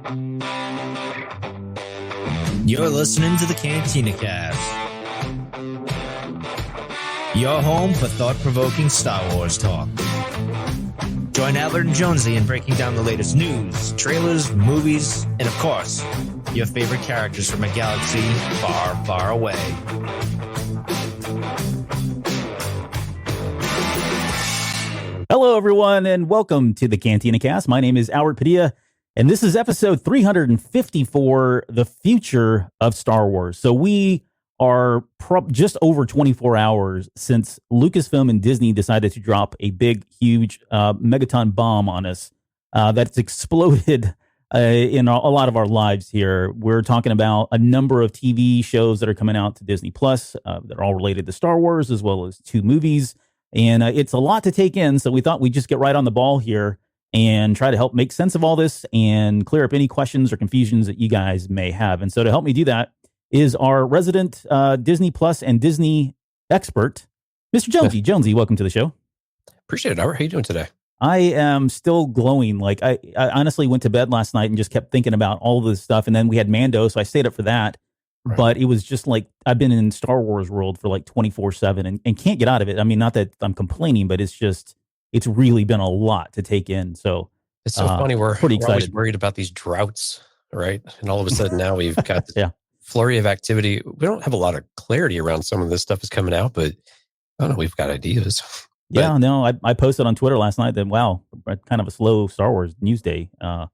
You're listening to the Cantina Cast, your home for thought-provoking Star Wars talk. Join Albert and Jonesy in breaking down the latest news, trailers, movies, and of course, your favorite characters from a galaxy far, far away. Hello, everyone, and welcome to the Cantina Cast. My name is Albert Padilla, and this is episode 354, The Future of Star Wars. So we are just over 24 hours since Lucasfilm and Disney decided to drop a big, huge megaton bomb on us that's exploded in a lot of our lives here. We're talking about a number of TV shows that are coming out to Disney Plus that are all related to Star Wars, as well as 2 movies. And it's a lot to take in, so we thought we'd just get right on the ball here and try to help make sense of all this and clear up any questions or confusions that you guys may have. And so to help me do that is our resident Disney Plus and Disney expert, Mr. Jonesy. Jonesy, welcome to the show. Appreciate it, Albert. How are you doing today? I am still glowing. Like I honestly went to bed last night and just kept thinking about all this stuff. And then we had Mando, so I stayed up for that. Right. But it was just like I've been in Star Wars world for like 24/7 and can't get out of it. I mean, not that I'm complaining, but it's really been a lot to take in. So it's so funny. We're excited. Always worried about these droughts, right? And all of a sudden now we've got this flurry of activity. We don't have a lot of clarity around some of this stuff is coming out, but I don't know. We've got ideas. Yeah, no, I posted on Twitter last night that, wow, kind of a slow Star Wars news day, right.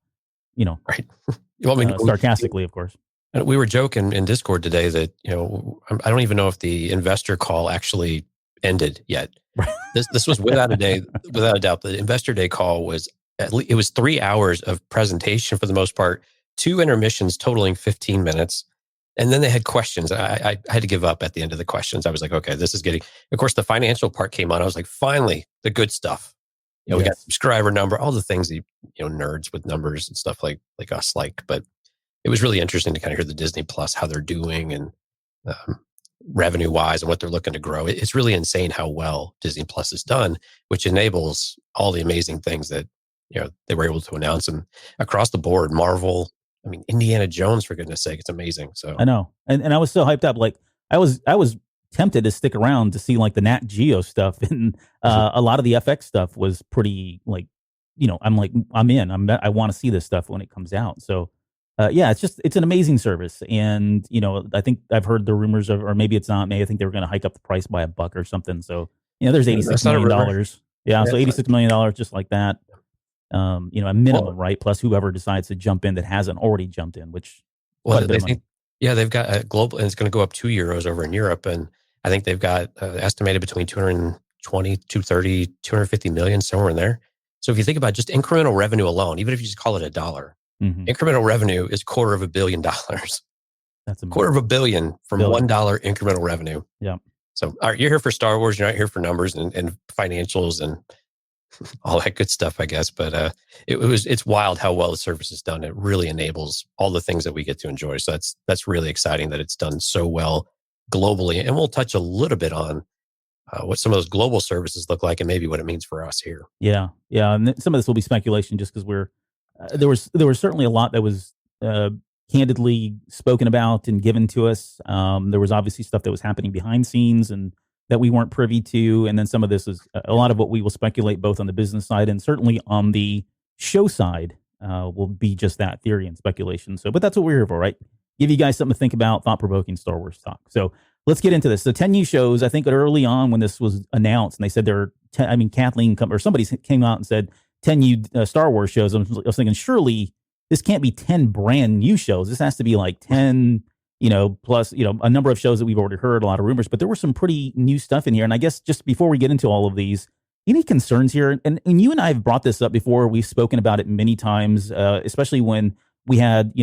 Sarcastically, of course. We were joking in Discord today that, I don't even know if the investor call actually ended yet. This was without a doubt. The investor day call was it was 3 hours of presentation for the most part, 2 intermissions totaling 15 minutes. And then they had questions. I had to give up at the end of the questions. I was like, okay, this is getting, of course, the financial part came on. I was like, finally, the good stuff. We got subscriber number, all the things that, nerds with numbers and stuff like us like, but it was really interesting to kind of hear the Disney Plus, how they're doing and revenue wise and what they're looking to grow. It's really insane how well Disney Plus has done, which enables all the amazing things that, they were able to announce. And across the board, Marvel, Indiana Jones, for goodness sake, it's amazing. So I know. And I was so hyped up. Like I was tempted to stick around to see like the Nat Geo stuff. And a lot of the FX stuff was pretty like, I'm in. I want to see this stuff when it comes out. So it's an amazing service. And, I think I've heard the rumors of, or maybe it's not me. I think they were going to hike up the price by $1 or something. So, there's $86 million. Yeah. So $86 million, just like that. A minimum, right? Plus whoever decides to jump in that hasn't already jumped in, which. They've got a global, and it's going to go up €2 over in Europe. And I think they've got estimated between 220, 230, 250 million, somewhere in there. So if you think about just incremental revenue alone, even if you just call it $1, incremental revenue is $250 million. That's amazing. $250 million from $1 incremental revenue. Yeah. So all right, you're here for Star Wars. You're not here for numbers and financials and all that good stuff, I guess. But it's wild how well the service is done. It really enables all the things that we get to enjoy. So that's really exciting that it's done so well globally. And we'll touch a little bit on what some of those global services look like and maybe what it means for us here. Yeah. Yeah. And some of this will be speculation just because there was certainly a lot that was candidly spoken about and given to us. There was obviously stuff that was happening behind scenes and that we weren't privy to. And then some of this is a lot of what we will speculate both on the business side and certainly on the show side will be just that, theory and speculation. So, but that's what we're here for, right? Give you guys something to think about, thought-provoking Star Wars talk. So let's get into this. So 10 new shows, I think early on when this was announced and they said there are 10, Kathleen or somebody came out and said 10 new Star Wars shows. I was thinking, surely this can't be 10 brand new shows. This has to be like 10, plus, a number of shows that we've already heard, a lot of rumors, but there was some pretty new stuff in here. And I guess just before we get into all of these, any concerns here? And you and I have brought this up before. We've spoken about it many times, especially when we had,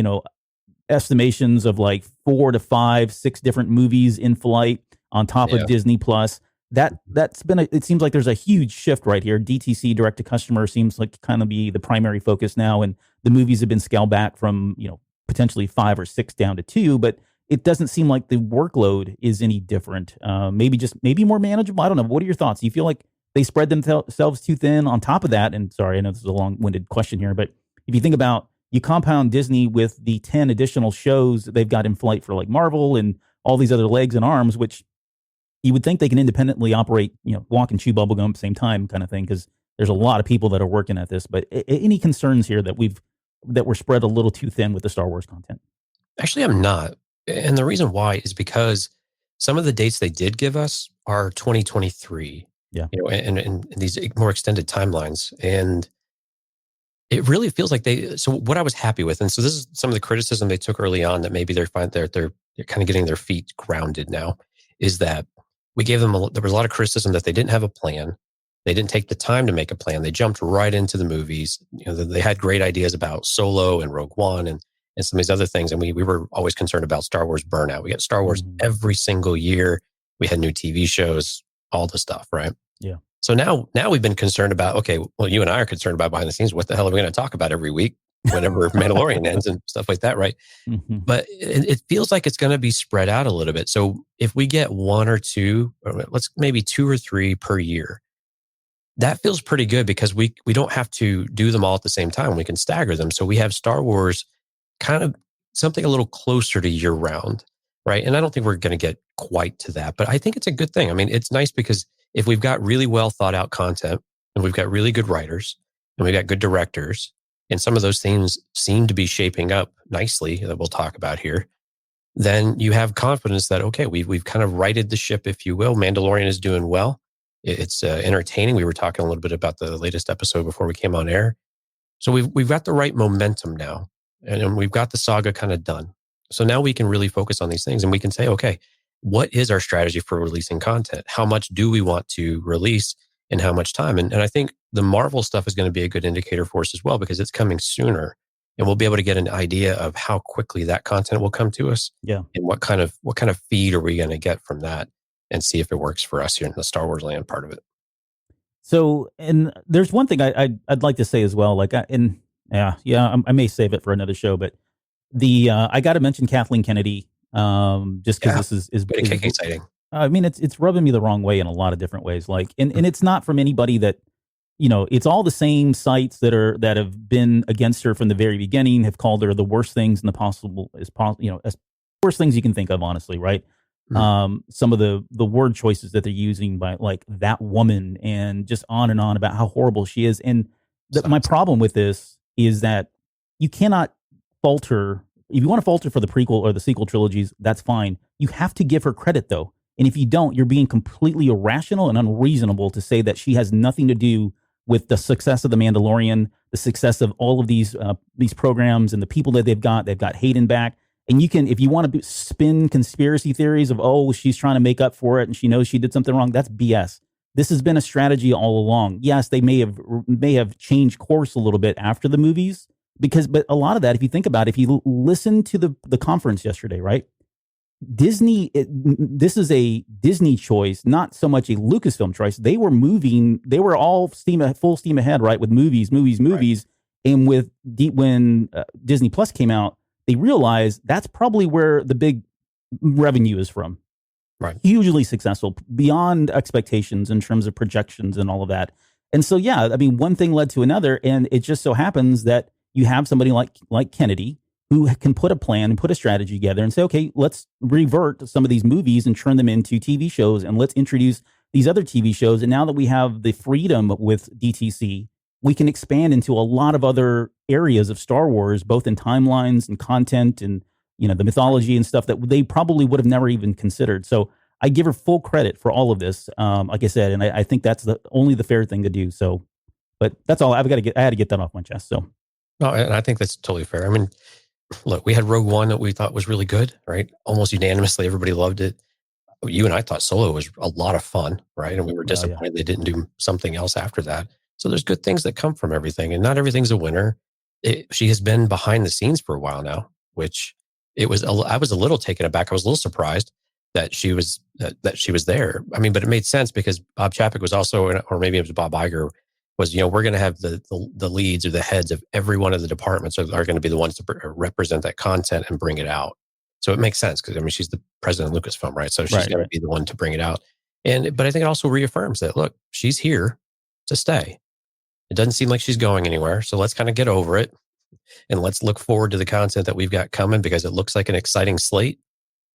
estimations of like 4 to 5, 6 different movies in flight on top of Disney Plus. That's been it seems like there's a huge shift right here. DTC, direct to customer, seems like kind of be the primary focus now, and the movies have been scaled back from potentially 5 or 6 down to 2, but it doesn't seem like the workload is any different. Maybe more manageable. I don't know. What are your thoughts? Do you feel like they spread themselves too thin on top of that? And sorry, I know this is a long-winded question here, but if you think about you compound Disney with the 10 additional shows that they've got in flight for like Marvel and all these other legs and arms, which you would think they can independently operate, walk and chew bubblegum at the same time kind of thing, because there's a lot of people that are working at this. But any concerns here that we're spread a little too thin with the Star Wars content? Actually, I'm not. And the reason why is because some of the dates they did give us are 2023. Yeah. And these more extended timelines. And it really feels like so what I was happy with, and so this is some of the criticism they took early on, that maybe they're kind of getting their feet grounded now, is that we gave them, there was a lot of criticism that they didn't have a plan. They didn't take the time to make a plan. They jumped right into the movies. They had great ideas about Solo and Rogue One and some of these other things. And we were always concerned about Star Wars burnout. We got Star Wars every single year. We had new TV shows, all the stuff, right? Yeah. So now we've been concerned about, okay, well, you and I are concerned about behind the scenes. What the hell are we going to talk about every week whenever Mandalorian ends and stuff like that, right? Mm-hmm. But it feels like it's going to be spread out a little bit. So if we get one or two, or let's maybe 2 or 3 per year, that feels pretty good, because we don't have to do them all at the same time. We can stagger them. So we have Star Wars kind of something a little closer to year round, right? And I don't think we're going to get quite to that, but I think it's a good thing. I mean, it's nice because if we've got really well thought out content, and we've got really good writers, and we've got good directors, and some of those things seem to be shaping up nicely that we'll talk about here, then you have confidence that, okay, we've kind of righted the ship, if you will. Mandalorian is doing well. It's entertaining. We were talking a little bit about the latest episode before we came on air. So we've got the right momentum now, and we've got the saga kind of done. So now we can really focus on these things, and we can say, okay, what is our strategy for releasing content? How much do we want to release, and how much time? And I think the Marvel stuff is going to be a good indicator for us as well, because it's coming sooner, and we'll be able to get an idea of how quickly that content will come to us. Yeah. And what kind of feed are we going to get from that, and see if it works for us here in the Star Wars land part of it. So, and there's one thing I'd like to say as well. Like, I may save it for another show, but I got to mention Kathleen Kennedy, just because this is exciting. I mean, it's rubbing me the wrong way in a lot of different ways. Like, and it's not from anybody that, it's all the same sites that have been against her from the very beginning, have called her the worst things in the as worst things you can think of, honestly, right? Mm-hmm. Some of the word choices that they're using, by like that woman, and just on and on about how horrible she is. And my problem with this is that you cannot falter. If you want to falter for the prequel or the sequel trilogies, that's fine. You have to give her credit, though. And if you don't, you're being completely irrational and unreasonable to say that she has nothing to do with the success of The Mandalorian, the success of all of these programs, and the people that they've got. They've got Hayden back. And you can, if you want to spin conspiracy theories of, she's trying to make up for it and she knows she did something wrong, that's BS. This has been a strategy all along. Yes, they may have changed course a little bit after the movies, but a lot of that, if you think about it, if you listen to the conference yesterday, right? Disney, this is a Disney choice, not so much a Lucasfilm choice. They were all full steam ahead, right? With movies. Right. And when Disney Plus came out, they realized that's probably where the big revenue is from. Right. Hugely successful, beyond expectations in terms of projections and all of that. And so, yeah, I mean, one thing led to another, and it just so happens that you have somebody like Kennedy who can put a plan and put a strategy together and say, okay, let's revert some of these movies and turn them into TV shows, and let's introduce these other TV shows. And now that we have the freedom with DTC, we can expand into a lot of other areas of Star Wars, both in timelines and content and, the mythology and stuff that they probably would have never even considered. So I give her full credit for all of this, like I said, and I think that's only the fair thing to do. So, but that's all I had to get that off my chest. So, no, and I think that's totally fair. I mean, look, we had Rogue One that we thought was really good, right? Almost unanimously, everybody loved it. You and I thought Solo was a lot of fun, right? And we were disappointed they didn't do something else after that. So there's good things that come from everything, and not everything's a winner. She has been behind the scenes for a while now, which I was a little taken aback. I was a little surprised that she was there. I mean, but it made sense because Bob Chapek was also, or maybe it was Bob Iger, was, we're going to have the leads or the heads of every one of the departments are going to be the ones to represent that content and bring it out. So it makes sense because, I mean, she's the president of Lucasfilm, right? So she's going to be the one to bring it out. But I think it also reaffirms that, look, she's here to stay. It doesn't seem like she's going anywhere. So let's kind of get over it. and let's look forward to the content that we've got coming, because it looks like an exciting slate.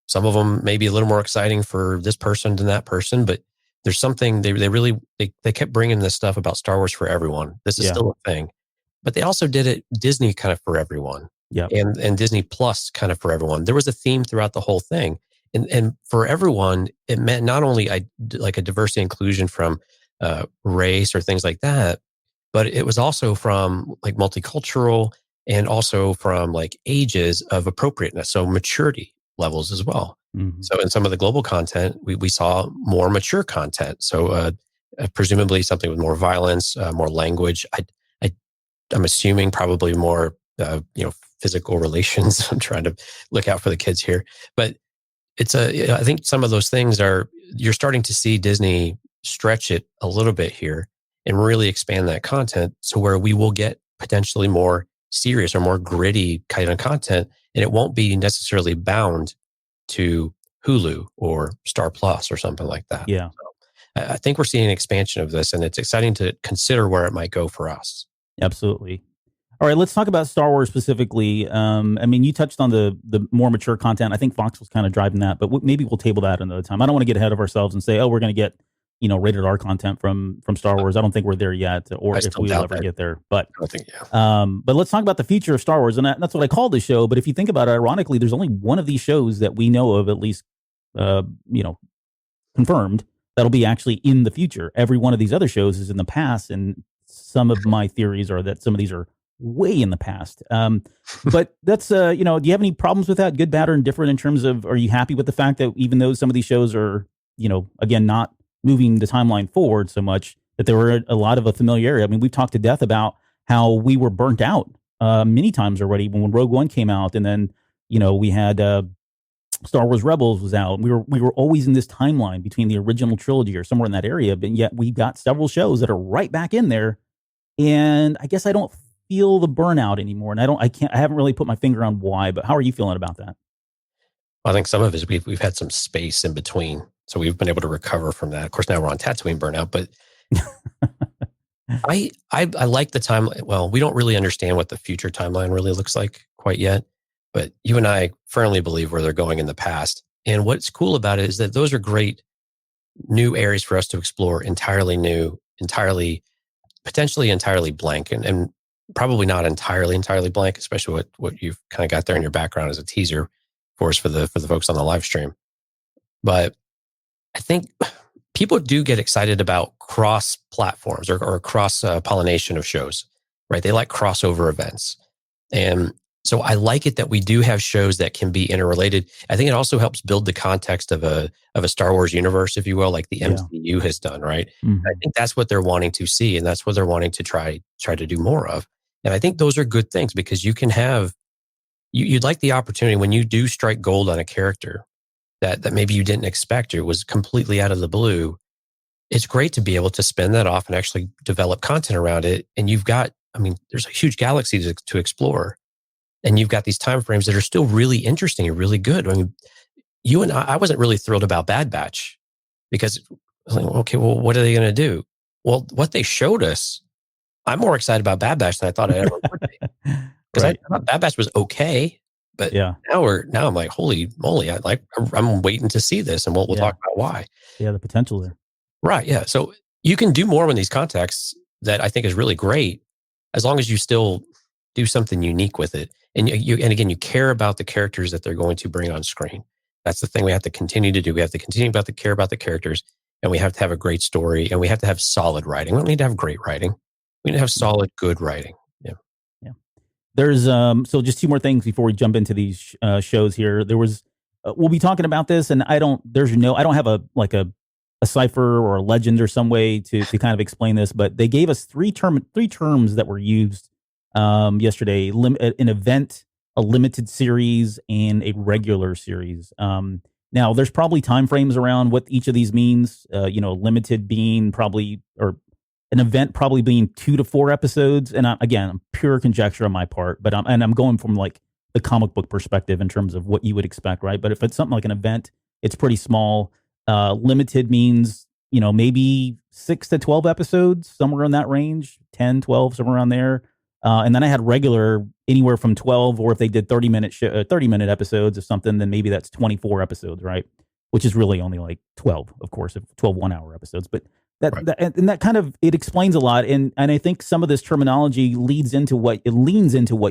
Some of them may be a little more exciting for this person than that person, but there's something they kept bringing this stuff about Star Wars for everyone. This is still a thing, but they also did it Disney kind of for everyone, and Disney Plus kind of for everyone. There was a theme throughout the whole thing, and for everyone, it meant not only like a diversity inclusion from race or things like that, but it was also from like multicultural and also from like ages of appropriateness, so maturity levels as well. Mm-hmm. So in some of the global content, we saw more mature content. So presumably something with more violence, more language. I'm assuming probably more physical relations. I'm trying to look out for the kids here, but I think some of those things you're starting to see Disney stretch it a little bit here and really expand that content, so where we will get potentially more serious or more gritty kind of content, and it won't be necessarily bound to Hulu or Star Plus or something like that. Yeah. So I think we're seeing an expansion of this, and it's exciting to consider where it might go for us. Absolutely. All right, let's talk about Star Wars specifically. I mean, you touched on the more mature content. I think Fox was kind of driving that, but maybe we'll table that another time. I don't want to get ahead of ourselves and say, oh, we're going to get rated R content from Star Wars. I don't think we're there yet, or if we'll ever get there. But I think, yeah. But let's talk about the future of Star Wars, and that's what I call the show. But if you think about it, ironically, there's only one of these shows that we know of, at least, confirmed, that'll be actually in the future. Every one of these other shows is in the past, and some of my theories are that some of these are way in the past. But that's, do you have any problems with that? Good, bad, or indifferent in terms of, are you happy with the fact that even though some of these shows are, again, not moving the timeline forward so much, that there were a lot of a familiarity? I mean, we've talked to death about how we were burnt out many times already when Rogue One came out. And then, we had Star Wars Rebels was out. We were always in this timeline between the original trilogy or somewhere in that area. But yet we got several shows that are right back in there. And I guess I don't feel the burnout anymore. And I haven't really put my finger on why, but how are you feeling about that? I think some of it is we've had some space in between, so we've been able to recover from that. Of course, now we're on Tatooine burnout, but I like the time. Well, we don't really understand what the future timeline really looks like quite yet, but you and I firmly believe where they're going in the past. And what's cool about it is that those are great new areas for us to explore, entirely new, potentially entirely blank, and probably not entirely blank, especially what you've kind of got there in your background as a teaser for us for the folks on the live stream. But I think people do get excited about cross platforms or cross pollination of shows, right? They like crossover events. And so I like it that we do have shows that can be interrelated. I think it also helps build the context of a Star Wars universe, if you will, like the MCU has done, right? Mm-hmm. I think that's what they're wanting to see, and that's what they're wanting to try to do more of. And I think those are good things, because you can have, you'd like the opportunity when you do strike gold on a character that maybe you didn't expect, or was completely out of the blue. It's great to be able to spin that off and actually develop content around it. And there's a huge galaxy to explore. And you've got these time frames that are still really interesting and really good. I mean, you and I wasn't really thrilled about Bad Batch, because I was like, okay, well, what are they going to do? Well, what they showed us, I'm more excited about Bad Batch than I thought I ever would be. Because I thought Bad Batch was okay, but now I'm like, holy moly! I'm waiting to see this, and we'll talk about why. Yeah, the potential there. Right. Yeah. So you can do more in these contexts that I think is really great, as long as you still do something unique with it, and you care about the characters that they're going to bring on screen. That's the thing we have to continue to do. We have to continue to care about the characters, and we have to have a great story, and we have to have solid writing. We don't need to have great writing. We need to have solid, good writing. Yeah. There's so just two more things before we jump into these shows here. There was we'll be talking about this, and I don't have a cipher or a legend or some way to kind of explain this, but they gave us three terms that were used yesterday: an event, a limited series, and a regular series. Now there's probably time frames around what each of these means. Limited being probably, or an event probably being 2 to 4 episodes. And again, pure conjecture on my part, but I'm going from like the comic book perspective in terms of what you would expect, right? But if it's something like an event, it's pretty small. Limited means, maybe 6 to 12 episodes, somewhere in that range, 10, 12, somewhere around there. And then I had regular anywhere from 12, or if they did 30-minute episodes of something, then maybe that's 24 episodes, right? Which is really only like 12, of course, 12 1-hour episodes. But that kind of, it explains a lot. And I think some of this terminology leans into what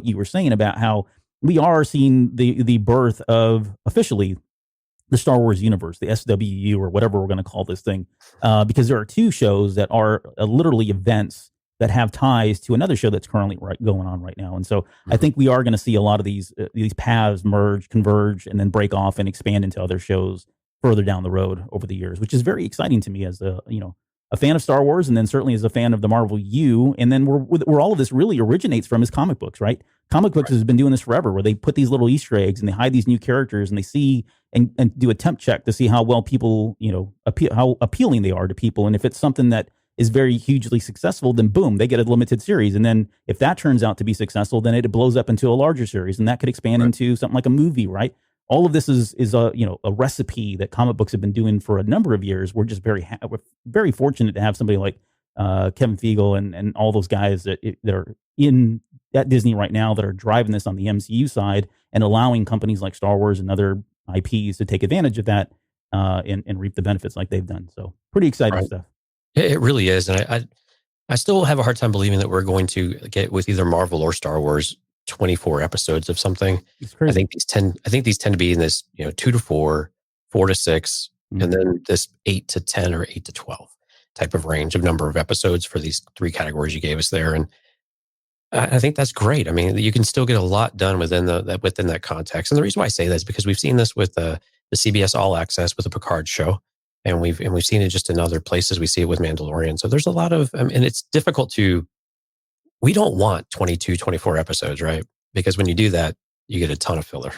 you were saying about how we are seeing the birth of officially the Star Wars universe, the SWU, or whatever we're going to call this thing, because there are two shows that are literally events that have ties to another show that's currently going on right now. And so I think we are going to see a lot of these paths merge, converge, and then break off and expand into other shows further down the road over the years, which is very exciting to me as a fan of Star Wars, and then certainly as a fan of the Marvel U. And then where all of this really originates from is comic books, right? Comic books has been doing this forever, where they put these little Easter eggs and they hide these new characters, and they see and do a temp check to see how well people, how appealing they are to people. And if it's something that is very hugely successful, then boom, they get a limited series. And then if that turns out to be successful, then it blows up into a larger series, and that could expand into something like a movie, right? All of this is a recipe that comic books have been doing for a number of years. We're just we're very fortunate to have somebody like Kevin Feige and all those guys that are at Disney right now that are driving this on the MCU side and allowing companies like Star Wars and other IPs to take advantage of that and reap the benefits like they've done. So pretty exciting stuff. It really is. And I still have a hard time believing that we're going to get with either Marvel or Star Wars 24 episodes of something. I think these tend to be in this 2 to 4, 4 to 6, and then this 8 to 10 or 8 to 12 type of range of number of episodes for these three categories you gave us there. And I think that's great. I mean, you can still get a lot done within that context. And the reason why I say that is because we've seen this with the CBS All Access with the Picard show, and we've seen it just in other places. We see it with Mandalorian. So there's a lot of, and it's difficult we don't want 22, 24 episodes, right? Because when you do that, you get a ton of filler,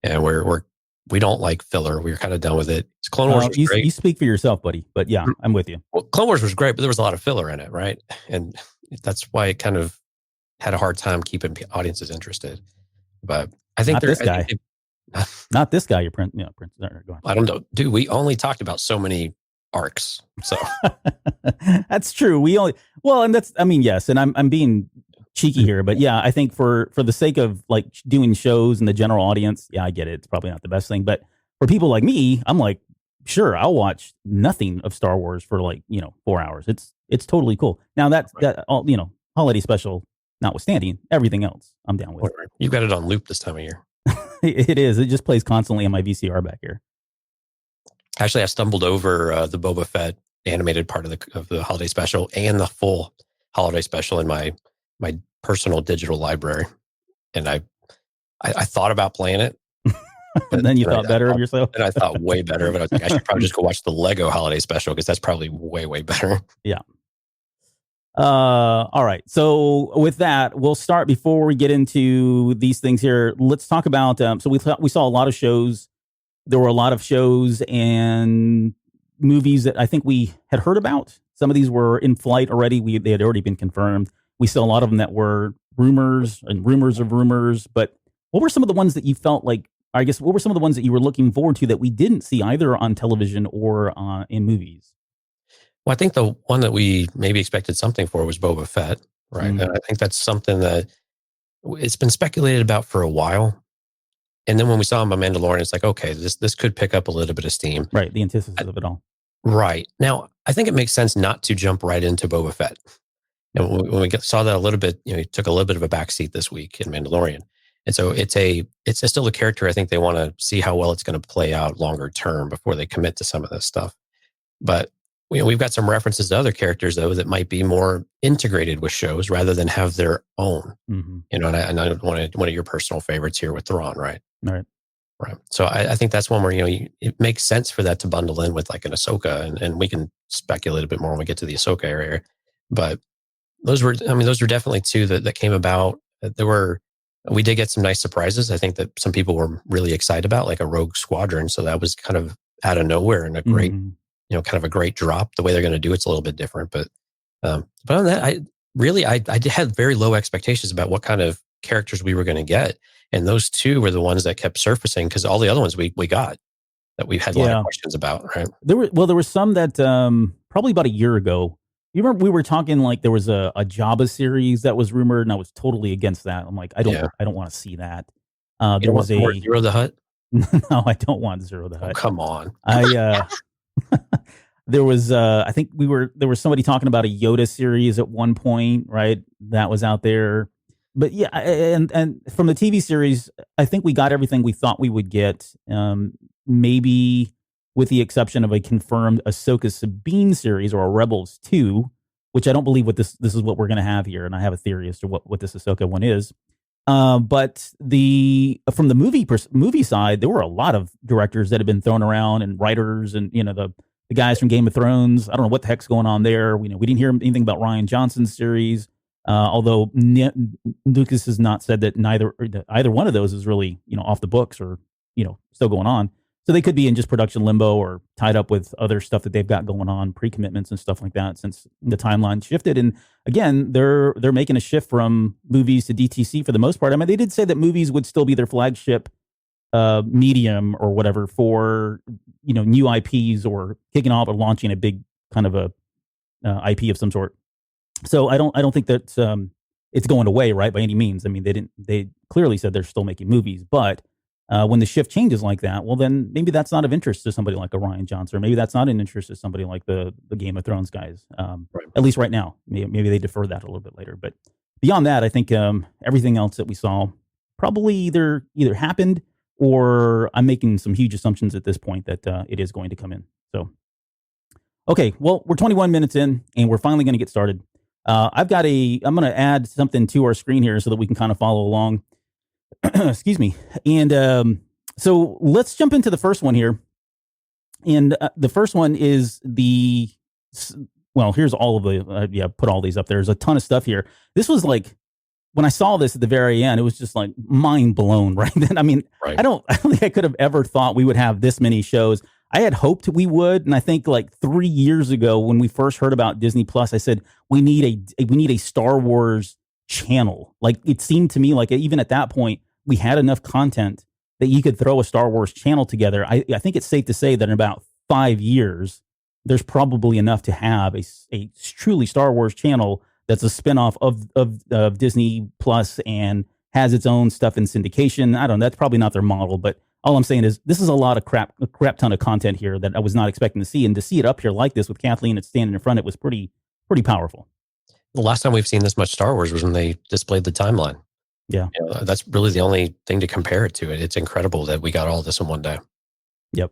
and we don't like filler. We're kind of done with it. Clone Wars was great. You speak for yourself, buddy. But yeah, I'm with you. Well, Clone Wars was great, but there was a lot of filler in it, right? And that's why it kind of had a hard time keeping audiences interested. But I think not this guy. You're Prince. Prince. Go on. I don't know, dude. We only talked about so many arcs, so that's true. Yes, and I'm being cheeky here, but yeah, I think for the sake of like doing shows and the general audience, yeah, I get it. It's probably not the best thing, but for people like me, I'm like, sure, I'll watch nothing of Star Wars for 4 hours. It's totally cool. Now that all holiday special notwithstanding, everything else I'm down with. You've got it on loop this time of year. It is. It just plays constantly on my VCR back here. Actually, I stumbled over the Boba Fett animated part of the holiday special and the full holiday special in my personal digital library, and I thought about playing it, and then you thought better of yourself. And I thought way better of it. I was like, I should probably just go watch the Lego holiday special because that's probably way better. Yeah. All right. So with that, we'll start before we get into these things here. Let's talk about. So we saw a lot of shows. There were a lot of shows and movies that I think we had heard about. Some of these were in flight already. They had already been confirmed. We saw a lot of them that were rumors and rumors of rumors. But what were some of the ones that you felt like? I guess what were some of the ones that you were looking forward to that we didn't see either on television or in movies? Well, I think the one that we maybe expected something for was Boba Fett, right? Mm-hmm. And I think that's something that it's been speculated about for a while. And then when we saw him on Mandalorian, it's like, okay, this could pick up a little bit of steam. Right, the antithesis of it all. Right. Now, I think it makes sense not to jump right into Boba Fett. And when we saw that a little bit, he took a little bit of a backseat this week in Mandalorian. And so it's still a character I think they want to see how well it's going to play out longer term before they commit to some of this stuff. But we've got some references to other characters, though, that might be more integrated with shows rather than have their own. Mm-hmm. And I one of your personal favorites here with Thrawn, right? Right. So I think that's one where, it makes sense for that to bundle in with like an Ahsoka, and we can speculate a bit more when we get to the Ahsoka area. But those were definitely two that came about. We did get some nice surprises. I think that some people were really excited about, like a Rogue Squadron. So that was kind of out of nowhere and a great, kind of a great drop. The way they're going to do it's a little bit different. But on that, I had very low expectations about what kind of characters we were going to get. And those two were the ones that kept surfacing because all the other ones we got that we had a lot of questions about, right? There were some that probably about a year ago, You remember we were talking like there was a Jabba series that was rumored, and I was totally against that. I'm like, I don't want to see that. There was more Zero the Hutt. No, I don't want Zero the Oh, Hutt. come on. There was I think there was somebody talking about a Yoda series at one point, right? That was out there. But yeah, and from the TV series, I think we got everything we thought we would get. Maybe with the exception of a confirmed Ahsoka Sabine series or a Rebels 2, which I don't believe what this is what we're going to have here, and I have a theory as to what this Ahsoka one is. But from the movie side, there were a lot of directors that have been thrown around and writers, and the guys from Game of Thrones. I don't know what the heck's going on there. We didn't hear anything about Rian Johnson's series, although Lucas has not said that either one of those is really off the books or still going on. So they could be in just production limbo or tied up with other stuff that they've got going on, pre-commitments and stuff like that, since the timeline shifted. And again, they're making a shift from movies to DTC for the most part. I mean, they did say that movies would still be their flagship medium or whatever for new IPs or kicking off or launching a big kind of a IP of some sort. So I don't think that it's going away, right, by any means. I mean, they clearly said they're still making movies, but when the shift changes like that, well, then maybe that's not of interest to somebody like a Rian Johnson, or maybe that's not an interest to somebody like the Game of Thrones guys. Right. At least right now, maybe they defer that a little bit later. But beyond that, I think everything else that we saw probably either happened, or I'm making some huge assumptions at this point that it is going to come in. So, okay, well, we're 21 minutes in, and we're finally going to get started. I'm going to add something to our screen here so that we can kind of follow along. Excuse me. And so let's jump into the first one here. And the first one is here's all of the, put all these up there. There's a ton of stuff here. This was like, when I saw this at the very end, it was just like mind blown, right? Then, I mean, right. I don't think I could have ever thought we would have this many shows. I had hoped we would. And I think like 3 years ago when we first heard about Disney Plus, I said, we need a Star Wars channel. Like, it seemed to me like even at that point, we had enough content that you could throw a Star Wars channel together. I think it's safe to say that in about 5 years, there's probably enough to have a truly Star Wars channel that's a spinoff of Disney Plus and has its own stuff in syndication. I don't know. That's probably not their model, but all I'm saying is this is a lot of a crap ton of content here that I was not expecting to see. And to see it up here like this with Kathleen standing in front, it was pretty powerful. The last time we've seen this much Star Wars was when they displayed the timeline. Yeah. That's really the only thing to compare it to. It's incredible that we got all this in one day. Yep.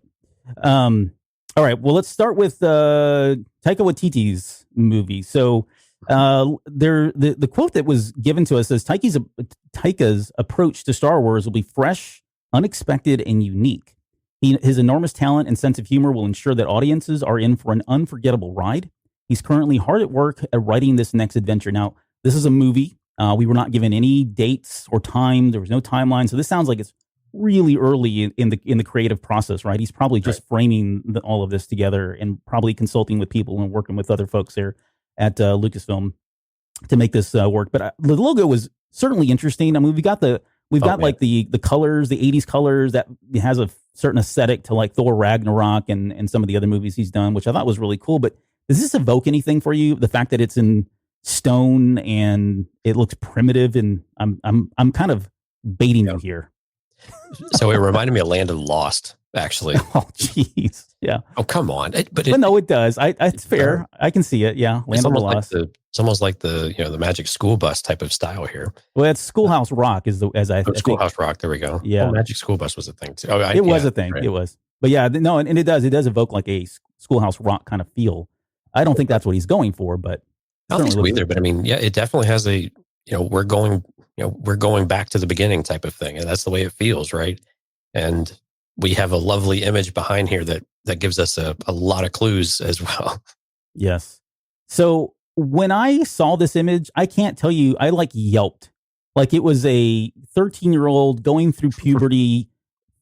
All right. Well, let's start with Taika Waititi's movie. So the quote that was given to us says Taika's approach to Star Wars will be fresh, unexpected, and unique. His enormous talent and sense of humor will ensure that audiences are in for an unforgettable ride. He's currently hard at work at writing this next adventure. Now, this is a movie. We were not given any dates or time. There was no timeline. So this sounds like it's really early in the creative process, right? He's probably just framing all of this together and probably consulting with people and working with other folks there at Lucasfilm to make this work. But the logo was certainly interesting. I mean, we've got like the colors, the 80s colors that has a certain aesthetic to like Thor Ragnarok and some of the other movies he's done, which I thought was really cool. But does this evoke anything for you? The fact that it's in stone and it looks primitive, and I'm kind of baiting you here. So it reminded me of Land of the Lost, actually. Oh, jeez. Yeah. Oh, come on. But no, it does. It's fair. I can see it. Yeah. Land of the Lost. It's almost like the Magic School Bus type of style here. Well, it's Schoolhouse Rock Schoolhouse Rock. There we go. Yeah. Magic School Bus was a thing too. It was a thing. Right. It was. But yeah, no, and it does evoke like a Schoolhouse Rock kind of feel. I don't think that's what he's going for, but I don't think so either. But I mean, yeah, it definitely has we're going back to the beginning type of thing, and that's the way it feels, right? And we have a lovely image behind here that gives us a lot of clues as well. Yes. So when I saw this image, I can't tell you, I like yelped. Like it was a 13-year-old going through puberty,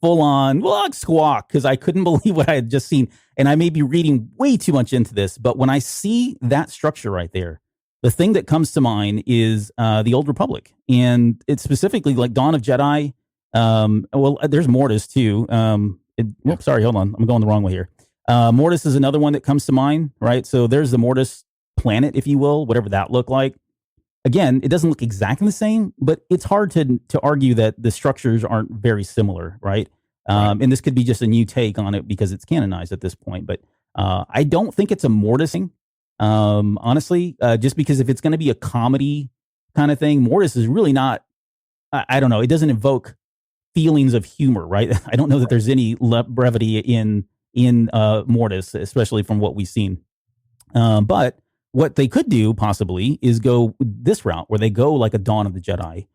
full on squawk, because I couldn't believe what I had just seen. And I may be reading way too much into this, but when I see that structure right there, the thing that comes to mind is the Old Republic. And it's specifically like Dawn of Jedi. There's Mortis too. Sorry, hold on. I'm going the wrong way here. Mortis is another one that comes to mind, right? So there's the Mortis planet, if you will, whatever that looked like. Again, it doesn't look exactly the same, but it's hard to argue that the structures aren't very similar, right? And this could be just a new take on it because it's canonized at this point. But I don't think it's a Mortis thing, honestly, just because if it's going to be a comedy kind of thing, Mortis is really not, I don't know, it doesn't evoke feelings of humor, right? I don't know that there's any brevity in Mortis, especially from what we've seen. But what they could do possibly is go this route where they go like a Dawn of the Jedi,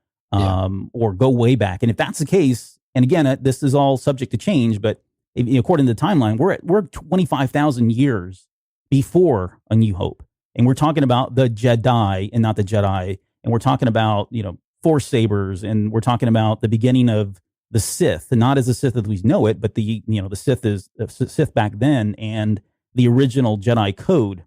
or go way back. And if that's the case, and again, this is all subject to change, but according to the timeline, we're 25,000 years before A New Hope, and we're talking about the Jedi and not the Jedi, and we're talking about Force sabers, and we're talking about the beginning of the Sith, and not as the Sith as we know it, but the Sith is Sith back then, and the original Jedi Code.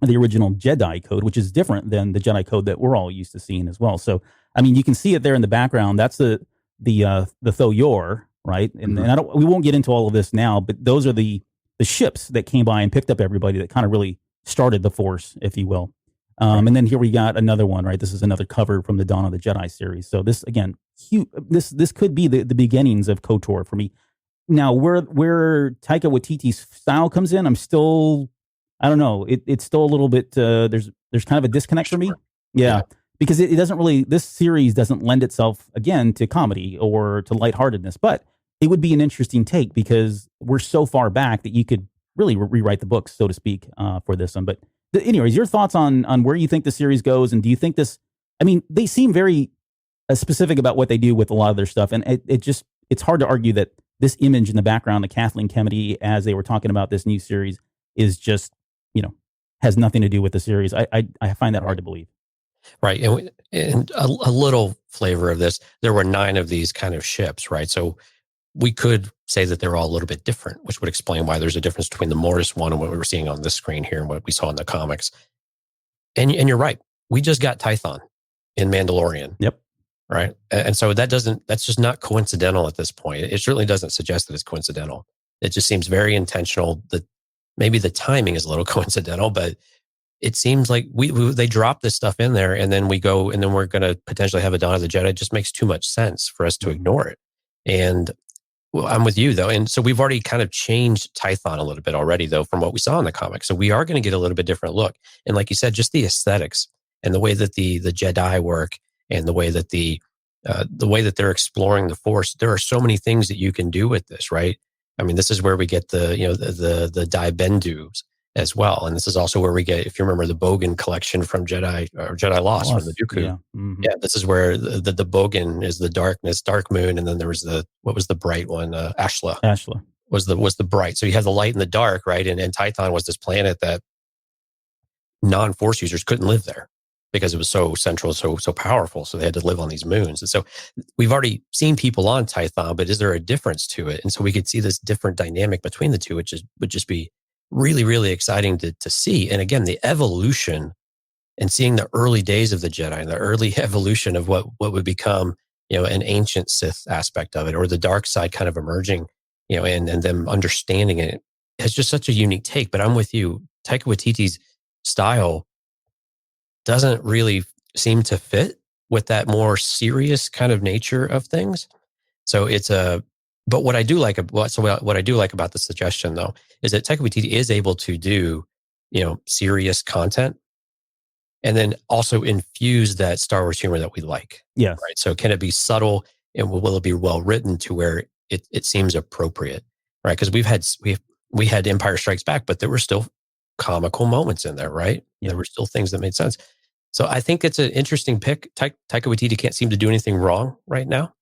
The original Jedi Code, which is different than the Jedi Code that we're all used to seeing as well. So, I mean, you can see it there in the background. That's the Thoyor, right? And, we won't get into all of this now, but those are the ships that came by and picked up everybody that kind of really started the Force, if you will. And then here we got another one, right? This is another cover from the Dawn of the Jedi series. So this again, this could be the beginnings of KOTOR for me. Now, where Taika Waititi's style comes in, I'm still. I don't know. It's still a little bit. There's kind of a disconnect for me. Yeah. Because it doesn't really. This series doesn't lend itself again to comedy or to lightheartedness. But it would be an interesting take because we're so far back that you could really rewrite the books, so to speak, for this one. But anyways, your thoughts on where you think the series goes, and do you think this? I mean, they seem very specific about what they do with a lot of their stuff, and it's hard to argue that this image in the background of Kathleen Kennedy as they were talking about this new series is just. Has nothing to do with the series. I find that hard to believe. Right. And a little flavor of this, there were 9 of these kind of ships, right? So we could say that they're all a little bit different, which would explain why there's a difference between the Mortis one and what we were seeing on this screen here and what we saw in the comics. And you're right. We just got Tython in Mandalorian. Yep. Right. And so that's just not coincidental at this point. It certainly doesn't suggest that it's coincidental. It just seems very intentional that maybe the timing is a little coincidental, but it seems like they drop this stuff in there and then we go and then we're going to potentially have a Dawn of the Jedi. It just makes too much sense for us to ignore it. And well, I'm with you though. And so we've already kind of changed Tython a little bit already though from what we saw in the comics. So we are going to get a little bit different look. And like you said, just the aesthetics and the way that the Jedi work and the way that the way that they're exploring the Force, there are so many things that you can do with this, right? I mean, this is where we get the Dai Bendus as well, and this is also where we get, if you remember, the Bogan collection from Jedi Lost from the Dooku. Yeah, mm-hmm. Yeah, this is where the Bogan is the darkness, dark moon, and then there was what was the bright one? Ashla. Ashla was the bright. So you have the light and the dark, right? And Tython was this planet that non-Force users couldn't live there because it was so central, so powerful. So they had to live on these moons. And so we've already seen people on Tython, but is there a difference to it? And so we could see this different dynamic between the two, which would just be really, really exciting to see. And again, the evolution and seeing the early days of the Jedi and the early evolution of what would become, an ancient Sith aspect of it, or the dark side kind of emerging, and them understanding it. It's just such a unique take. But I'm with you. Taika Waititi's style doesn't really seem to fit with that more serious kind of nature of things. So but what I do like about the suggestion though, is that Taika Waititi is able to do, serious content and then also infuse that Star Wars humor that we like. Yes. Right. So can it be subtle and will it be well written to where it seems appropriate? Right. Because we had Empire Strikes Back, but there were still comical moments in there, right? Yeah. There were still things that made sense. So I think it's an interesting pick. Taika Waititi can't seem to do anything wrong right now.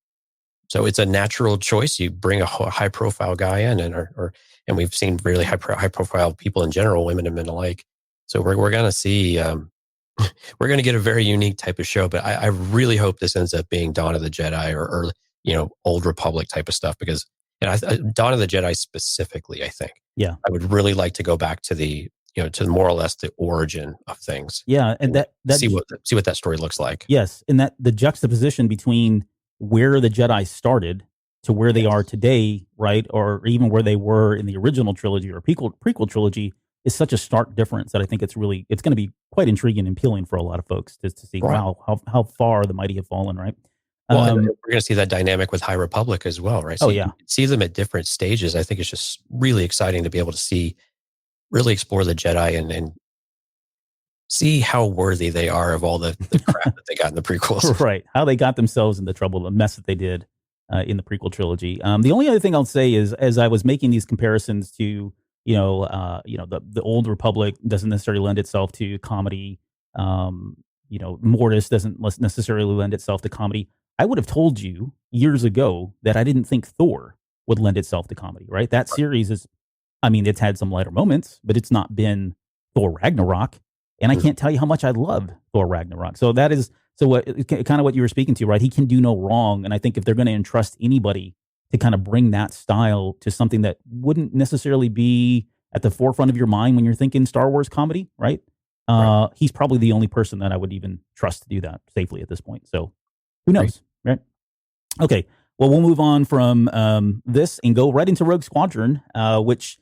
So it's a natural choice. You bring a high profile guy in and we've seen really high profile people in general, women and men alike. So we're going to see, we're going to get a very unique type of show, but I really hope this ends up being Dawn of the Jedi or Old Republic type of stuff because Dawn of the Jedi specifically, I think. Yeah. I would really like to go back to to more or less the origin of things. Yeah. And that see what that story looks like. Yes. And that the juxtaposition between where the Jedi started to where they are today, right? Or even where they were in the original trilogy or prequel trilogy is such a stark difference that I think it's going to be quite intriguing and appealing for a lot of folks to see, Right. wow, how far the mighty have fallen, right? Well, and we're going to see that dynamic with High Republic as well, right? So oh, yeah. you see them at different stages. I think it's just really exciting to be able to really explore the Jedi and see how worthy they are of all the crap that they got in the prequels. Right. How they got themselves in the trouble, the mess that they did in the prequel trilogy. The only other thing I'll say is, as I was making these comparisons to, the old Republic doesn't necessarily lend itself to comedy. Mortis doesn't necessarily lend itself to comedy. I would have told you years ago that I didn't think Thor would lend itself to comedy, right? That series it's had some lighter moments, but it's not been Thor Ragnarok. And I can't tell you how much I loved Thor Ragnarok. So that is, kind of what you were speaking to, right? He can do no wrong. And I think if they're going to entrust anybody to kind of bring that style to something that wouldn't necessarily be at the forefront of your mind when you're thinking Star Wars comedy, right? He's probably the only person that I would even trust to do that safely at this point. So who knows, right? Okay. Well, we'll move on from this and go right into Rogue Squadron, which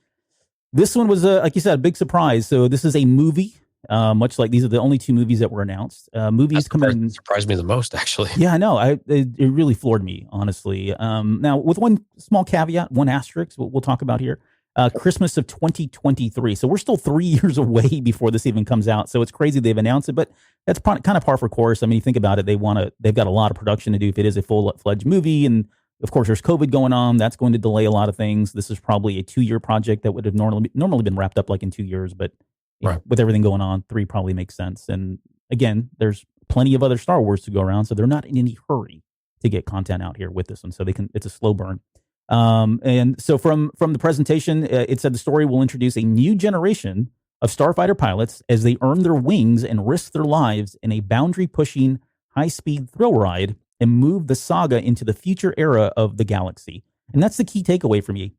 this one was, like you said, a big surprise. So this is a movie, much like these are the only two movies that were announced. Movies come in. Surprised me the most, actually. Yeah, I know. It really floored me, honestly. Now, with one small caveat, one asterisk, we'll talk about here. Christmas of 2023. So we're still 3 years away before this even comes out. So it's crazy they've announced it, but that's kind of par for course. I mean, you think about it, they've got a lot of production to do if it is a full-fledged movie. And of course, there's COVID going on. That's going to delay a lot of things. This is probably a 2-year project that would have normally been wrapped up like in 2 years. But with everything going on, 3 probably makes sense. And again, there's plenty of other Star Wars to go around. So they're not in any hurry to get content out here with this one. So it's a slow burn. And so from the presentation, it said the story will introduce a new generation of starfighter pilots as they earn their wings and risk their lives in a boundary-pushing, high-speed thrill ride and move the saga into the future era of the galaxy. And that's the key takeaway for me.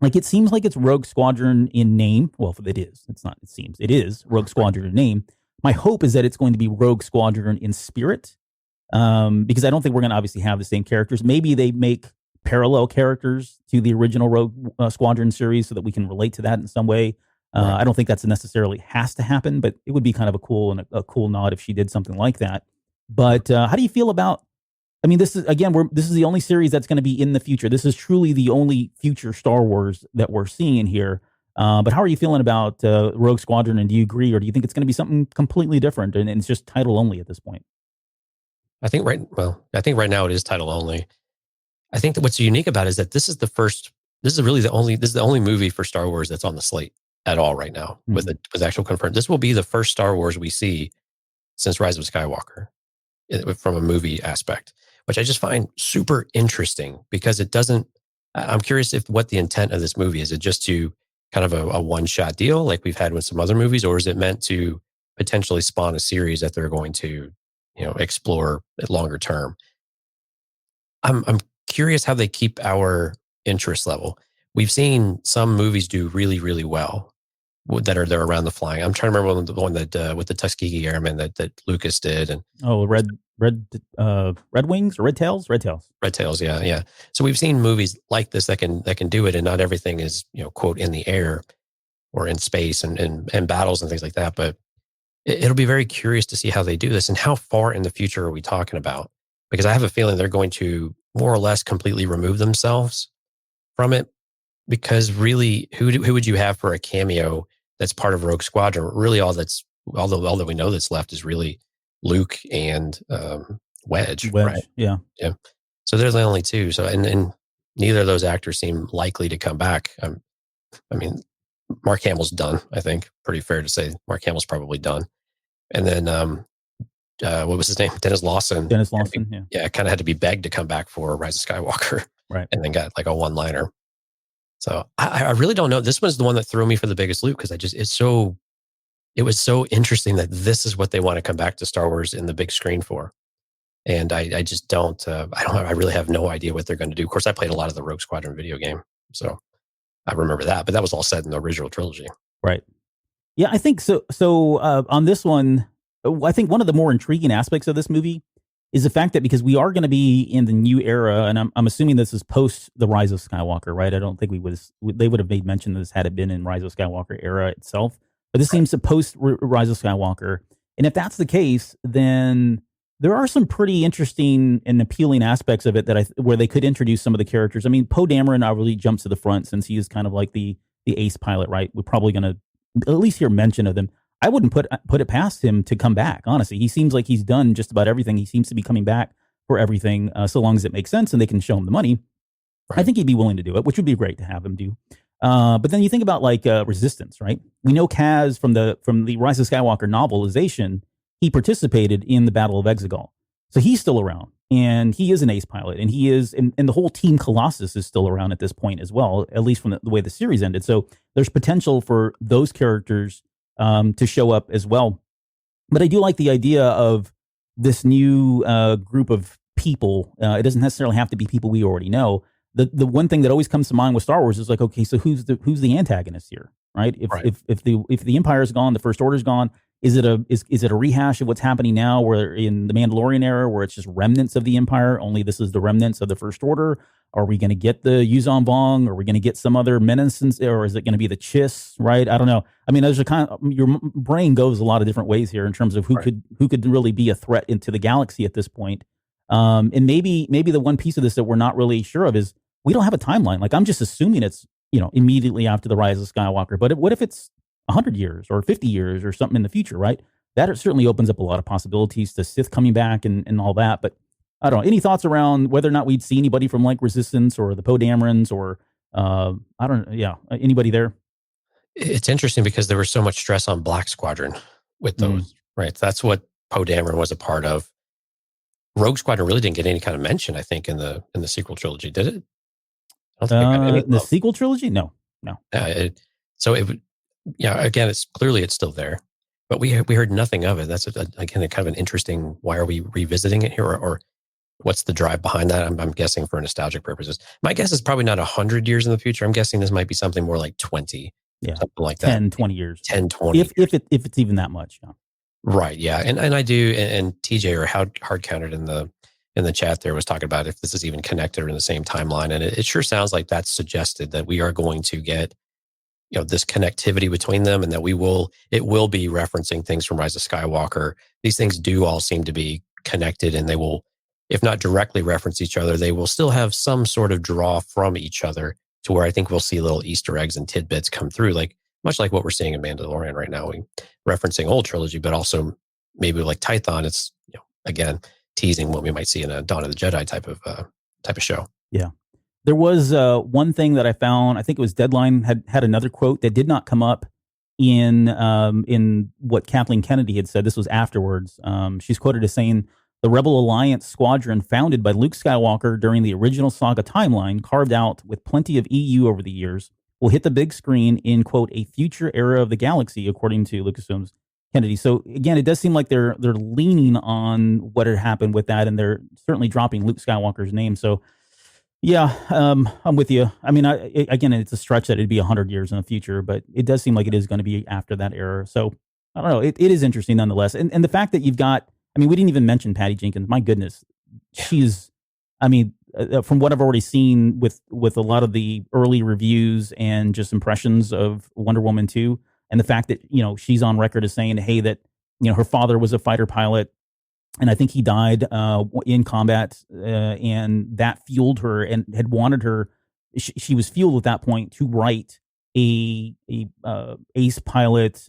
Like, it seems like it's Rogue Squadron in name. Well, it is. It's not. It seems. It is Rogue Squadron in name. My hope is that it's going to be Rogue Squadron in spirit, because I don't think we're going to obviously have the same characters. Maybe they make parallel characters to the original Rogue Squadron series so that we can relate to that in some way. I don't think that's necessarily has to happen, but it would be kind of a cool nod if she did something like that. But how do you feel about? I mean, this is the only series that's going to be in the future. This is truly the only future Star Wars that we're seeing here. But how are you feeling about Rogue Squadron? And do you agree, or do you think it's going to be something completely different and it's just title only at this point? I think right now it is title only. I think that what's unique about it is that this is the only movie for Star Wars that's on the slate at all right now, with actual confirmed. This will be the first Star Wars we see since Rise of Skywalker from a movie aspect, which I just find super interesting because I'm curious what the intent of this movie is. Is it just to kind of a one-shot deal like we've had with some other movies, or is it meant to potentially spawn a series that they're going to, explore at longer term? I'm curious how they keep our interest level. We've seen some movies do really, really well they're around the flying. I'm trying to remember the one that with the Tuskegee Airmen that Lucas did. And Red Wings or Red Tails? Red Tails. Red Tails, yeah. So we've seen movies like this that can do it, and not everything is, quote, in the air or in space and battles and things like that. But it'll be very curious to see how they do this and how far in the future are we talking about? Because I have a feeling they're going to more or less completely remove themselves from it. Because really, who would you have for a cameo that's part of Rogue Squadron? Really, all that we know that's left is really Luke and Wedge, right? Yeah. So they're the only two. So and neither of those actors seem likely to come back. I mean, Mark Hamill's done. I think pretty fair to say Mark Hamill's probably done. And then what was his name? Dennis Lawson. Yeah, kind of had to be begged to come back for Rise of Skywalker, right? And then got like a one-liner. So I really don't know. This was the one that threw me for the biggest loop because it was so interesting that this is what they want to come back to Star Wars in the big screen for. And I just don't, I really have no idea what they're going to do. Of course, I played a lot of the Rogue Squadron video game, so I remember that, but that was all set in the original trilogy. Right. Yeah, I think so. So on this one, I think one of the more intriguing aspects of this movie is the fact that because we are going to be in the new era, and I'm assuming this is post the Rise of Skywalker, right? I don't think they would have made mention of this had it been in Rise of Skywalker era itself, but this seems to post Rise of Skywalker. And if that's the case, then there are some pretty interesting and appealing aspects of it where they could introduce some of the characters. I mean, Poe Dameron obviously jumps to the front since he is kind of like the ace pilot, right? We're probably going to at least hear mention of them. I wouldn't put it past him to come back. Honestly, he seems like he's done just about everything. He seems to be coming back for everything, so long as it makes sense and they can show him the money. Right. I think he'd be willing to do it, which would be great to have him do. But then you think about like Resistance, right? We know Kaz from the Rise of Skywalker novelization. He participated in the Battle of Exegol, so he's still around, and he is an ace pilot, and he is, and the whole Team Colossus is still around at this point as well, at least from the way the series ended. So there's potential for those characters to show up as well. But I do like the idea of this new group of people. It doesn't necessarily have to be people we already know. The one thing that always comes to mind with Star Wars is like, okay, so who's the antagonist here, right? If the Empire is gone, the First Order is gone. Is it a rehash of what's happening now, where in the Mandalorian era, where it's just remnants of the Empire? Only this is the remnants of the First Order. Are we going to get the Yuuzhan Vong? Are we going to get some other menace, or is it going to be the Chiss? Right? I don't know. I mean, there's a kind of, your brain goes a lot of different ways here in terms of who could really be a threat into the galaxy at this point. And maybe the one piece of this that we're not really sure of is we don't have a timeline. Like, I'm just assuming it's immediately after the Rise of Skywalker. But what if it's 100 years or 50 years or something in the future, right? That certainly opens up a lot of possibilities to Sith coming back and all that. But I don't know. Any thoughts around whether or not we'd see anybody from like Resistance or the Poe Damerons or I don't know. Yeah. Anybody there? It's interesting because there was so much stress on Black Squadron with those, right? That's what Poe Dameron was a part of. Rogue Squadron really didn't get any kind of mention, I think, in the sequel trilogy, did it? I don't think the sequel trilogy? No. Again, it's still there, but we heard nothing of it. That's again kind of an interesting. Why are we revisiting it here, or what's the drive behind that? I'm guessing for nostalgic purposes. My guess is probably not 100 years in the future. I'm guessing this might be something more like 20, something like 10, that. 20 years, 10, 20. If it's even that much, yeah. Right, yeah, and I do, and TJ or hard counted in the chat there was talking about if this is even connected or in the same timeline, and it sure sounds like that's suggested that we are going to get this connectivity between them, and that it will be referencing things from Rise of Skywalker. These things do all seem to be connected, and they will, if not directly reference each other, they will still have some sort of draw from each other to where I think we'll see little Easter eggs and tidbits come through, like much like what we're seeing in Mandalorian right now. We referencing old trilogy, but also maybe like Tython, it's again teasing what we might see in a Dawn of the Jedi type of show. Yeah. There was one thing that I found. I think it was Deadline had another quote that did not come up in what Kathleen Kennedy had said. This was afterwards. She's quoted as saying, "The Rebel Alliance squadron founded by Luke Skywalker during the original saga timeline, carved out with plenty of EU over the years, will hit the big screen in, quote, a future era of the galaxy," according to Lucasfilm's Kennedy. So again, it does seem like they're leaning on what had happened with that, and they're certainly dropping Luke Skywalker's name. So. Yeah, I'm with you. I mean, again, it's a stretch that it'd be 100 years in the future, but it does seem like it is going to be after that era. So I don't know. It is interesting nonetheless. And the fact that you've got, I mean, we didn't even mention Patty Jenkins. My goodness, she's, I mean, from what I've already seen with a lot of the early reviews and just impressions of Wonder Woman 2, and the fact that, she's on record as saying, hey, that, her father was a fighter pilot, and I think he died in combat, and that fueled her and had wanted her. She was fueled at that point to write a ace pilot,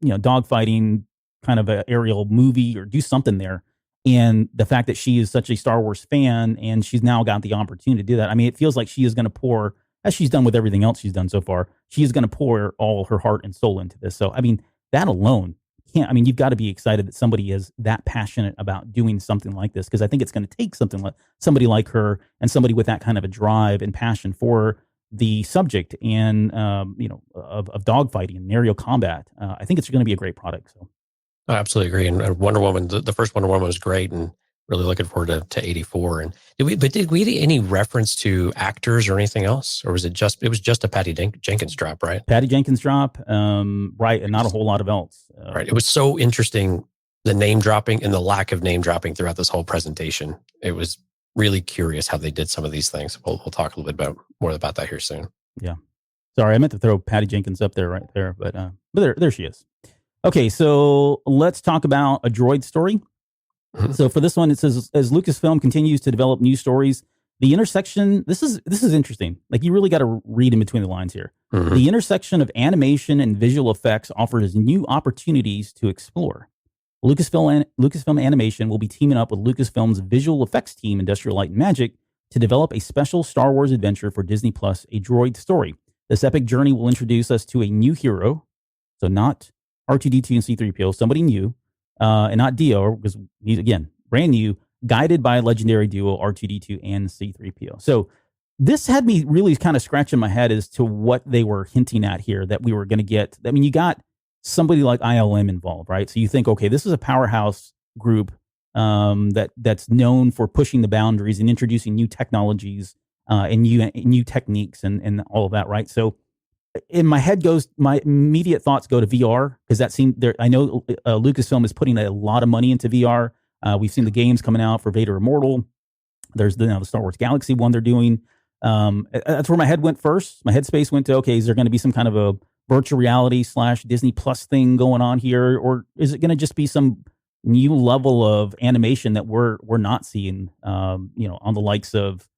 dogfighting kind of a aerial movie or do something there. And the fact that she is such a Star Wars fan and she's now got the opportunity to do that. I mean, it feels like she is going to pour, as she's done with everything else she's done so far, she is going to pour all her heart and soul into this. So, I mean, that alone. You've got to be excited that somebody is that passionate about doing something like this, because I think it's going to take somebody like her and somebody with that kind of a drive and passion for the subject and of dogfighting and aerial combat. I think it's going to be a great product. So, I absolutely agree. And Wonder Woman, the first Wonder Woman was great, and really looking forward to 84. And did we get any reference to actors or anything else, or was it just a Patty Jenkins drop, right? Patty Jenkins drop, right, and not a whole lot of else. Right. It was so interesting the name dropping and the lack of name dropping throughout this whole presentation. It was really curious how they did some of these things. We'll talk a little bit more about that here soon. Yeah. Sorry, I meant to throw Patty Jenkins up there right there, but there she is. Okay, so let's talk about a droid story. Mhm. So for this one, it says, as Lucasfilm continues to develop new stories, the intersection, this is interesting. Like, you really got to read in between the lines here. Mhm. The intersection of animation and visual effects offers new opportunities to explore. Lucasfilm Animation will be teaming up with Lucasfilm's visual effects team, Industrial Light and Magic, to develop a special Star Wars adventure for Disney Plus, a droid story. This epic journey will introduce us to a new hero, so not R2-D2 and C-3PO, somebody new, and not Dio, because he's, again, brand new, guided by a legendary duo, R2-D2 and C-3PO. So this had me really kind of scratching my head as to what they were hinting at here, that we were going to get. I mean, you got somebody like ILM involved, right? So you think, okay, this is a powerhouse group that's known for pushing the boundaries and introducing new technologies and new techniques and all of that, right? So in my head my immediate thoughts go to VR, because that seemed there. I know Lucasfilm is putting a lot of money into VR. We've seen the games coming out for Vader Immortal. There's the Star Wars Galaxy one they're doing. That's where my head went first. My headspace went to, okay, is there going to be some kind of a virtual reality / Disney Plus thing going on here, or is it going to just be some new level of animation that we're not seeing? On the likes of,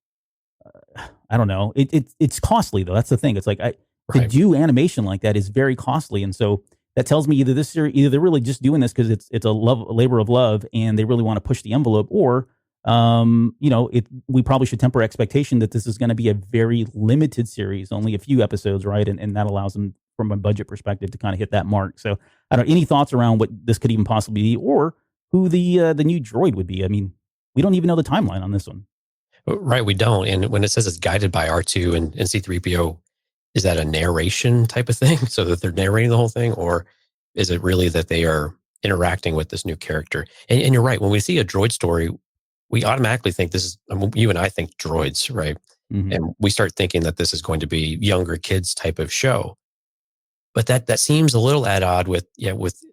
I don't know. It's costly though. That's the thing. It's like to do animation like that is very costly, and so that tells me either they're really just doing this because it's a labor of love, and they really want to push the envelope, or we probably should temper expectation that this is going to be a very limited series, only a few episodes, right? And that allows them, from a budget perspective, to kind of hit that mark. So, I don't. Any thoughts around what this could even possibly be, or who the new droid would be? I mean, we don't even know the timeline on this one. Right, we don't. And when it says it's guided by R2 and C-3PO, is that a narration type of thing, so that they're narrating the whole thing, or is it really that they are interacting with this new character? And you're right. When we see a droid story, we automatically think this is, you and I think droids, right? Mm-hmm. And we start thinking that this is going to be younger kids type of show. But that seems a little at odds with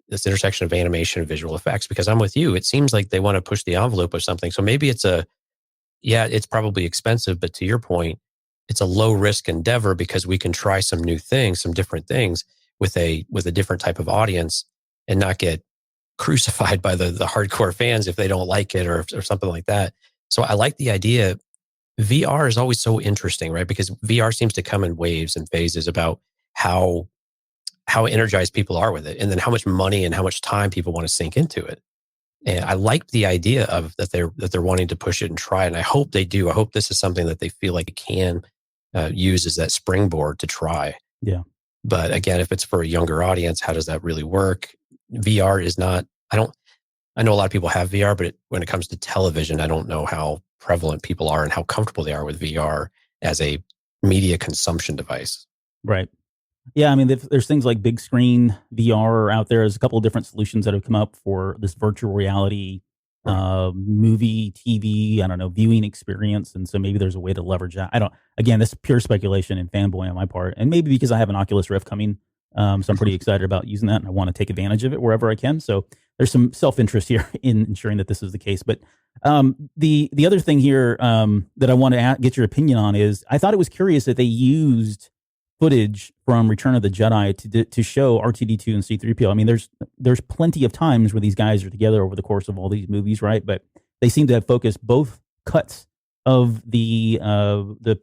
this intersection of animation and visual effects, because I'm with you. It seems like they want to push the envelope of something. So maybe it's it's probably expensive, but to your point, it's a low risk endeavor because we can try some new things, some different things with a different type of audience, and not get crucified by the hardcore fans if they don't like it or something like that. So I like the idea. VR is always so interesting, right? Because VR seems to come in waves and phases about how energized people are with it, and then how much money and how much time people want to sink into it. And I like the idea of that they're wanting to push it and try it. And I hope they do. I hope this is something that they feel like it can use as that springboard to try. Yeah. But again, if it's for a younger audience, how does that really work? VR is not, I know a lot of people have VR, but when it comes to television, I don't know how prevalent people are and how comfortable they are with VR as a media consumption device. Right. Yeah, I mean, there's things like big screen VR out there. There's a couple of different solutions that have come up for this virtual reality movie, TV, I don't know, viewing experience. And so maybe there's a way to leverage that. Again, this is pure speculation and fanboy on my part. And maybe because I have an Oculus Rift coming, so I'm pretty excited about using that, and I want to take advantage of it wherever I can. So there's some self-interest here in ensuring that this is the case. But the other thing here that I want to get your opinion on is, I thought it was curious that they used footage from Return of the Jedi to show R2-D2 and C-3PO. I mean, there's plenty of times where these guys are together over the course of all these movies, right? But they seem to have focused both cuts of the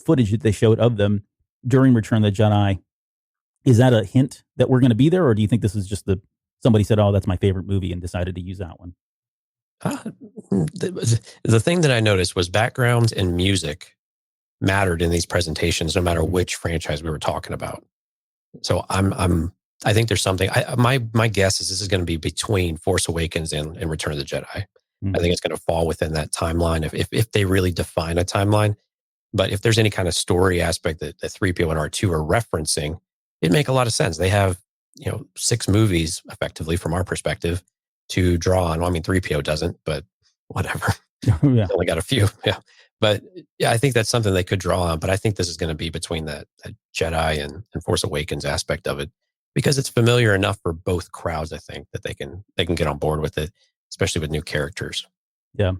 footage that they showed of them during Return of the Jedi. Is that a hint that we're going to be there, or do you think this is just somebody said, "Oh, that's my favorite movie," and decided to use that one? The thing that I noticed was backgrounds and music mattered in these presentations, no matter which franchise we were talking about. So I think there's something. My guess is this is going to be between Force Awakens and Return of the Jedi. Mm-hmm. I think it's going to fall within that timeline if they really define a timeline. But if there's any kind of story aspect that 3PO and R2 are referencing, it'd make a lot of sense. They have 6 movies effectively from our perspective to draw on. Well, I mean, 3PO doesn't, but whatever. Yeah. Only got a few. Yeah. But yeah, I think that's something they could draw on. But I think this is going to be between that Jedi and Force Awakens aspect of it, because it's familiar enough for both crowds. I think that they can get on board with it. especially with new characters. Yeah.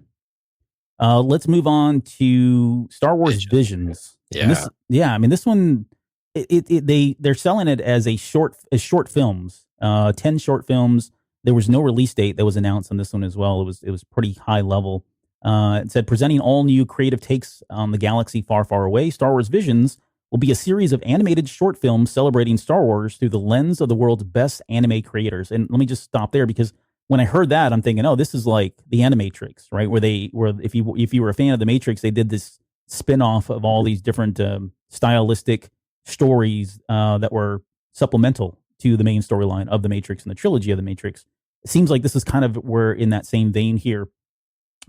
Let's move on to Star Wars Visions. Yeah. I mean, this one, they're selling it as short films, 10 short films. There was no release date that was announced on this one as well. It was pretty high level. It said, presenting all new creative takes on the galaxy far, far away, Star Wars Visions will be a series of animated short films celebrating Star Wars through the lens of the world's best anime creators. And let me just stop there, because when I heard that, I'm thinking, oh, this is like the Animatrix, right? Where if you were a fan of the Matrix, they did this spin-off of all these different stylistic stories that were supplemental to the main storyline of the Matrix and the trilogy of the Matrix. It seems like this is kind of we're in that same vein here.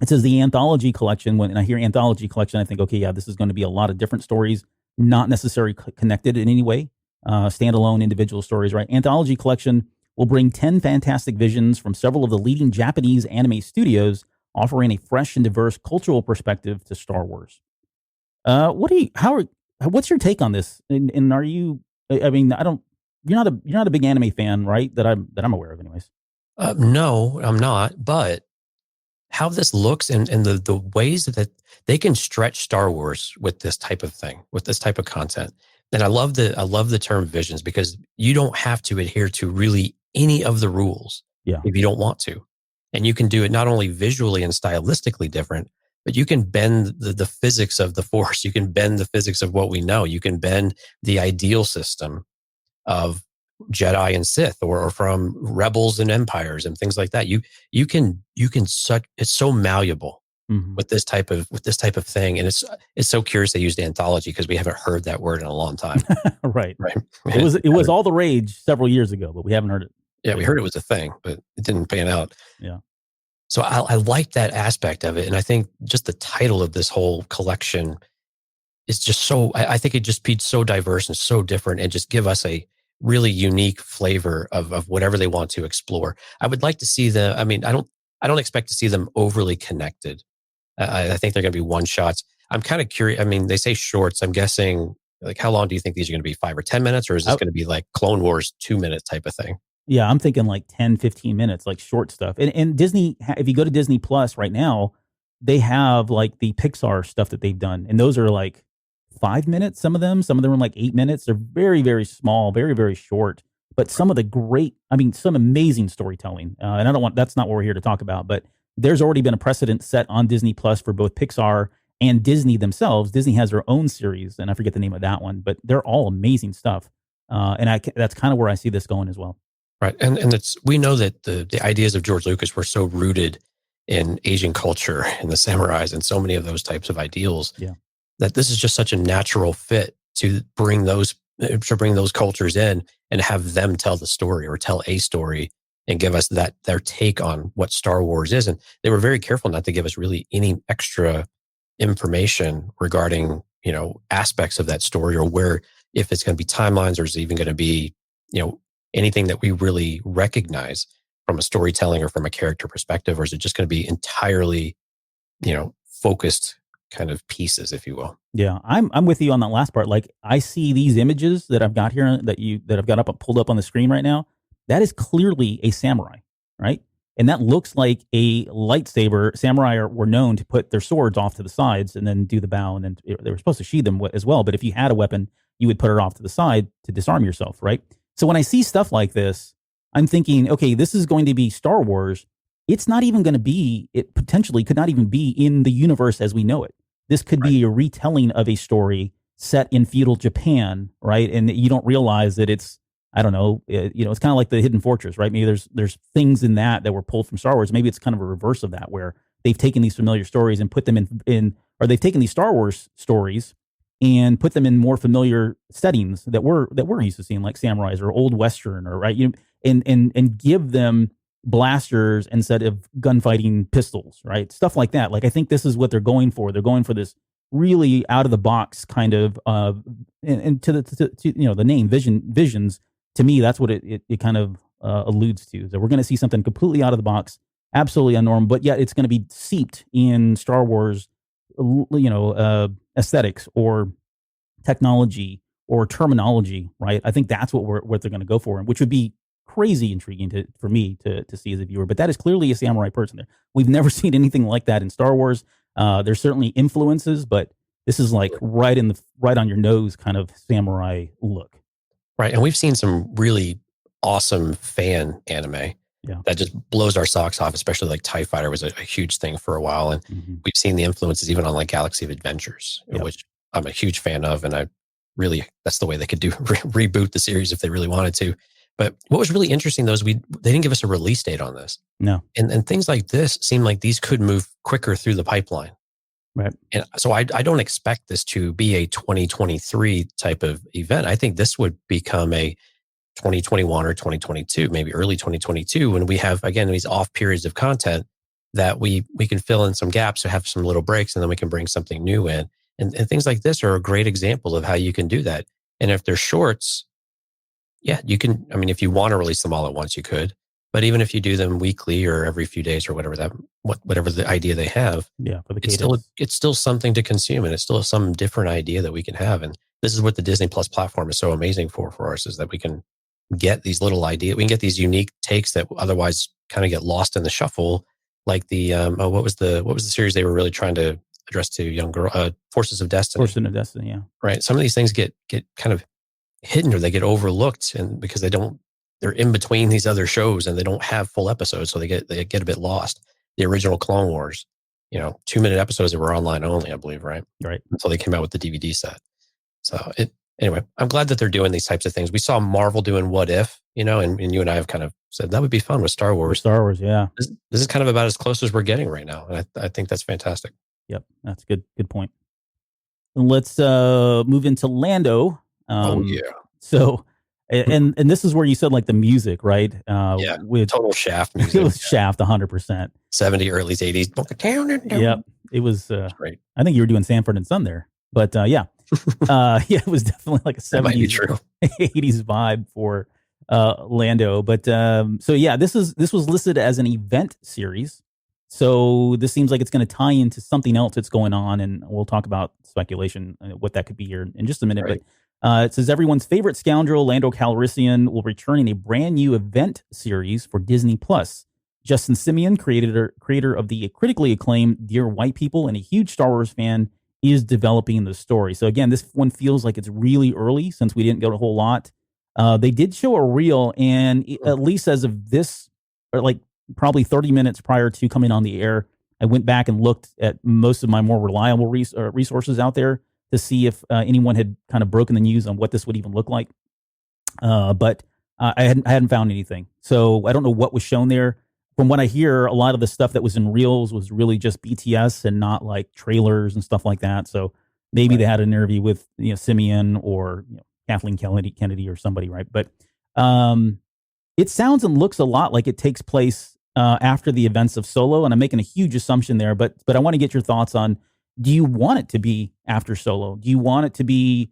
It says the anthology collection. When I hear anthology collection, I think, okay, yeah, this is going to be a lot of different stories, not necessarily connected in any way, standalone individual stories, right? Anthology collection will bring 10 fantastic visions from several of the leading Japanese anime studios, offering a fresh and diverse cultural perspective to Star Wars. What's your take on this? And are you? I mean, you're not a big anime fan, right? That I'm aware of, anyways. No, I'm not. But how this looks and the ways that they can stretch Star Wars with this type of thing, with this type of content. And I love the term visions, because you don't have to adhere to really any of the rules if you don't want to. And you can do it not only visually and stylistically different, but you can bend the physics of the Force. You can bend the physics of what we know. You can bend the ideal system of Jedi and Sith, or from rebels and empires and things like that. You can it's so malleable with this type of thing. And it's so curious they used anthology, because we haven't heard that word in a long time. Right. It was all the rage several years ago, but we haven't heard it. Yeah, we heard it was a thing, but it didn't pan out. Yeah. So I like that aspect of it. And I think just the title of this whole collection is just so, I think it just be so diverse and so different, and just give us a really unique flavor of whatever they want to explore. I would like to see I don't expect to see them overly connected. I think they're going to be one shots. I'm kind of curious. I mean, they say shorts. I'm guessing, like, how long do you think these are going to be? 5 or 10 minutes? Or is this going to be like Clone Wars 2-minute type of thing? Yeah, I'm thinking like 10, 15 minutes, like short stuff. And Disney, if you go to Disney Plus right now, they have like the Pixar stuff that they've done. And those are like 5 minutes, some of them are like 8 minutes. They're very, very small, very, very short. But some amazing storytelling. And that's not what we're here to talk about. But there's already been a precedent set on Disney Plus for both Pixar and Disney themselves. Disney has their own series, and I forget the name of that one, but they're all amazing stuff. That's kind of where I see this going as well. Right. And we know that the ideas of George Lucas were so rooted in Asian culture and the samurais and so many of those types of ideals, that this is just such a natural fit to bring those cultures in and have them tell the story, or tell a story, and give us their take on what Star Wars is. And they were very careful not to give us really any extra information regarding, aspects of that story, or where, if it's going to be timelines, or is it even going to be, anything that we really recognize from a storytelling or from a character perspective, or is it just going to be entirely, focused kind of pieces, if you will? Yeah, I'm with you on that last part. Like, I see these images that I've got here that I've got pulled up on the screen right now. That is clearly a samurai, right? And that looks like a lightsaber. Samurai were known to put their swords off to the sides and then do the bow, and then they were supposed to sheath them as well. But if you had a weapon, you would put it off to the side to disarm yourself, right? So when I see stuff like this, I'm thinking, okay, this is going to be Star Wars. It's not even going to be, it potentially could not even be in the universe as we know it. This could be a retelling of a story set in feudal Japan, right? And you don't realize that it's, I don't know, it's kind of like the Hidden Fortress, right? Maybe there's things in that were pulled from Star Wars. Maybe it's kind of a reverse of that, where they've taken these familiar stories and put them or they've taken these Star Wars stories and put them in more familiar settings that we're used to seeing, like samurais or old Western, or right, and give them blasters instead of gunfighting pistols, right? Stuff like that. Like, I think this is what they're going for. They're going for this really out of the box kind of, and to the name Visions. To me, that's what it kind of alludes to. So we're going to see something completely out of the box, absolutely unnormal, but yet it's going to be seeped in Star Wars, aesthetics or technology or terminology, right? I think that's what they're going to go for, which would be crazy intriguing for me to see as a viewer. But that is clearly a samurai person there. We've never seen anything like that in Star Wars. There's certainly influences, but this is like right on your nose kind of samurai look. Right. And we've seen some really awesome fan anime that just blows our socks off, especially like TIE Fighter was a huge thing for a while. And we've seen the influences even on like Galaxy of Adventures, which I'm a huge fan of. And that's the way they could do reboot the series if they really wanted to. But what was really interesting though is they didn't give us a release date on this. No. And things like this seem like these could move quicker through the pipeline. Right. And so I don't expect this to be a 2023 type of event. I think this would become a 2021 or 2022, maybe early 2022, when we have, again, these off periods of content that we can fill in some gaps or have some little breaks, and then we can bring something new in. And things like this are a great example of how you can do that. And if they're shorts, you can, I mean, if you want to release them all at once, you could. But even if you do them weekly or every few days or whatever the idea they have, for the it's still something to consume, and it's still some different idea that we can have. And this is what the Disney Plus platform is so amazing for us, is that we can get these little ideas. We can get these unique takes that otherwise kind of get lost in the shuffle. Like the what was the series they were really trying to address to young girl, Forces of Destiny. Forces of Destiny, yeah. Right. Some of these things get kind of hidden, or they get overlooked, and because they're in between these other shows and they don't have full episodes, so they get a bit lost. The original Clone Wars, 2-minute episodes that were online only, I believe, right? Right. Until they came out with the DVD set. So anyway, I'm glad that they're doing these types of things. We saw Marvel doing What If, and you and I have kind of said that would be fun with Star Wars. Star Wars, yeah. This is kind of about as close as we're getting right now, and I think that's fantastic. Yep, that's good point. And let's move into Lando. So, and this is where you said like the music, right? With total Shaft music. It was Shaft 100%. 70s, early 80s. Yep, it was great. I think you were doing Sanford and Son there, but it was definitely like a 70s, 80s vibe for Lando. But this was listed as an event series. So this seems like it's going to tie into something else that's going on, and we'll talk about speculation, what that could be here in just a minute. Right. But it says everyone's favorite scoundrel, Lando Calrissian, will return in a brand new event series for Disney Plus. Justin Simien, creator of the critically acclaimed Dear White People and a huge Star Wars fan, is developing the story. So again, this one feels like it's really early since we didn't get a whole lot. They did show a reel, and at least as of this, or like probably 30 minutes prior to coming on the air, I went back and looked at most of my more reliable resources out there to see if anyone had kind of broken the news on what this would even look like. But I hadn't found anything. So I don't know what was shown there. From what I hear, a lot of the stuff that was in reels was really just BTS and not like trailers and stuff like that. So maybe they had an interview with Simeon or Kathleen Kennedy or somebody, right? But it sounds and looks a lot like it takes place after the events of Solo, and I'm making a huge assumption there. But I want to get your thoughts on: do you want it to be after Solo? Do you want it to be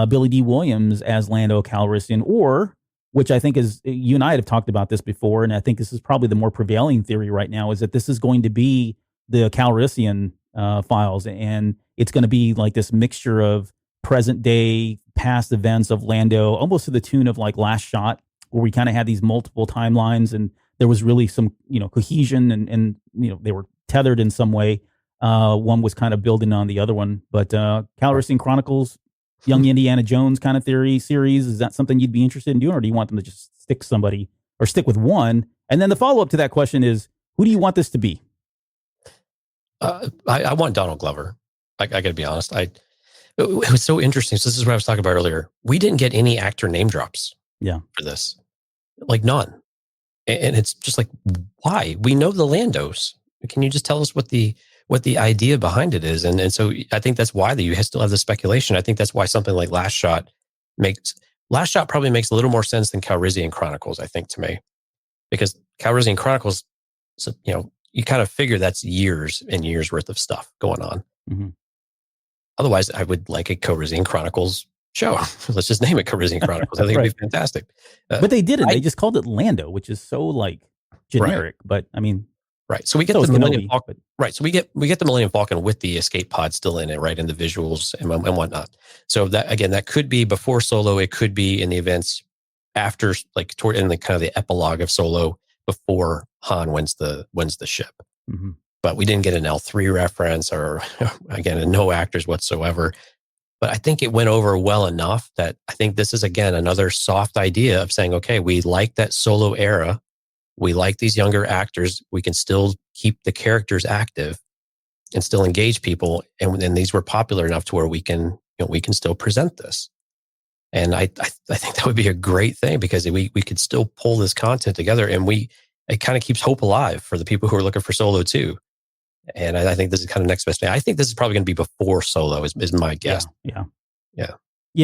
Billy D. Williams as Lando Calrissian, or, which I think is, you and I have talked about this before, and I think this is probably the more prevailing theory right now, is that this is going to be the Calrissian files, and it's going to be like this mixture of present day, past events of Lando, almost to the tune of like Last Shot, where we kind of had these multiple timelines, and there was really some cohesion, and they were tethered in some way. One was kind of building on the other one, but Calrissian Chronicles, Young Indiana Jones kind of theory series, is that something you'd be interested in doing, or do you want them to just stick with one? And then the follow-up to that question is, who do you want this to be? I want Donald Glover. I got to be honest. It was so interesting. So this is what I was talking about earlier. We didn't get any actor name drops for this. Like none. And it's just like, why? We know the Landos. Can you just tell us what the idea behind it is? And so I think that's why you still have the speculation. I think that's why something like Last Shot probably makes a little more sense than Calrissian Chronicles, I think, to me. Because Calrissian Chronicles, you kind of figure that's years and years worth of stuff going on. Mm-hmm. Otherwise, I would like a Calrissian Chronicles show. Let's just name it Calrissian Chronicles. I think it'd be fantastic. But they didn't. They just called it Lando, which is so like generic. Right. But I mean, right. So we get the Millennium Falcon. Right. So we get the Millennium Falcon with the escape pod still in it, right, in the visuals and whatnot. So that, again, that could be before Solo. It could be in the events after, like toward in the kind of the epilogue of Solo before Han wins the ship. Mm-hmm. But we didn't get an L3 reference or again, and no actors whatsoever. But I think it went over well enough that I think this is, again, another soft idea of saying, okay, we like that Solo era. We like these younger actors. We can still keep the characters active and still engage people. And these were popular enough to where we can still present this. And I think that would be a great thing because we could still pull this content together, and it kind of keeps hope alive for the people who are looking for Solo too. And I think this is kind of next best thing. I think this is probably going to be before Solo is my guess. Yeah.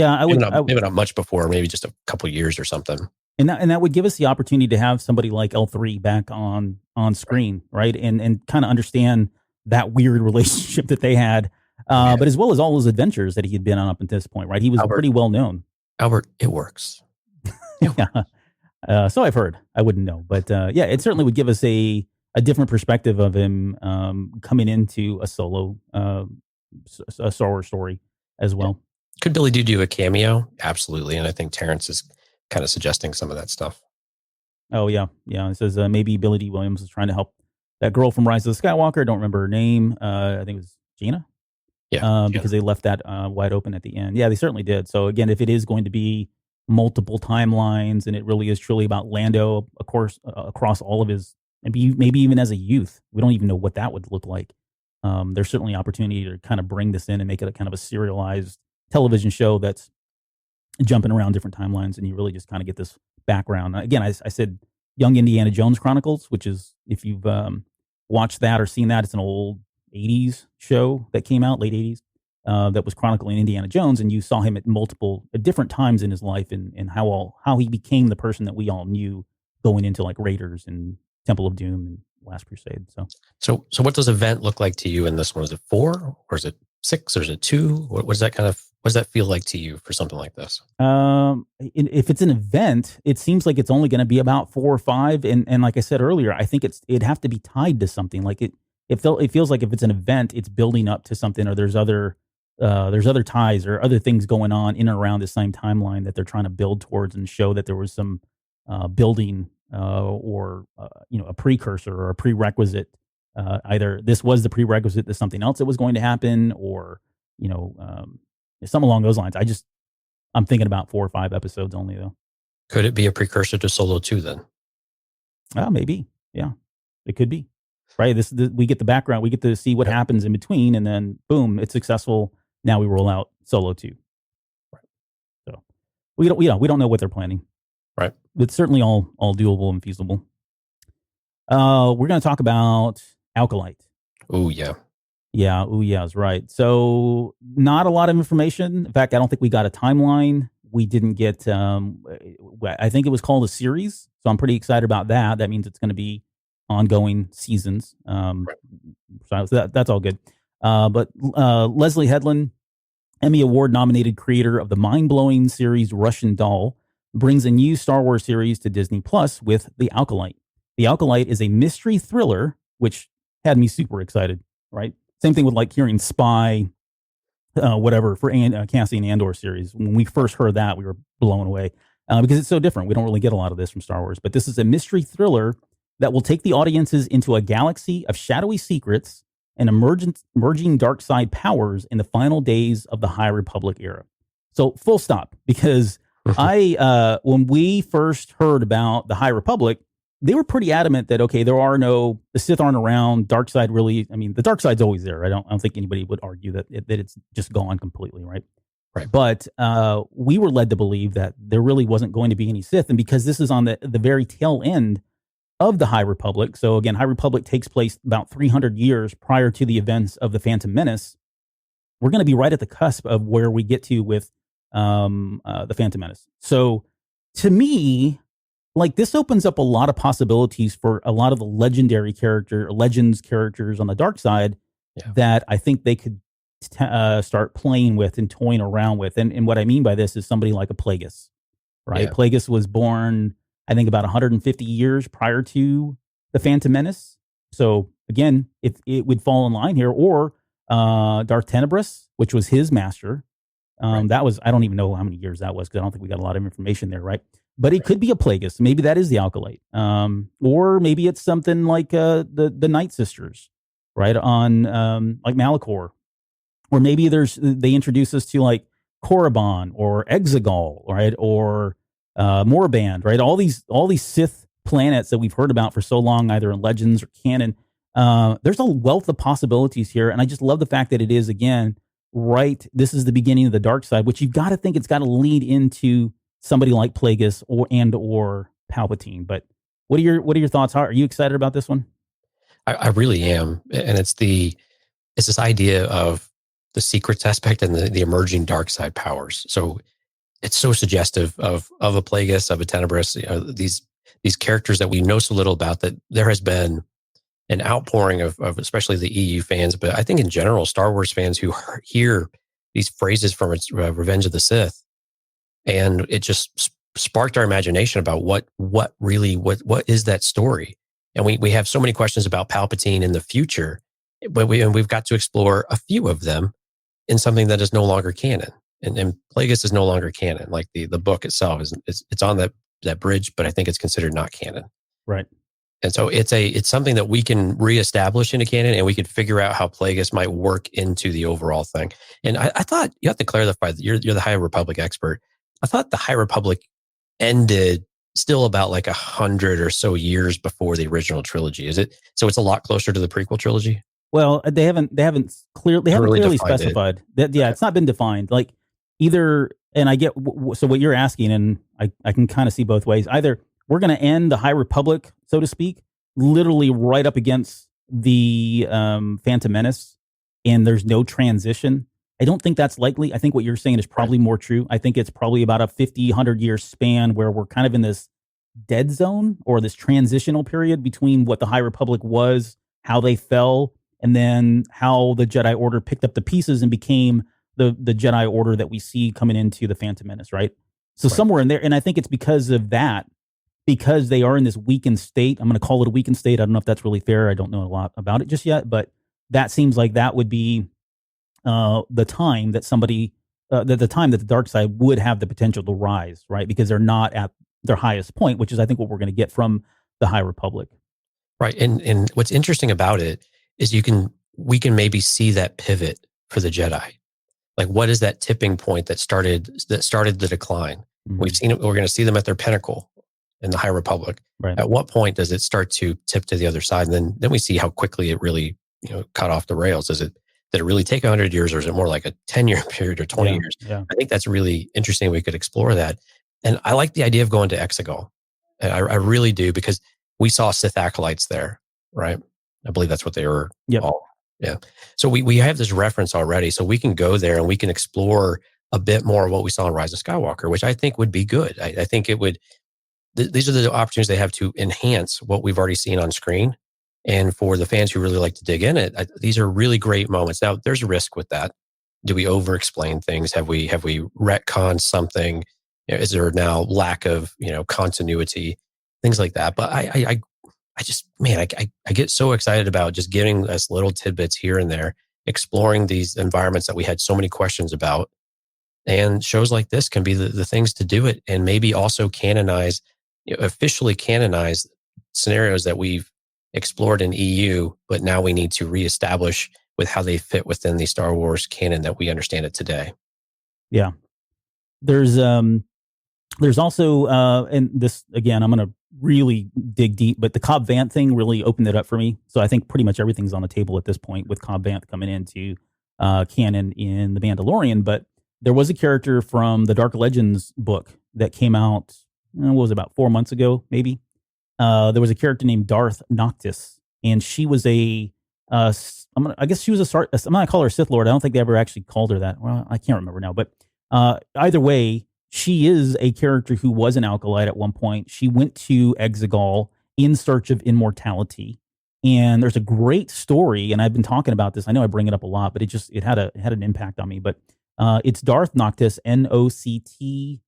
I would maybe not much before, maybe just a couple years or something. And that would give us the opportunity to have somebody like L3 back on screen, right? And kind of understand that weird relationship that they had, but as well as all those adventures that he had been on up until this point, right? He was pretty well known. Albert, it works. So I've heard. I wouldn't know, but it certainly would give us a different perspective of him coming into a Solo a Star Wars story as well. Could Billy Dee do a cameo? Absolutely, and I think Terrence is kind of suggesting some of that stuff. Oh yeah. It says maybe Billy Dee Williams is trying to help that girl from Rise of the Skywalker. I don't remember her name. I think it was Gina. Yeah, because they left that wide open at the end. Yeah, they certainly did. So again, if it is going to be multiple timelines and it really is truly about Lando, of course, across all of his, maybe even as a youth, we don't even know what that would look like. There's certainly opportunity to kind of bring this in and make it a kind of a serialized television show that's jumping around different timelines, and you really just kind of get this background. Again, I said Young Indiana Jones Chronicles, which is, if you've watched that or seen that, it's an old 80s show that came out, late 80s, that was chronicling Indiana Jones, and you saw him at different times in his life and how he became the person that we all knew going into like Raiders and Temple of Doom and Last Crusade. So what does event look like to you in this one? Is it 4 or is it 6 or is it 2? What does that feel like to you for something like this? If it's an event, it seems like it's only going to be about 4 or 5. And like I said earlier, I think it'd have to be tied to something. Like it feels like if it's an event, it's building up to something, or there's other ties or other things going on in and around the same timeline that they're trying to build towards and show that there was some building or a precursor or a prerequisite. Either this was the prerequisite to something else that was going to happen, or something along those lines. I'm thinking about 4 or 5 episodes only, though. Could it be a precursor to Solo 2 then? Maybe. Yeah, it could be. Right. We get the background. We get to see what happens in between, and then boom, it's successful. Now we roll out Solo 2. Right. So we don't know what they're planning. Right. It's certainly all doable and feasible. We're going to talk about Acolyte. Oh yeah. Yeah. Oh yeah, is right. So not a lot of information. In fact, I don't think we got a timeline. We didn't get. I think it was called a series. So I'm pretty excited about that. That means it's going to be ongoing seasons. So that's all good. But Leslie Headland, Emmy Award nominated creator of the mind-blowing series Russian Doll, brings a new Star Wars series to Disney Plus with The Acolyte. The Acolyte is a mystery thriller, which had me super excited, right? Same thing with like hearing Spy, whatever, for Cassian Andor series. When we first heard that, we were blown away because it's so different. We don't really get a lot of this from Star Wars, but this is a mystery thriller that will take the audiences into a galaxy of shadowy secrets and emerging dark side powers in the final days of the High Republic era. So full stop, because when we first heard about the High Republic, they were pretty adamant that, okay, the Sith aren't around. Dark side really, the dark side's always there. I don't think anybody would argue that it's just gone completely, right? Right. But we were led to believe that there really wasn't going to be any Sith. And because this is on the very tail end of the High Republic. So again, High Republic takes place about 300 years prior to the events of the Phantom Menace. We're going to be right at the cusp of where we get to with the Phantom Menace. So to me, like, this opens up a lot of possibilities for a lot of the legends characters on the dark side that I think they could start playing with and toying around with. And what I mean by this is somebody like a Plagueis, right? Yeah. Plagueis was born, I think, about 150 years prior to the Phantom Menace. So again, if it would fall in line here, or Darth Tenebris, which was his master. That was, I don't even know how many years that was, because I don't think we got a lot of information there, right? But it could be a Plagueis. Maybe that is the Alkalite. Or maybe it's something like the Night Sisters, right? On like Malachor. Or maybe they introduce us to like Korriban or Exegol, right? Or Morband, right? All these Sith planets that we've heard about for so long, either in Legends or canon. There's a wealth of possibilities here, and I just love the fact that it is, again, right. This is the beginning of the dark side, which you've got to think it's got to lead into somebody like Plagueis or Palpatine. But what are your thoughts? Are you excited about this one? I really am, and it's this idea of the secrets aspect and the emerging dark side powers. So it's so suggestive of a Plagueis, of a Tenebris. These characters that we know so little about, that there has been an outpouring of especially the EU fans, but I think in general, Star Wars fans who hear these phrases from Revenge of the Sith, and it just sparked our imagination about what is that story. And we have so many questions about Palpatine in the future, but we've got to explore a few of them in something that is no longer canon. And Plagueis is no longer canon. Like the book itself it's on that bridge, but I think it's considered not canon. Right. And so it's something that we can reestablish into canon, and we could figure out how Plagueis might work into the overall thing. And I thought, you have to clarify that you're the High Republic expert. I thought the High Republic ended still about like 100 or so years before the original trilogy. Is it? So it's a lot closer to the prequel trilogy? Well, they haven't clearly specified that. Yeah, it's not been defined. Like either, and I get so what you're asking, and I can kind of see both ways. Either we're going to end the High Republic, so to speak, literally right up against the Phantom Menace, and there's no transition. I don't think that's likely. I think what you're saying is probably more true. I think it's probably about a 50, 100-year span where we're kind of in this dead zone, or this transitional period between what the High Republic was, how they fell, and then how the Jedi Order picked up the pieces and became the Jedi Order that we see coming into the Phantom Menace, right? So somewhere in there, and I think it's because of that, because they are in this weakened state. I'm going to call it a weakened state. I don't know if that's really fair. I don't know a lot about it just yet, but that seems like that would be the time that the time that the dark side would have the potential to rise, right? Because they're not at their highest point, which is, I think, what we're going to get from the High Republic. Right. And what's interesting about it is we can maybe see that pivot for the Jedi. Like, what is that tipping point that started the decline? Mm-hmm. We've seen it. We're going to see them at their pinnacle in the High Republic. Right. At what point does it start to tip to the other side? And then we see how quickly it really, cut off the rails. Did it really take 100 years, or is it more like a 10-year period or 20 years? Yeah. I think that's really interesting. We could explore that. And I like the idea of going to Exegol. I really do, because we saw Sith acolytes there, right? I believe that's what they were called. Yeah. So we have this reference already, so we can go there and we can explore a bit more of what we saw in Rise of Skywalker, which I think would be good. I think it would. These are the opportunities they have to enhance what we've already seen on screen. And for the fans who really like to dig in it, these are really great moments. Now, there's a risk with that. Do we over-explain things? Have we retconned something? Is there now lack of continuity? Things like that. But I just, man, I get so excited about just giving us little tidbits here and there, exploring these environments that we had so many questions about. And shows like this can be the things to do it, and maybe also canonize, officially canonize scenarios that we've explored in EU, but now we need to reestablish with how they fit within the Star Wars canon that we understand it today. Yeah. There's also, and this, again, I'm going to really dig deep, but the Cobb Vanth thing really opened it up for me. So I think pretty much everything's on the table at this point with Cobb Vanth coming into canon in The Mandalorian. But there was a character from the Dark Legends book that came out, what was it, about 4 months ago, maybe? There was a character named Darth Noctis, and she was I'm going to call her a Sith Lord. I don't think they ever actually called her that. Well, I can't remember now, but either way, she is a character who was an Alkalite at one point. She went to Exegol in search of immortality. And there's a great story, and I've been talking about this. I know I bring it up a lot, but it had an impact on me. But it's Darth Noctis, NoctYSS,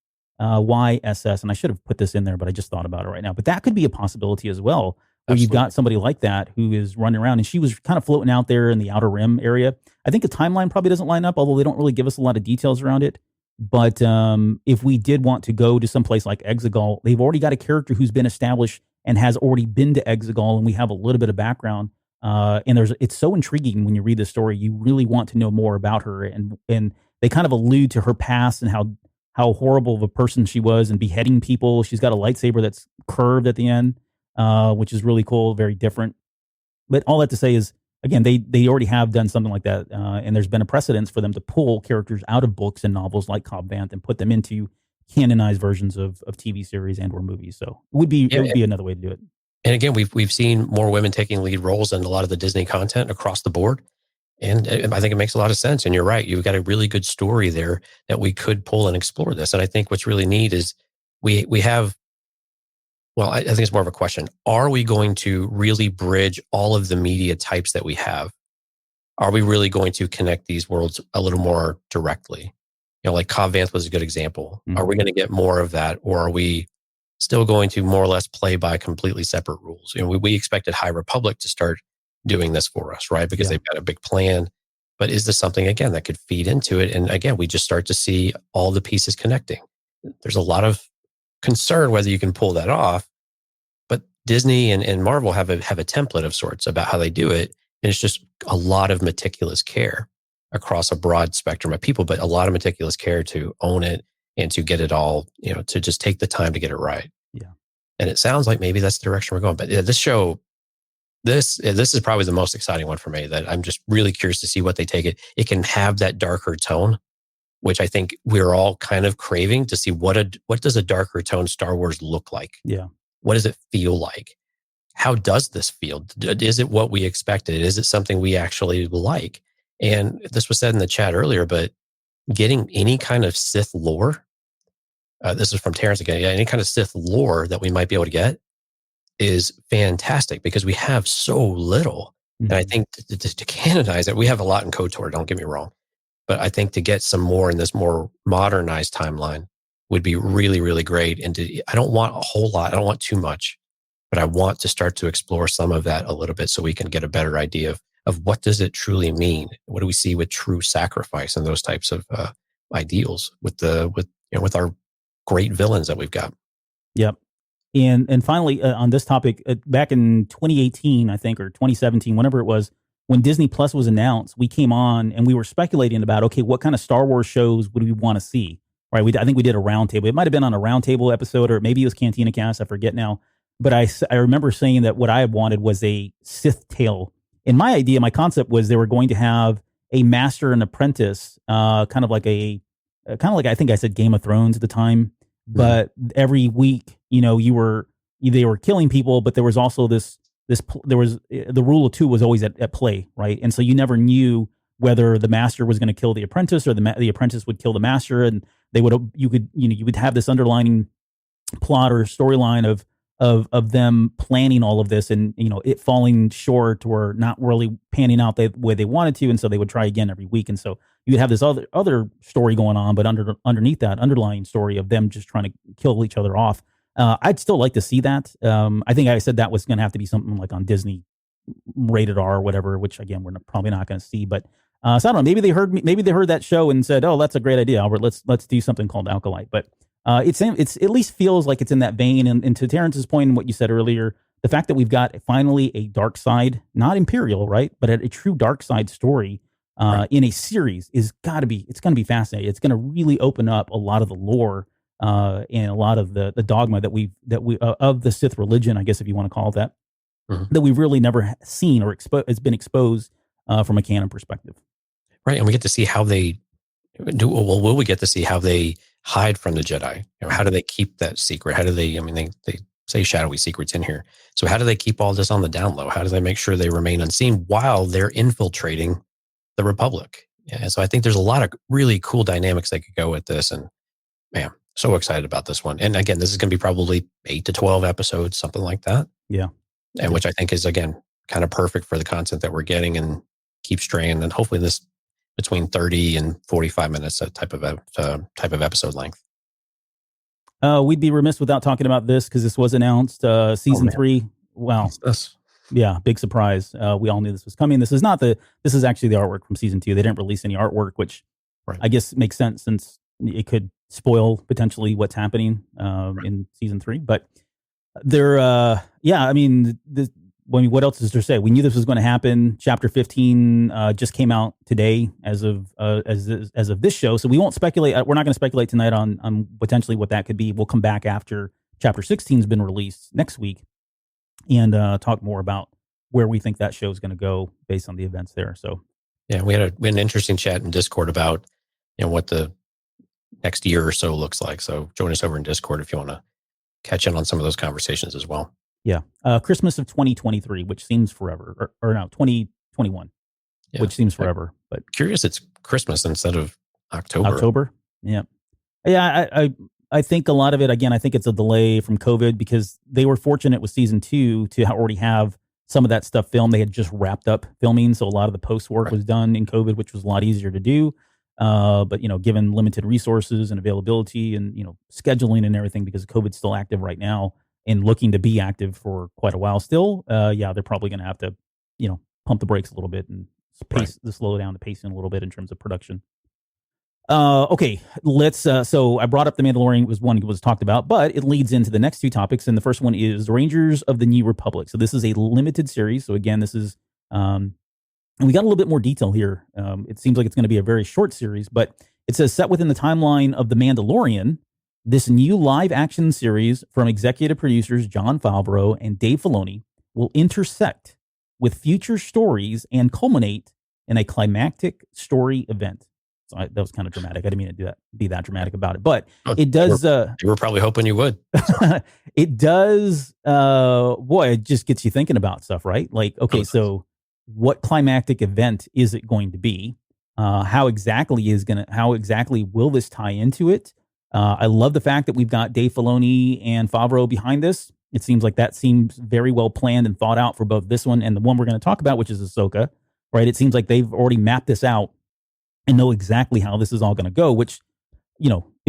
and I should have put this in there, but I just thought about it right now. But that could be a possibility as well, where Absolutely. You've got somebody like that who is running around, and she was kind of floating out there in the Outer Rim area. I think the timeline probably doesn't line up, although they don't really give us a lot of details around it. But if we did want to go to some place like Exegol, they've already got a character who's been established and has already been to Exegol, and we have a little bit of background. And it's so intriguing when you read the story. You really want to know more about her, and they kind of allude to her past and how horrible of a person she was and beheading people. She's got a lightsaber that's curved at the end, which is really cool, very different. But all that to say is, again, they already have done something like that, and there's been a precedence for them to pull characters out of books and novels like Cobb Vanth and put them into canonized versions of TV series and or movies. So it would be another way to do it. And again, we've seen more women taking lead roles in a lot of the Disney content across the board. And I think it makes a lot of sense. And you're right. You've got a really good story there that we could pull and explore this. And I think what's really neat is we have, well, I think it's more of a question. Are we going to really bridge all of the media types that we have? Are we really going to connect these worlds a little more directly? Like Cobb Vanth was a good example. Mm-hmm. Are we going to get more of that? Or are we still going to more or less play by completely separate rules? We expected High Republic to start doing this for us, right? Because they've got a big plan. But is this something, again, that could feed into it? And again, we just start to see all the pieces connecting. There's a lot of concern whether you can pull that off. But Disney and Marvel have a template of sorts about how they do it. And it's just a lot of meticulous care across a broad spectrum of people, but a lot of meticulous care to own it and to get it all, to just take the time to get it right. Yeah. And it sounds like maybe that's the direction we're going. But this show, this is probably the most exciting one for me, that I'm just really curious to see what they take it. It can have that darker tone, which I think we're all kind of craving to see what does a darker tone Star Wars look like? Yeah. What does it feel like? How does this feel? Is it what we expected? Is it something we actually like? And this was said in the chat earlier, but getting any kind of Sith lore, this is from Terrence again, any kind of Sith lore that we might be able to get is fantastic because we have so little. Mm-hmm. And I think to canonize it, we have a lot in KOTOR, don't get me wrong. But I think to get some more in this more modernized timeline would be really, really great. And I don't want a whole lot. I don't want too much, but I want to start to explore some of that a little bit so we can get a better idea of what does it truly mean? What do we see with true sacrifice and those types of ideals with our great villains that we've got? Yep. And finally, on this topic, back in 2018, I think, or 2017, whenever it was, when Disney Plus was announced, we came on and we were speculating about, okay, what kind of Star Wars shows would we want to see? Right? I think we did a roundtable. It might have been on a roundtable episode, or maybe it was Cantina Cast. I forget now. But I remember saying that what I wanted was a Sith tale. And my idea, my concept was they were going to have a master and apprentice, kind of like I think I said Game of Thrones at the time. But every week, they were killing people, but there was also there was the rule of two was always at play, right? And so you never knew whether the master was going to kill the apprentice or the apprentice would kill the master, and you would have this underlining plot or storyline of them planning all of this, and it falling short or not really panning out the way they wanted to, and so they would try again every week, and so you would have this other story going on, but underneath that underlying story of them just trying to kill each other off. I'd still like to see that. I think I said that was going to have to be something like on Disney rated R or whatever, which again we're probably not going to see. But so I don't know. Maybe they heard that show and said, "Oh, that's a great idea, Albert. Let's do something called Alkalite." But it's at least feels like it's in that vein. And to Terrence's point and what you said earlier, the fact that we've got finally a dark side, not Imperial, right, but a true dark side story in a series it's going to be fascinating. It's going to really open up a lot of the lore and a lot of the dogma that we of the Sith religion, I guess if you want to call it that, that we've really never seen or has been exposed from a canon perspective. Right, and we get to see how they do. Well, will we get to see how they hide from the Jedi? How do they keep that secret? How do they? I mean, they say shadowy secrets in here. So how do they keep all this on the down low? How do they make sure they remain unseen while they're infiltrating the Republic? Yeah, so I think there's a lot of really cool dynamics that could go with this, and man, so excited about this one. And again, this is going to be probably 8 to 12 episodes, something like that. Yeah, and which I think is again kind of perfect for the content that we're getting, and keep straying. And hopefully this between 30 and 45 minutes, that type of episode length. We'd be remiss without talking about this because this was announced season 3. Wow. Yeah, big surprise. We all knew this was coming. This is actually the artwork from season 2. They didn't release any artwork, which I guess makes sense since it could spoil potentially what's happening in season 3. But there, yeah, I mean, what else is there to say? We knew this was going to happen. Chapter 15 just came out today as of this show, so we won't speculate. We're not going to speculate tonight on potentially what that could be. We'll come back after Chapter 16 has been released next week and talk more about where we think that show is going to go based on the events there. So, yeah, we had an interesting chat in Discord about what the next year or so looks like. So join us over in Discord if you want to catch in on some of those conversations as well. Yeah. Christmas of 2023, which seems forever, or no, 2021, which seems forever. But curious, it's Christmas instead of October. October. Yeah. Yeah. I think a lot of it, again, I think it's a delay from COVID because they were fortunate with season 2 to already have some of that stuff filmed. They had just wrapped up filming. So a lot of the post work was done in COVID, which was a lot easier to do. But, given limited resources and availability and, scheduling and everything, because COVID's still active right now and looking to be active for quite a while still, they're probably going to have to, pump the brakes a little bit and slow down the pacing a little bit in terms of production. Okay, let's, so I brought up The Mandalorian was talked about, but it leads into the next 2 topics. And the first one is Rangers of the New Republic. So this is a limited series. So again, this is, and we got a little bit more detail here. It seems like it's going to be a very short series, but it says set within the timeline of The Mandalorian, this new live action series from executive producers Jon Favreau and Dave Filoni will intersect with future stories and culminate in a climactic story event. So that was kind of dramatic. I didn't mean to be that dramatic about it, but it does. You were probably hoping you would. It does. Boy, it just gets you thinking about stuff, right? Like, okay, so what climactic event is it going to be? How exactly will this tie into it? I love the fact that we've got Dave Filoni and Favreau behind this. It seems like that seems very well planned and thought out for both this one and the one we're going to talk about, which is Ahsoka, right? It seems like they've already mapped this out and know exactly how this is all going to go, which,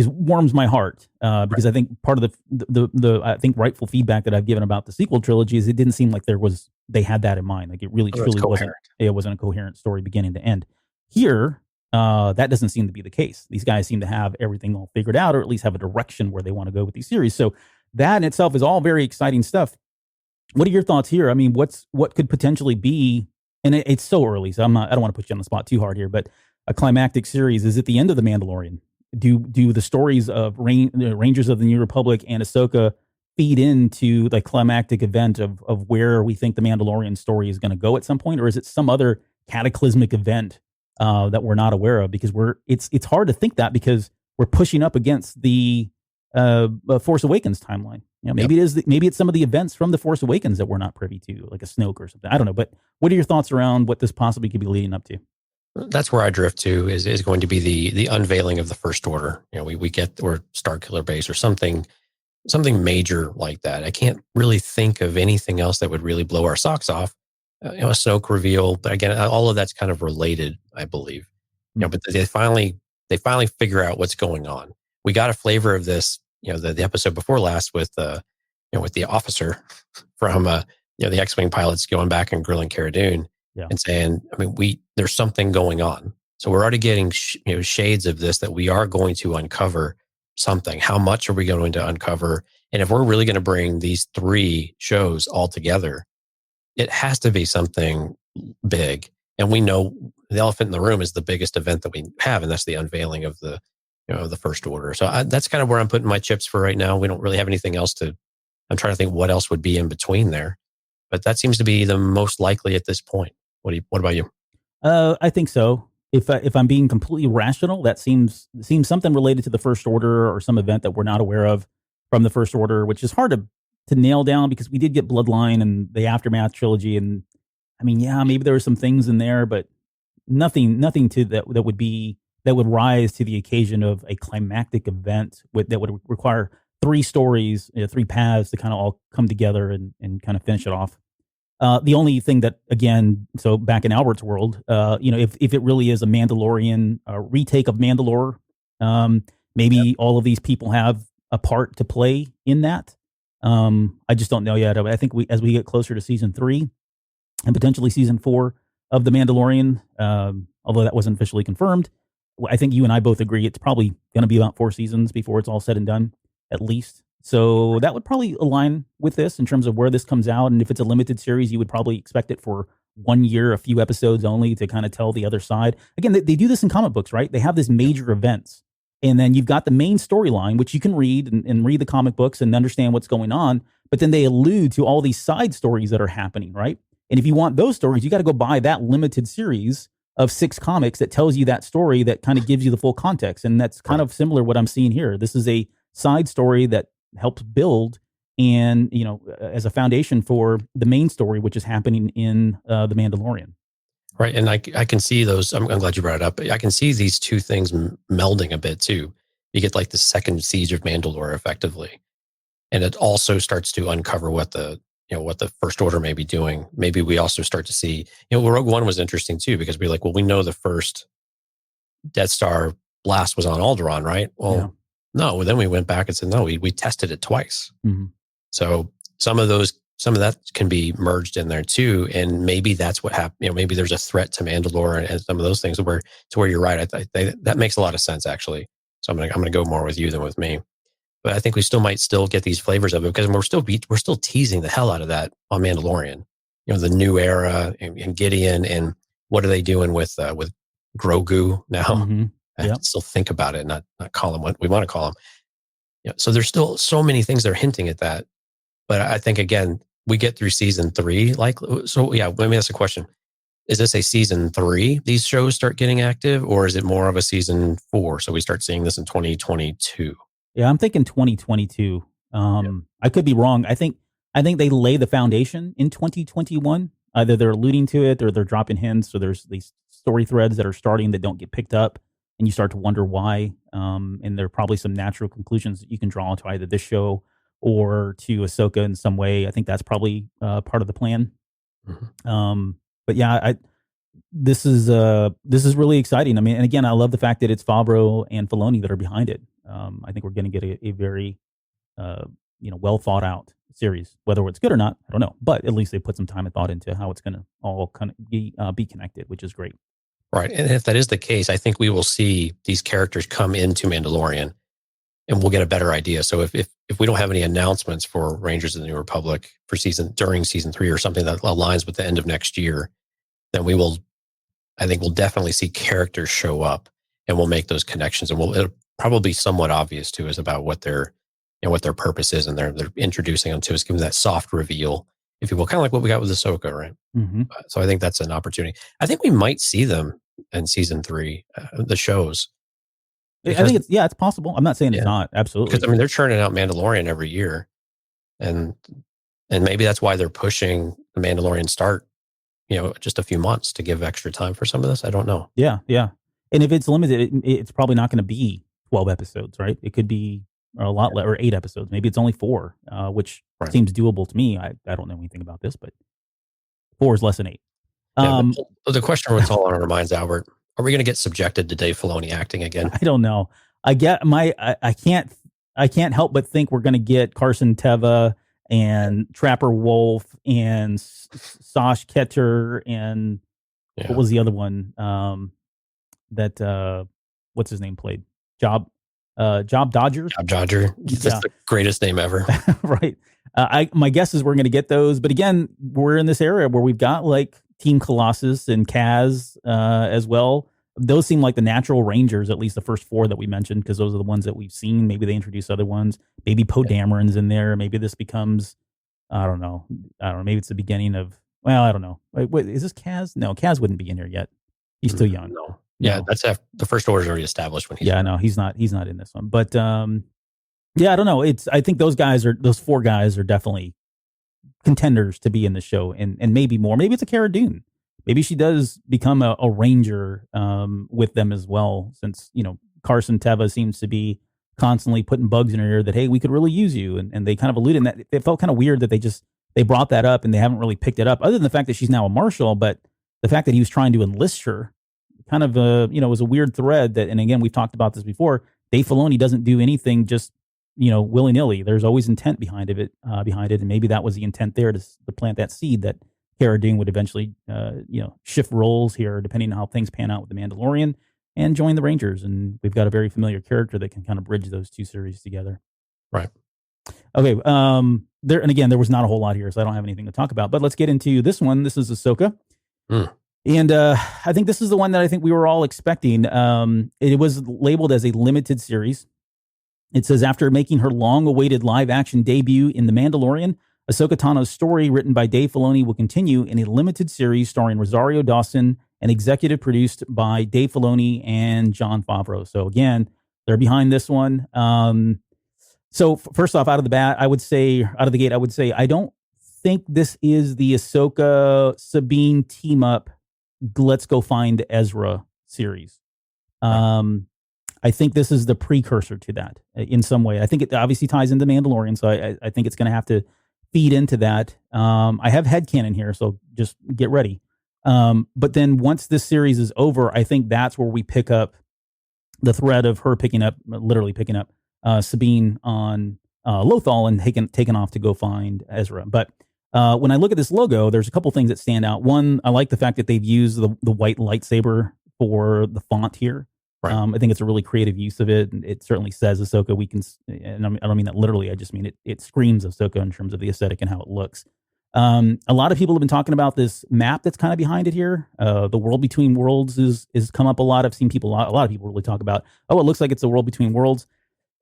warms my heart because I think part of the I think rightful feedback that I've given about the sequel trilogy is it didn't seem like they had that in mind. Like it really truly wasn't. It wasn't a coherent story beginning to end. Here, that doesn't seem to be the case. These guys seem to have everything all figured out, or at least have a direction where they want to go with these series. So that in itself is all very exciting stuff. What are your thoughts here? I mean, what could potentially be? And it's so early, so I don't want to put you on the spot too hard here, but a climactic series is at the end of The Mandalorian. Do the stories of Rangers of the New Republic and Ahsoka feed into the climactic event of where we think the Mandalorian story is going to go at some point, or is it some other cataclysmic event that we're not aware of? Because it's hard to think that because we're pushing up against the Force Awakens timeline. Maybe it's some of the events from the Force Awakens that we're not privy to, like a Snoke or something. I don't know, but what are your thoughts around what this possibly could be leading up to? That's where I drift to is going to be the unveiling of the First Order. We get, or Starkiller Base or something major like that. I can't really think of anything else that would really blow our socks off. A Snoke reveal, but again, all of that's kind of related, I believe. But they finally figure out what's going on. We got a flavor of this, the episode before last with the officer from the X-Wing pilots going back and grilling Cara Dune. Yeah. And saying, there's something going on. So we're already getting shades of this that we are going to uncover something. How much are we going to uncover? And if we're really going to bring these 3 shows all together, it has to be something big. And we know the elephant in the room is the biggest event that we have, and that's the unveiling of the First Order. So that's kind of where I'm putting my chips for right now. We don't really have anything else I'm trying to think what else would be in between there, but that seems to be the most likely at this point. What about you? I think so. If I'm being completely rational, that seems something related to the First Order or some event that we're not aware of from the First Order, which is hard to nail down because we did get Bloodline and the Aftermath trilogy, and maybe there were some things in there, but nothing to that would rise to the occasion of a climactic event that would require 3 stories, 3 paths to kind of all come together and kind of finish it off. The only thing that, again, so back in Albert's world, if it really is a Mandalorian retake of Mandalore, maybe all of these people have a part to play in that. I just don't know yet. I think as we get closer to season 3 and potentially season 4 of The Mandalorian, although that wasn't officially confirmed, I think you and I both agree it's probably going to be about 4 seasons before it's all said and done, at least. So that would probably align with this in terms of where this comes out. And if it's a limited series, you would probably expect it for 1 year, a few episodes only to kind of tell the other side. Again, they do this in comic books, right? They have these major events. And then you've got the main storyline, which you can read and read the comic books and understand what's going on. But then they allude to all these side stories that are happening, right? And if you want those stories, you got to go buy that limited series of 6 comics that tells you that story, that kind of gives you the full context. And that's kind of similar what I'm seeing here. This is a side story that helps build and, as a foundation for the main story, which is happening in The Mandalorian. Right. And I can see those. I'm glad you brought it up. I can see these two things melding a bit too. You get like the second siege of Mandalore effectively. And it also starts to uncover what the First Order may be doing. Maybe we also start to see, Rogue One was interesting too, because we know the first Death Star blast was on Alderaan, right? Well, no, then we went back and said, no, we tested it twice. Mm-hmm. So some of that can be merged in there too. And maybe that's what happened. Maybe there's a threat to Mandalore and some of those things where you're right. That makes a lot of sense actually. So I'm going to go more with you than with me. But I think we might still get these flavors of it because we're still teasing the hell out of that on Mandalorian. The new era and Gideon and what are they doing with Grogu now? Mm-hmm. I still think about it, not call him what we want to call him. So there's still so many things that are hinting at that. But I think again, we get through season 3. Let me ask a question. Is this a season 3? These shows start getting active, or is it more of a season 4? So we start seeing this in 2022. Yeah, I'm thinking 2022. I could be wrong. I think they lay the foundation in 2021. Either they're alluding to it or they're dropping hints. So there's these story threads that are starting that don't get picked up, and you start to wonder why. And there are probably some natural conclusions that you can draw to either this show or to Ahsoka in some way. I think that's probably part of the plan. Mm-hmm. But yeah, this is really exciting. I mean, and again, I love the fact that it's Favreau and Filoni that are behind it. I think we're going to get a very, well thought out series. Whether it's good or not, I don't know. But at least they put some time and thought into how it's going to all kind of be connected, which is great. Right, and if that is the case, I think we will see these characters come into Mandalorian, and we'll get a better idea. So if we don't have any announcements for Rangers of the New Republic for during season 3 or something that aligns with the end of next year, then I think we'll definitely see characters show up, and we'll make those connections, and it'll probably be somewhat obvious to us about what their purpose is, and they're introducing them to us, giving that soft reveal, if you will, kind of like what we got with Ahsoka, right? Mm-hmm. So I think that's an opportunity. I think we might see them in season 3, the shows. I think it's possible. I'm not saying it's not, absolutely. Because they're churning out Mandalorian every year, and maybe that's why they're pushing the Mandalorian start, just a few months to give extra time for some of this. I don't know. Yeah. And if it's limited, it's probably not going to be 12 episodes, right? It could be a lot less, or 8 episodes. Maybe it's only 4, which seems doable to me. I don't know anything about this, but 4 is less than 8. The question that's all on our minds, Albert, are we going to get subjected to Dave Filoni acting again? I don't know. I can't help but think we're going to get Carson Teva and Trapper Wolf and Sash Ketter and what was the other one that what's his name played? Job Dodger. Job Dodger. That's the greatest name ever. Right. My guess is we're going to get those, but again, we're in this area where we've got like Team Colossus and Kaz as well. Those seem like the natural Rangers, at least the first 4 that we mentioned, because those are the ones that we've seen. Maybe they introduce other ones. Maybe Poe Dameron's in there. Maybe this becomes, I don't know. Maybe it's the beginning of, well, I don't know. Wait, is this Kaz? No, Kaz wouldn't be in here yet. He's still young. No. Yeah, that's after the First Order's already established when he's. Yeah, no, he's not in this one. But I don't know. I think those 4 guys are definitely contenders to be in the show, and maybe more. Maybe it's a Cara Dune. Maybe she does become a ranger with them as well, since Carson Teva seems to be constantly putting bugs in her ear that, hey, we could really use you, and they kind of alluded in that. It felt kind of weird that they brought that up and they haven't really picked it up, other than the fact that she's now a marshal. But the fact that he was trying to enlist her kind of was a weird thread. That, and again, we've talked about this before. Dave Filoni doesn't do anything just willy nilly. There's always intent behind it, and maybe that was the intent there to plant that seed that Cara Dune would eventually, shift roles here, depending on how things pan out with the Mandalorian. and join the Rangers. And we've got a very familiar character that can kind of bridge those two series together. Right. Okay. There was not a whole lot here, so I don't have anything to talk about. But let's get into this one. This is Ahsoka. And I think this is the one that I think we were all expecting. It was labeled as a limited series. It says, after making her long-awaited live-action debut in The Mandalorian, Ahsoka Tano's story, written by Dave Filoni, will continue in a limited series starring Rosario Dawson and executive produced by Dave Filoni and Jon Favreau. So again, they're behind this one. So first off, out of the gate, I would say I don't think this is the Ahsoka Sabine team up. Let's go find Ezra series. I think this is the precursor to that in some way. I think it obviously ties into Mandalorian, so I think it's going to have to feed into that. I have headcanon here, so just get ready. But then once this series is over, I think that's where we pick up the thread of her literally picking up Sabine on Lothal and taking off to go find Ezra. But when I look at this logo, there's a couple things that stand out. One, I like the fact that they've used the white lightsaber for the font here. Right. I think it's a really creative use of it. And it certainly says Ahsoka. And I don't mean that literally. I just mean it screams Ahsoka in terms of the aesthetic and how it looks. A lot of people have been talking about this map that's kind of behind it here. The World Between Worlds is come up a lot. I've seen a lot of people really talk about, it looks like it's the World Between Worlds.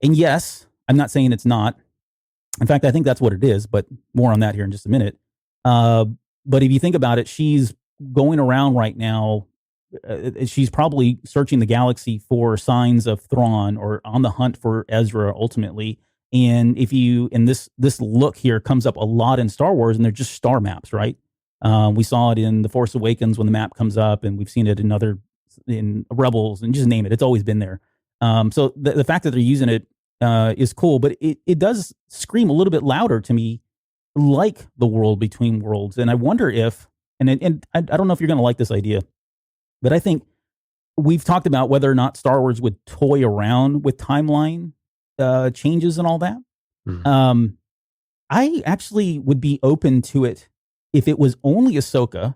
And yes, I'm not saying it's not. In fact, I think that's what it is, but more on that here in just a minute. But if you think about it, she's going around right now. She's probably searching the galaxy for signs of Thrawn or on the hunt for Ezra ultimately. And this look here comes up a lot in Star Wars, and they're just star maps, right? We saw it in The Force Awakens when the map comes up, and we've seen it in Rebels, and just name it. It's always been there. So the fact that they're using it is cool, but it does scream a little bit louder to me, like the World Between Worlds. And I wonder if, and I don't know if you're going to like this idea, but I think we've talked about whether or not Star Wars would toy around with timeline changes and all that. I actually would be open to it if it was only Ahsoka.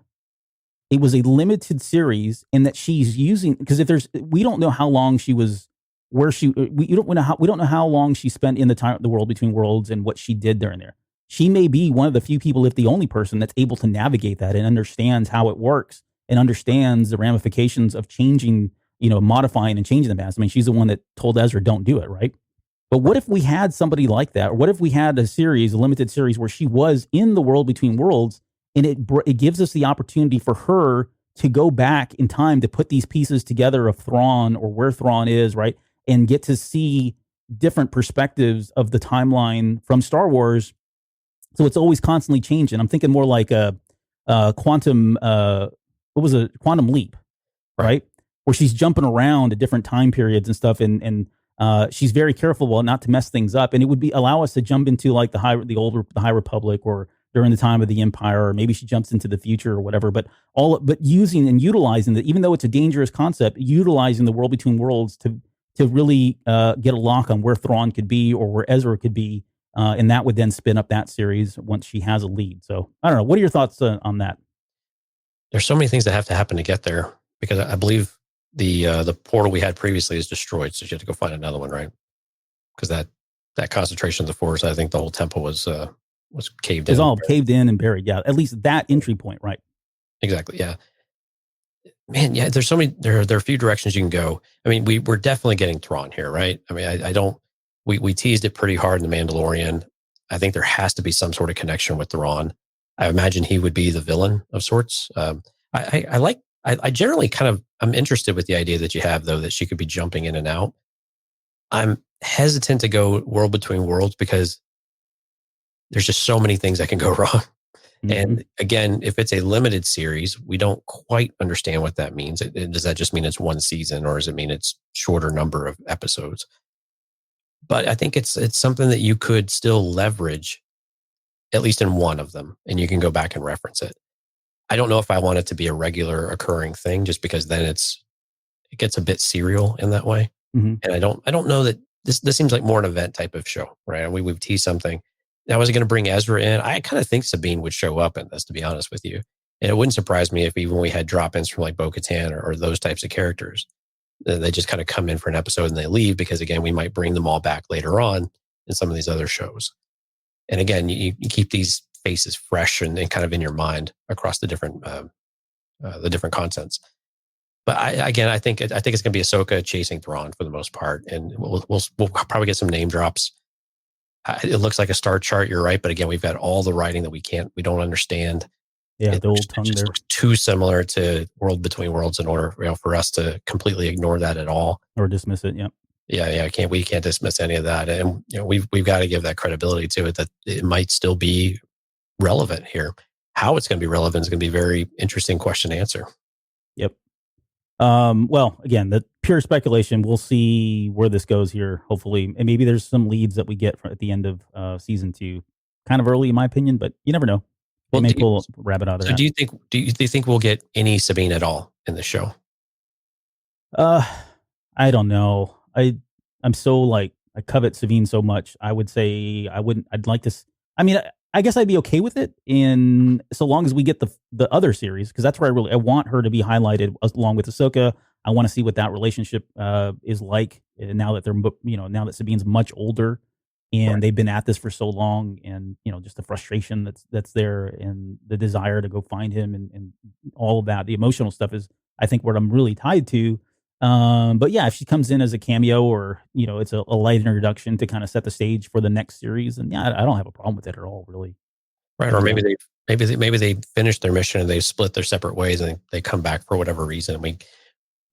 It was a limited series, and that she's using, because we don't know how long she was, we don't know how long she spent in the World Between Worlds and what she did during there. She may be one of the few people, if the only person, that's able to navigate that and understands how it works and understands the ramifications of changing, modifying and changing the past. I mean, she's the one that told Ezra, don't do it, right? But what if we had somebody like that? Or what if we had a limited series where she was in the World Between Worlds, and it gives us the opportunity for her to go back in time to put these pieces together of Thrawn, or where Thrawn is, right? And get to see different perspectives of the timeline from Star Wars. So it's always constantly changing. I'm thinking more like a quantum, Quantum Leap, right? Where she's jumping around at different time periods and stuff, and she's very careful not to mess things up. And it would allow us to jump into like the High Republic, or during the time of the Empire, or maybe she jumps into the future or whatever. But using and utilizing that, even though it's a dangerous concept, utilizing the World Between Worlds to really get a lock on where Thrawn could be or where Ezra could be, and that would then spin up that series once she has a lead. So I don't know. What are your thoughts on that? There's so many things that have to happen to get there, because I believe the portal we had previously is destroyed, so you have to go find another one, right? Because that concentration of the Force, I think the whole temple was caved in. It was all caved in and buried. Yeah, at least that entry point, right? Exactly. Yeah. Man, yeah. There's so many. There are a few directions you can go. I mean, we're definitely getting Thrawn here, right? I mean, I don't. We teased it pretty hard in The Mandalorian. I think there has to be some sort of connection with Thrawn. I imagine he would be the villain of sorts. I generally I'm interested with the idea that you have, though, that she could be jumping in and out. I'm hesitant to go World Between Worlds because there's just so many things that can go wrong. Mm-hmm. And again, if it's a limited series, we don't quite understand what that means. Does that just mean it's one season, or does it mean it's shorter number of episodes? But I think it's something that you could still leverage, at least in one of them, and you can go back and reference it. I don't know if I want it to be a regular occurring thing, just because then it gets a bit serial in that way. Mm-hmm. And I don't know that this seems like more an event type of show, right? We've teased something. Now, was it going to bring Ezra in? I kind of think Sabine would show up in this, to be honest with you. And it wouldn't surprise me if even we had drop-ins from like Bo-Katan or those types of characters. They just kind of come in for an episode and they leave because, again, we might bring them all back later on in some of these other shows. And again, you keep these faces fresh and kind of in your mind across the different contents. But I think it's going to be Ahsoka chasing Thrawn for the most part, and we'll probably get some name drops. It looks like a star chart. You're right, but again, we've got all the writing that we don't understand. Yeah, the old tongue just there looks too similar to World Between Worlds in order for us to completely ignore that at all or dismiss it. Yeah, we can't dismiss any of that, and we've got to give that credibility to it that it might still be relevant here. How it's going to be relevant is going to be a very interesting question to answer. Yep. Well, again, the pure speculation. We'll see where this goes here. Hopefully, and maybe there's some leads that we get at the end of season 2. Kind of early, in my opinion, but you never know. They may pull a rabbit out of that. Do you think we'll get any Sabine at all in the show? I don't know. I'm so I covet Sabine so much. I would say I'd like to. I mean, I guess I'd be okay with it in so long as we get the other series, because that's where I want her to be highlighted along with Ahsoka. I want to see what that relationship is like now that they're now that Sabine's much older and they've been at this for so long, and just the frustration that's there and the desire to go find him and all of that. The emotional stuff is, I think, what I'm really tied to. But yeah, if she comes in as a cameo or, it's a light introduction to kind of set the stage for the next series, and yeah, I don't have a problem with it at all, really. Right. Or maybe they finish their mission and they split their separate ways and they come back for whatever reason. We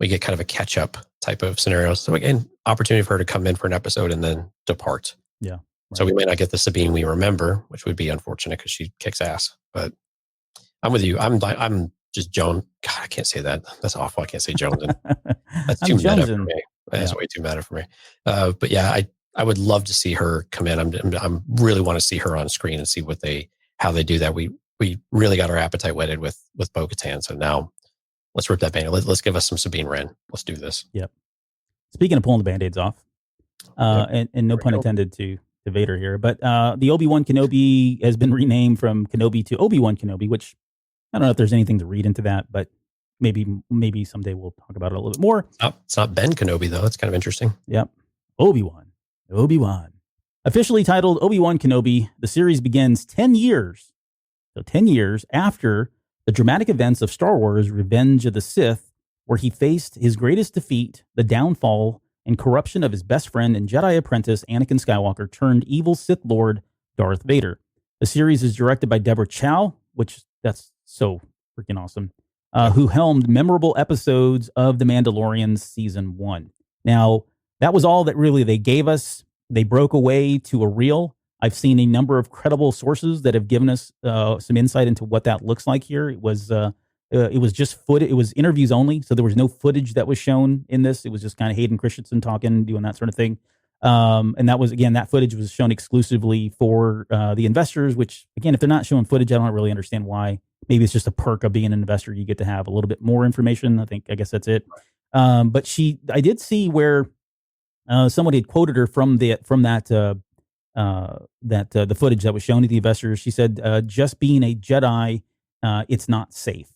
get kind of a catch up type of scenario. So again, opportunity for her to come in for an episode and then depart. Yeah. Right. So we may not get the Sabine we remember, which would be unfortunate because she kicks ass, but I'm with you. I'm just Joan. God, I can't say that. That's awful. I can't say Jones. That's too meta for me. That's way too meta for me. But yeah, I would love to see her come in. I'm really want to see her on screen and see how they do that. We really got our appetite whetted with Bo-Katan. So now let's rip that Band-Aid. Let's give us some Sabine Wren. Let's do this. Yep. Speaking of pulling the Band-Aids off, and no pun intended to Vader here, but the Obi-Wan Kenobi has been renamed from Kenobi to Obi-Wan Kenobi, which I don't know if there's anything to read into that, but maybe someday we'll talk about it a little bit more. It's not Ben Kenobi, though. It's kind of interesting. Yep. Obi-Wan. Officially titled Obi-Wan Kenobi, the series begins 10 years after the dramatic events of Star Wars Revenge of the Sith, where he faced his greatest defeat, the downfall and corruption of his best friend and Jedi apprentice Anakin Skywalker turned evil Sith Lord Darth Vader. The series is directed by Deborah Chow, which that's so freaking awesome, who helmed memorable episodes of The Mandalorian Season 1. Now, that was all that really they gave us. They broke away to a reel. I've seen a number of credible sources that have given us some insight into what that looks like here. It was just footage. It was interviews only, so there was no footage that was shown in this. It was just kind of Hayden Christensen talking, doing that sort of thing. And that footage was shown exclusively for the investors, which, again, if they're not showing footage, I don't really understand why. Maybe it's just a perk of being an investor. You get to have a little bit more information. I guess that's it. But I did see where somebody had quoted her from the footage that was shown to the investors. She said, just being a Jedi, it's not safe.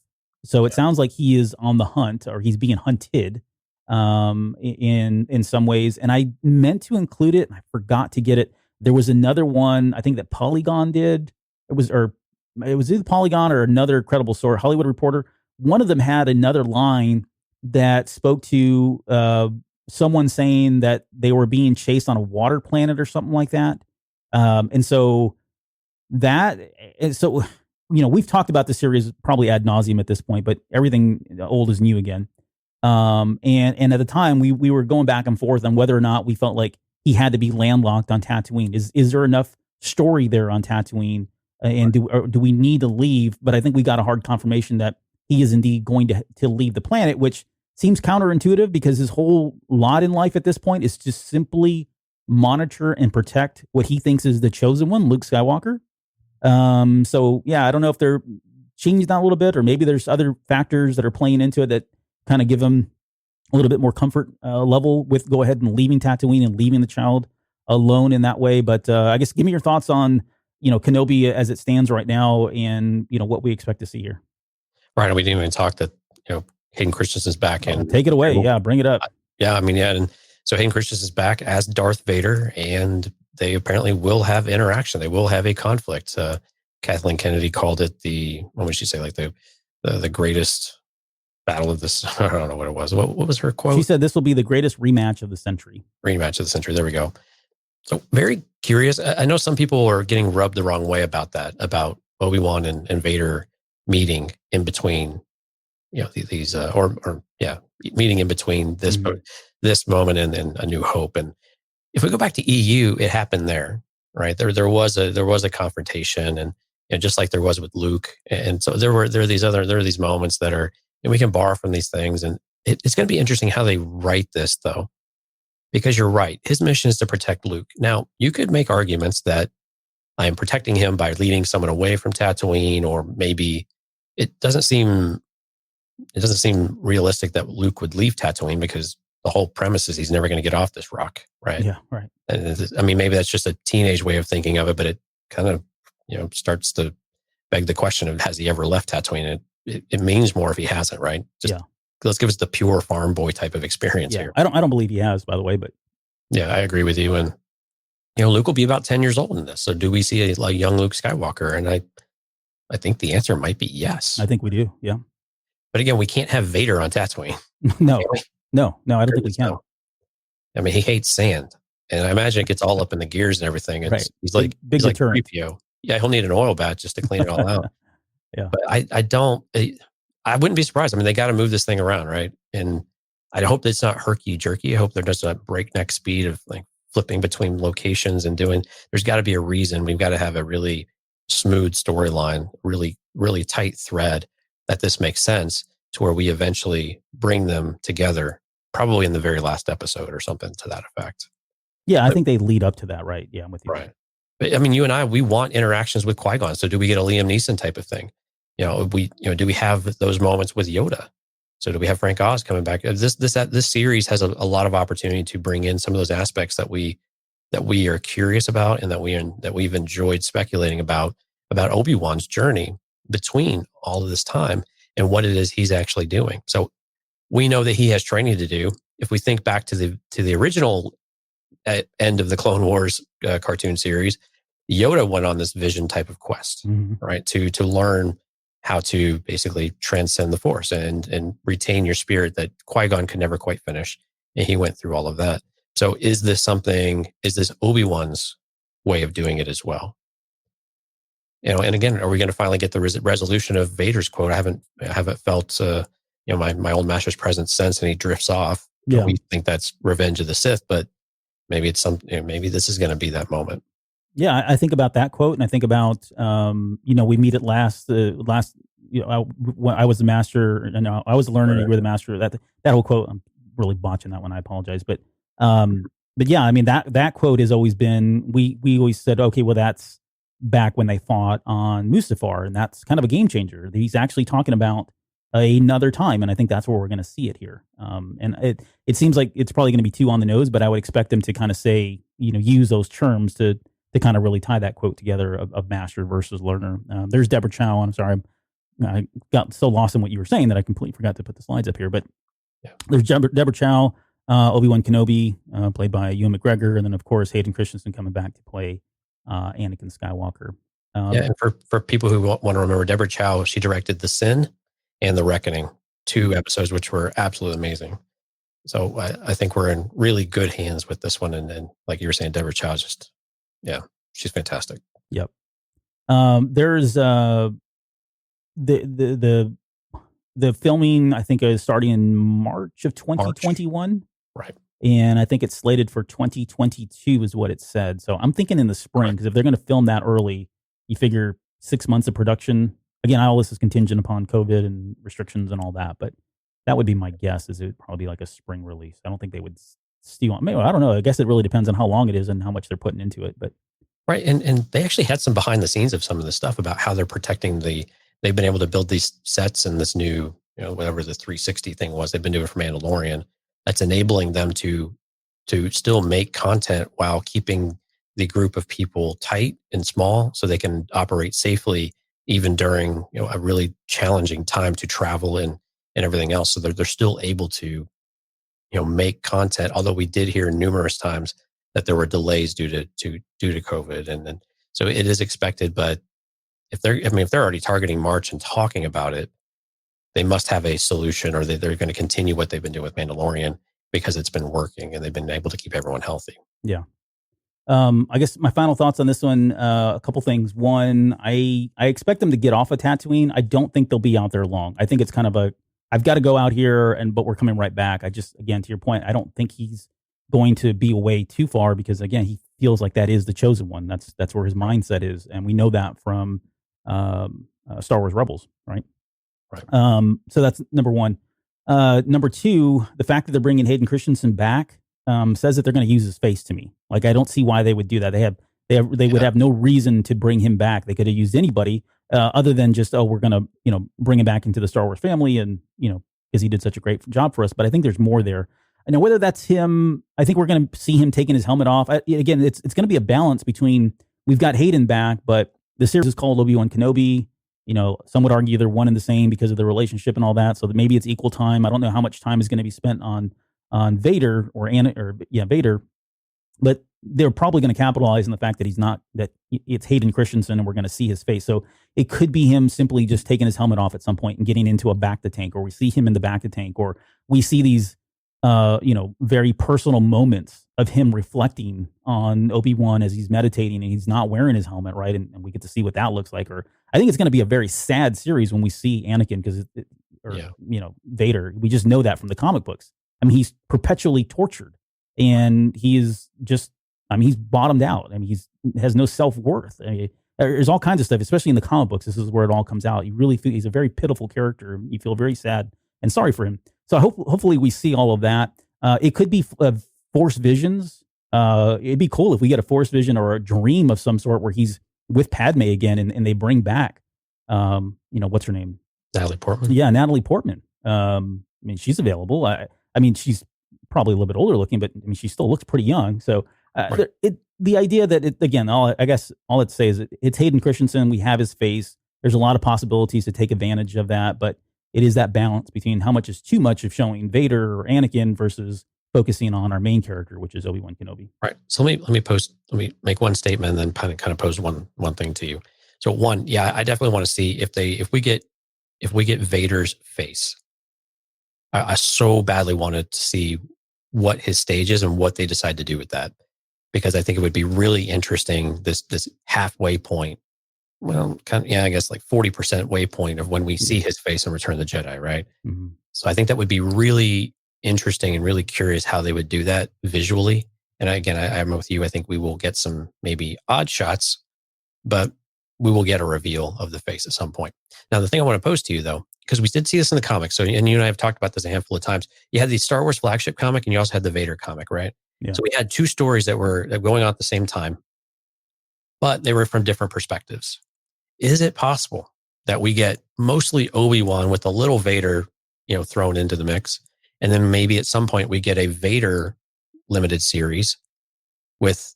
So it sounds like he is on the hunt, or he's being hunted in some ways. And I meant to include it and I forgot to get it. There was another one, I think, that Polygon did. It was either Polygon or another credible source, Hollywood Reporter. One of them had another line that spoke to someone saying that they were being chased on a water planet or something like that. We've talked about the series probably ad nauseum at this point, but everything old is new again. And at the time we were going back and forth on whether or not we felt like he had to be landlocked on Tatooine. Is there enough story there on Tatooine? And do we need to leave? But I think we got a hard confirmation that he is indeed going to leave the planet, which seems counterintuitive because his whole lot in life at this point is just simply monitor and protect what he thinks is the chosen one, Luke Skywalker. So yeah, I don't know if they're changing that a little bit, or maybe there's other factors that are playing into it that kind of give him a little bit more comfort level with go ahead and leaving Tatooine and leaving the child alone in that way. But I guess give me your thoughts on, Kenobi as it stands right now and, what we expect to see here. Right. And we didn't even talk that, Hayden Christensen's back in. Take it away. Yeah, bring it up. Yeah, I mean, yeah, and so Hayden Christensen is back as Darth Vader, and they apparently will have interaction. They will have a conflict. Kathleen Kennedy called it what would she say, like the greatest battle of this. I don't know what it was. What was her quote? She said this will be the greatest rematch of the century. Rematch of the century. There we go. So very curious. I know some people are getting rubbed the wrong way about that, about Obi-Wan and Vader meeting in between, these meeting in between this this moment and A New Hope. And if we go back to EU, it happened there, right? There was a confrontation, and just like there was with Luke, and so there are these moments that are, and we can borrow from these things, and it's going to be interesting how they write this, though, because you're right. His mission is to protect Luke. Now, you could make arguments that I am protecting him by leading someone away from Tatooine, or maybe it doesn't seem realistic that Luke would leave Tatooine, because the whole premise is he's never going to get off this rock, right? Yeah, right. And I mean, maybe that's just a teenage way of thinking of it, but it kind of, starts to beg the question of, has he ever left Tatooine? It means more if he hasn't, right? Let's give us the pure farm boy type of experience here. I don't believe he has, by the way, but yeah, I agree with you. And Luke will be about 10 years old in this. So do we see a young Luke Skywalker? And I think the answer might be yes. I think we do. Yeah. But again, we can't have Vader on Tatooine. No, I don't think we can. I mean, he hates sand, and I imagine it gets all up in the gears and everything. And right. He's like deterrent. 3PO. Yeah, he'll need an oil bath just to clean it all out. Yeah. But I wouldn't be surprised. I mean, they got to move this thing around, right? And I hope that it's not herky-jerky. I hope they're just a breakneck speed of like flipping between locations and there's got to be a reason. We've got to have a really smooth storyline, really, really tight thread that this makes sense, to where we eventually bring them together, probably in the very last episode or something to that effect. Yeah, I think they lead up to that, right? Yeah, I'm with you. Right. But I mean, you and I, we want interactions with Qui-Gon. So do we get a Liam Neeson type of thing? Do we have those moments with Yoda? So do we have Frank Oz coming back? This series has a lot of opportunity to bring in some of those aspects that we are curious about, and that we've enjoyed speculating about Obi-Wan's journey between all of this time and what it is he's actually doing. So we know that he has training to do. If we think back to the original end of the Clone Wars cartoon series, Yoda went on this vision type of quest, right? To learn how to basically transcend the Force and retain your spirit that Qui-Gon could never quite finish. And he went through all of that. So is this Obi-Wan's way of doing it as well? And again, are we going to finally get the resolution of Vader's quote? I haven't felt, my old master's presence since, and he drifts off. Yeah. We think that's Revenge of the Sith, but maybe it's maybe this is going to be that moment. Yeah, I think about that quote, and I think about, we meet at last. I was the master, and I was the learner, and you were the master. That whole quote, I'm really botching that one. I apologize, but yeah, I mean that quote has always been. We always said, okay, well, that's back when they fought on Mustafar, and that's kind of a game changer. He's actually talking about another time, and I think that's where we're going to see it here. And it seems like it's probably going to be too on the nose, but I would expect them to kind of say, use those terms to kind of really tie that quote together of master versus learner. There's Deborah Chow. I'm sorry, I got so lost in what you were saying that I completely forgot to put the slides up here. But there's Deborah Chow, Obi-Wan Kenobi, played by Ewan McGregor, and then of course Hayden Christensen coming back to play Anakin Skywalker. And for people who want to remember, Deborah Chow, she directed The Sin and The Reckoning, 2 episodes which were absolutely amazing. So I think we're in really good hands with this one. And like you were saying, Deborah Chow she's fantastic. Yep. There's the filming, I think, is starting in March of 2021. Right. And I think it's slated for 2022 is what it said. So I'm thinking in the spring, because if they're going to film that early, you figure 6 months of production. Again, all this is contingent upon COVID and restrictions and all that, but that would be my guess, is it would probably be like a spring release. I don't think they would steal on. Maybe, I don't know. I guess it really depends on how long it is and how much they're putting into it. But right. And they actually had some behind the scenes of some of the stuff about how they're protecting they've been able to build these sets and this new, whatever the 360 thing was, they've been doing for Mandalorian. That's enabling them to still make content while keeping the group of people tight and small, so they can operate safely even during a really challenging time to travel and everything else. So they're still able to make content. Although we did hear numerous times that there were delays due to COVID, and so it is expected. But if they're already targeting March and talking about it, they must have a solution, or they're going to continue what they've been doing with Mandalorian because it's been working and they've been able to keep everyone healthy. Yeah. I guess my final thoughts on this one, a couple things. One, I expect them to get off of Tatooine. I don't think they'll be out there long. I think it's kind of I've got to go out here, but we're coming right back. Again, to your point, I don't think he's going to be away too far because, again, he feels like that is the chosen one. That's where his mindset is. And we know that from Star Wars Rebels, right? Right. So that's number one. Number two, the fact that they're bringing Hayden Christensen back says that they're going to use his face to me. Like, I don't see why they would do that. They would have no reason to bring him back. They could have used anybody other than just, we're going to, bring him back into the Star Wars family and, because he did such a great job for us. But I think there's more there. Now, whether that's him, I think we're going to see him taking his helmet off. Again, it's going to be a balance between, we've got Hayden back, but the series is called Obi-Wan Kenobi. Some would argue they're one and the same because of the relationship and all that. So that maybe it's equal time. I don't know how much time is going to be spent on Vader Vader, but they're probably going to capitalize on the fact that it's Hayden Christensen and we're going to see his face. So it could be him simply just taking his helmet off at some point and getting into a back to tank, or we see him in the back to tank, or we see these, very personal moments of him reflecting on Obi-Wan as he's meditating and he's not wearing his helmet, right? And we get to see what that looks like. Or I think it's going to be a very sad series when we see Anakin Vader. We just know that from the comic books. I mean, he's perpetually tortured and he is just, he's bottomed out. I mean, he has no self-worth. I mean, there's all kinds of stuff, especially in the comic books. This is where it all comes out. You really feel he's a very pitiful character. You feel very sad and sorry for him. So hopefully we see all of that. It could be Force visions. It'd be cool if we get a Force vision or a dream of some sort where he's with Padme again and they bring back, what's her name? Natalie Portman. Yeah, Natalie Portman. She's available. She's probably a little bit older looking, but she still looks pretty young. So Right. The idea that I guess all I'd say is it's Hayden Christensen. We have his face. There's a lot of possibilities to take advantage of that, but it is that balance between how much is too much of showing Vader or Anakin versus focusing on our main character, which is Obi-Wan Kenobi. Right. So let me make one statement and then kind of pose one thing to you. So one, yeah, I definitely want to see if we get Vader's face. I so badly wanted to see what his stage is and what they decide to do with that, because I think it would be really interesting. This halfway point, well, I guess like 40% waypoint of when we see his face in Return of the Jedi, right? Mm-hmm. So I think that would be really interesting and really curious how they would do that visually. And again, I'm with you. I think we will get some maybe odd shots, but we will get a reveal of the face at some point. Now, the thing I want to pose to you, though, because we did see this in the comics, and you and I have talked about this a handful of times. You had the Star Wars flagship comic, and you also had the Vader comic, right? Yeah. So we had two stories that were going on at the same time, but they were from different perspectives. Is it possible that we get mostly Obi-Wan with a little Vader, thrown into the mix, and then maybe at some point we get a Vader limited series with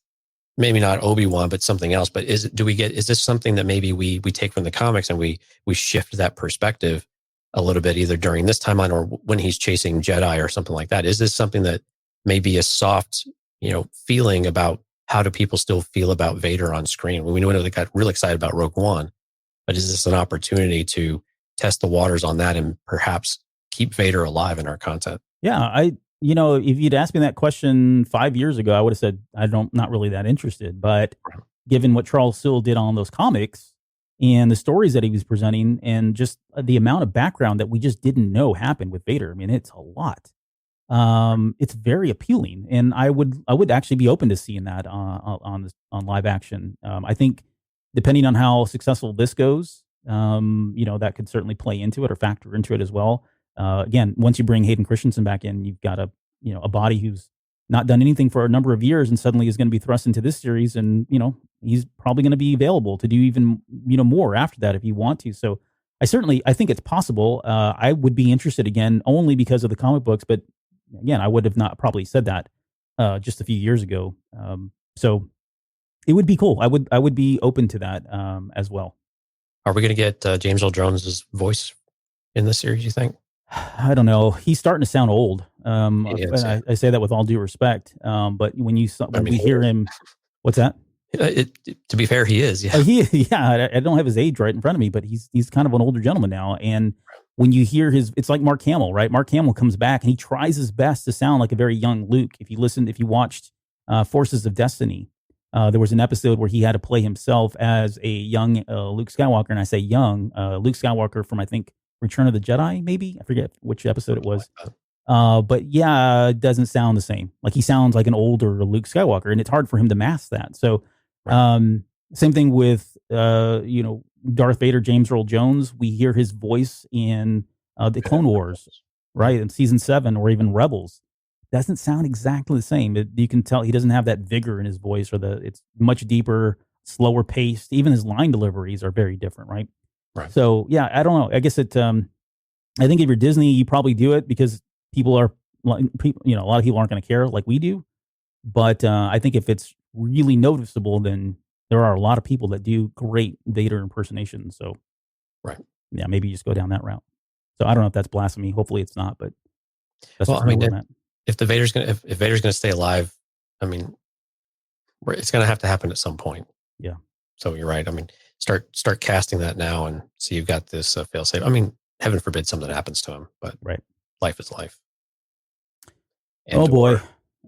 maybe not Obi-Wan, but something else? But is this something that maybe we take from the comics and we shift that perspective a little bit, either during this timeline or when he's chasing Jedi or something like that? Is this something that may be a soft, feeling about how do people still feel about Vader on screen? We know they got really excited about Rogue One, but is this an opportunity to test the waters on that and perhaps keep Vader alive in our content? Yeah, if you'd asked me that question 5 years ago, I would have said, not really that interested. But given what Charles Soule did on those comics and the stories that he was presenting and just the amount of background that we just didn't know happened with Vader, it's a lot. It's very appealing. And I would actually be open to seeing that on live action. I think depending on how successful this goes, that could certainly play into it or factor into it as well. Again, once you bring Hayden Christensen back in, you've got a body who's not done anything for a number of years and suddenly is going to be thrust into this series. And, he's probably going to be available to do even, more after that if you want to. So I think it's possible. I would be interested again, only because of the comic books. But again, I would have not probably said that just a few years ago. So it would be cool. I would be open to that as well. Are we going to get James Earl Jones' voice in this series, you think? I don't know. He's starting to sound old. He is, And I say that with all due respect. But when we hear him, what's that? To be fair, he is. Yeah. I don't have his age right in front of me, but he's kind of an older gentleman now. And when you hear it's like Mark Hamill, right? Mark Hamill comes back and he tries his best to sound like a very young Luke. If you watched Forces of Destiny, there was an episode where he had to play himself as a young Luke Skywalker, and I say young Luke Skywalker from, I think, Return of the Jedi, maybe. I forget which episode it was. But yeah, it doesn't sound the same. Like he sounds like an older Luke Skywalker, and it's hard for him to mask that. So, same thing with Darth Vader, James Earl Jones. We hear his voice in the Clone Wars, right, in season 7, or even Rebels. Doesn't sound exactly the same. You can tell he doesn't have that vigor in his voice, it's much deeper, slower paced. Even his line deliveries are very different, right? Right. So yeah, I don't know. I guess I think if you're Disney, you probably do it because people are, a lot of people aren't going to care like we do. But I think if it's really noticeable, then there are a lot of people that do great Vader impersonations. So, right. Yeah, maybe you just go down that route. So I don't know if that's blasphemy. Hopefully it's not, but that's well, I mean, if Vader's gonna stay alive, I mean, it's gonna have to happen at some point. Yeah. So you're right. I mean, start casting that now and see you've got this fail-safe. I mean, heaven forbid something happens to him, but right. Life is life. Andor. Oh boy,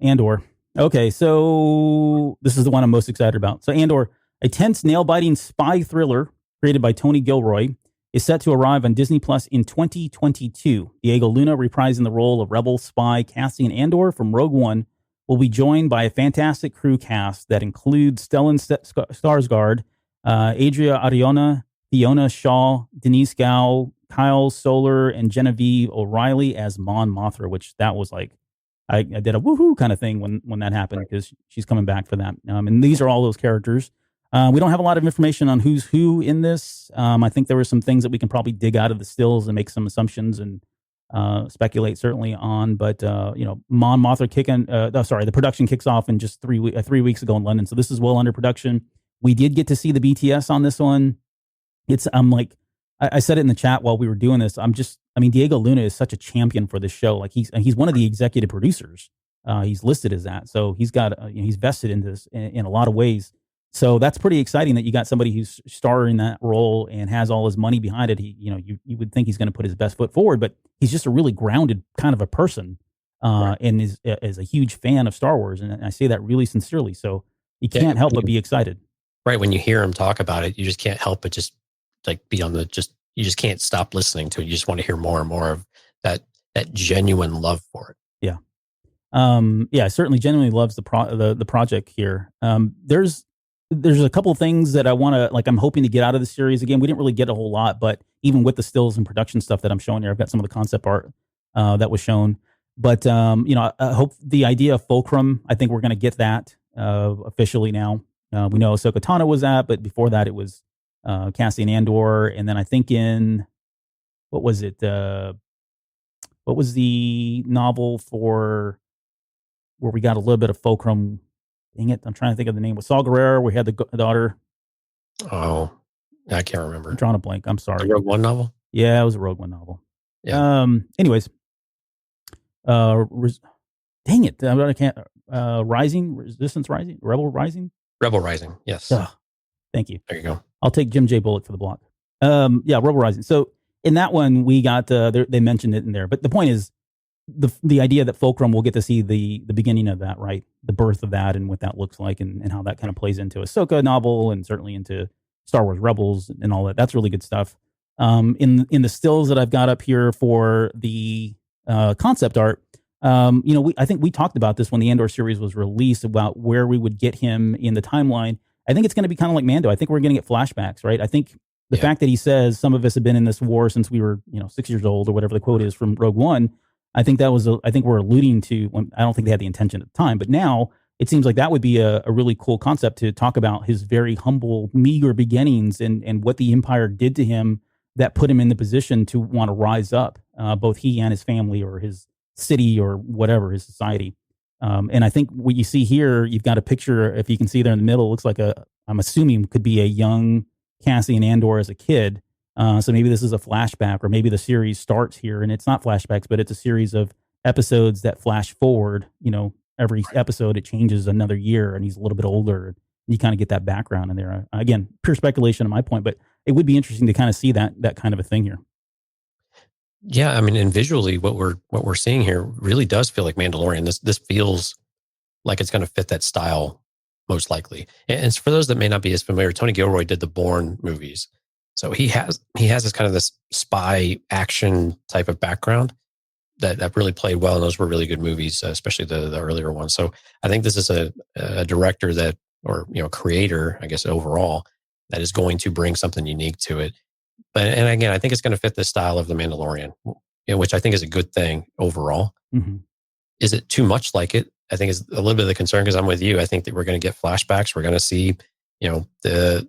Andor. Okay, so this is the one I'm most excited about. So Andor, a tense, nail-biting spy thriller created by Tony Gilroy, is set to arrive on Disney Plus in 2022. Diego Luna, reprising the role of rebel spy Cassian Andor from Rogue One, will be joined by a fantastic crew cast that includes Stellan Skarsgård, Adria Arjona, Fiona Shaw, Denise Gow, Kyle Soller, and Genevieve O'Reilly as Mon Mothma, which that was like, I did a woohoo kind of thing when that happened, because she's coming back for that. And these are all those characters. We don't have a lot of information on who's who in this. I think there were some things that we can probably dig out of the stills and make some assumptions and speculate certainly on. But Mon Mothma the production kicks off in just 3 weeks ago in London, so this is well under production. We did get to see the BTS on this one. I said it in the chat while we were doing this. Diego Luna is such a champion for this show. Like he's one of the executive producers. He's listed as that, so he's got he's vested in this in a lot of ways. So that's pretty exciting that you got somebody who's starring that role and has all his money behind it. You would think he's going to put his best foot forward, but he's just a really grounded kind of a person, and is a huge fan of Star Wars, and I say that really sincerely. So you can't help but be excited. Right, when you hear him talk about it, you just can't help but just like be on you just can't stop listening to it. You just want to hear more and more of that genuine love for it. Yeah. I certainly genuinely loves the project here. There's a couple of things that I want to, I'm hoping to get out of the series. Again, we didn't really get a whole lot, but even with the stills and production stuff that I'm showing here, I've got some of the concept art that was shown. But, I hope the idea of Fulcrum, I think we're going to get that officially now. We know Ahsoka Tano was that, but before that it was Cassian Andor. And then I think what was the novel for where we got a little bit of Fulcrum? Dang it, I'm trying to think of the name. With Saw Gerrera, we had the daughter. Oh, I can't remember. I'm drawing a blank. I'm sorry. The Rogue One novel? Yeah, it was a Rogue One novel. Yeah. Anyways, dang it, I can't. Resistance Rising, Rebel Rising. Rebel Rising. Yes. Thank you. There you go. I'll take Jim J. Bullock for the block. Rebel Rising. So in that one, we got they mentioned it in there, but the point is the idea that Fulcrum will get to see the beginning of that, right? The birth of that and what that looks like and how that kind of plays into Ahsoka novel and certainly into Star Wars Rebels and all that. That's really good stuff. In the stills that I've got up here for the concept art, I think we talked about this when the Andor series was released about where we would get him in the timeline. I think it's going to be kind of like Mando. I think we're going to get flashbacks, right? I think the fact that he says some of us have been in this war since we were, 6 years old or whatever the quote is from Rogue One. I think I think we're alluding to when I don't think they had the intention at the time, but now it seems like that would be a really cool concept to talk about his very humble, meager beginnings and what the Empire did to him that put him in the position to want to rise up, both he and his family or his city or whatever, his society. And I think what you see here, you've got a picture, if you can see there in the middle, it looks like I'm assuming could be a young Cassian Andor as a kid. So maybe this is a flashback, or maybe the series starts here and it's not flashbacks, but it's a series of episodes that flash forward. Every episode it changes another year, and he's a little bit older. You kind of get that background in there. Again, pure speculation on my point, but it would be interesting to kind of see that kind of a thing here. Yeah, I mean, and visually, what we're seeing here really does feel like Mandalorian. This feels like it's going to fit that style most likely. And for those that may not be as familiar, Tony Gilroy did the Bourne movies, so he has this kind of this spy action type of background that really played well, and those were really good movies, especially the earlier ones. So I think this is a director that, or creator, I guess overall, that is going to bring something unique to it. But and again, I think it's going to fit the style of The Mandalorian, which I think is a good thing overall. Mm-hmm. Is it too much like it? I think is a little bit of the concern, because I'm with you. I think that we're going to get flashbacks. We're going to see, the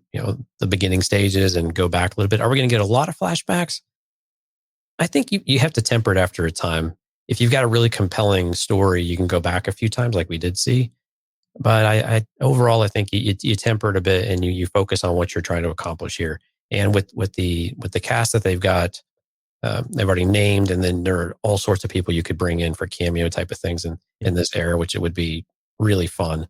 beginning stages and go back a little bit. Are we going to get a lot of flashbacks? I think you have to temper it after a time. If you've got a really compelling story, you can go back a few times like we did see. But I overall, I think you temper it a bit and you focus on what you're trying to accomplish here. And with the cast that they've got, they've already named, and then there are all sorts of people you could bring in for cameo type of things in this era, which it would be really fun.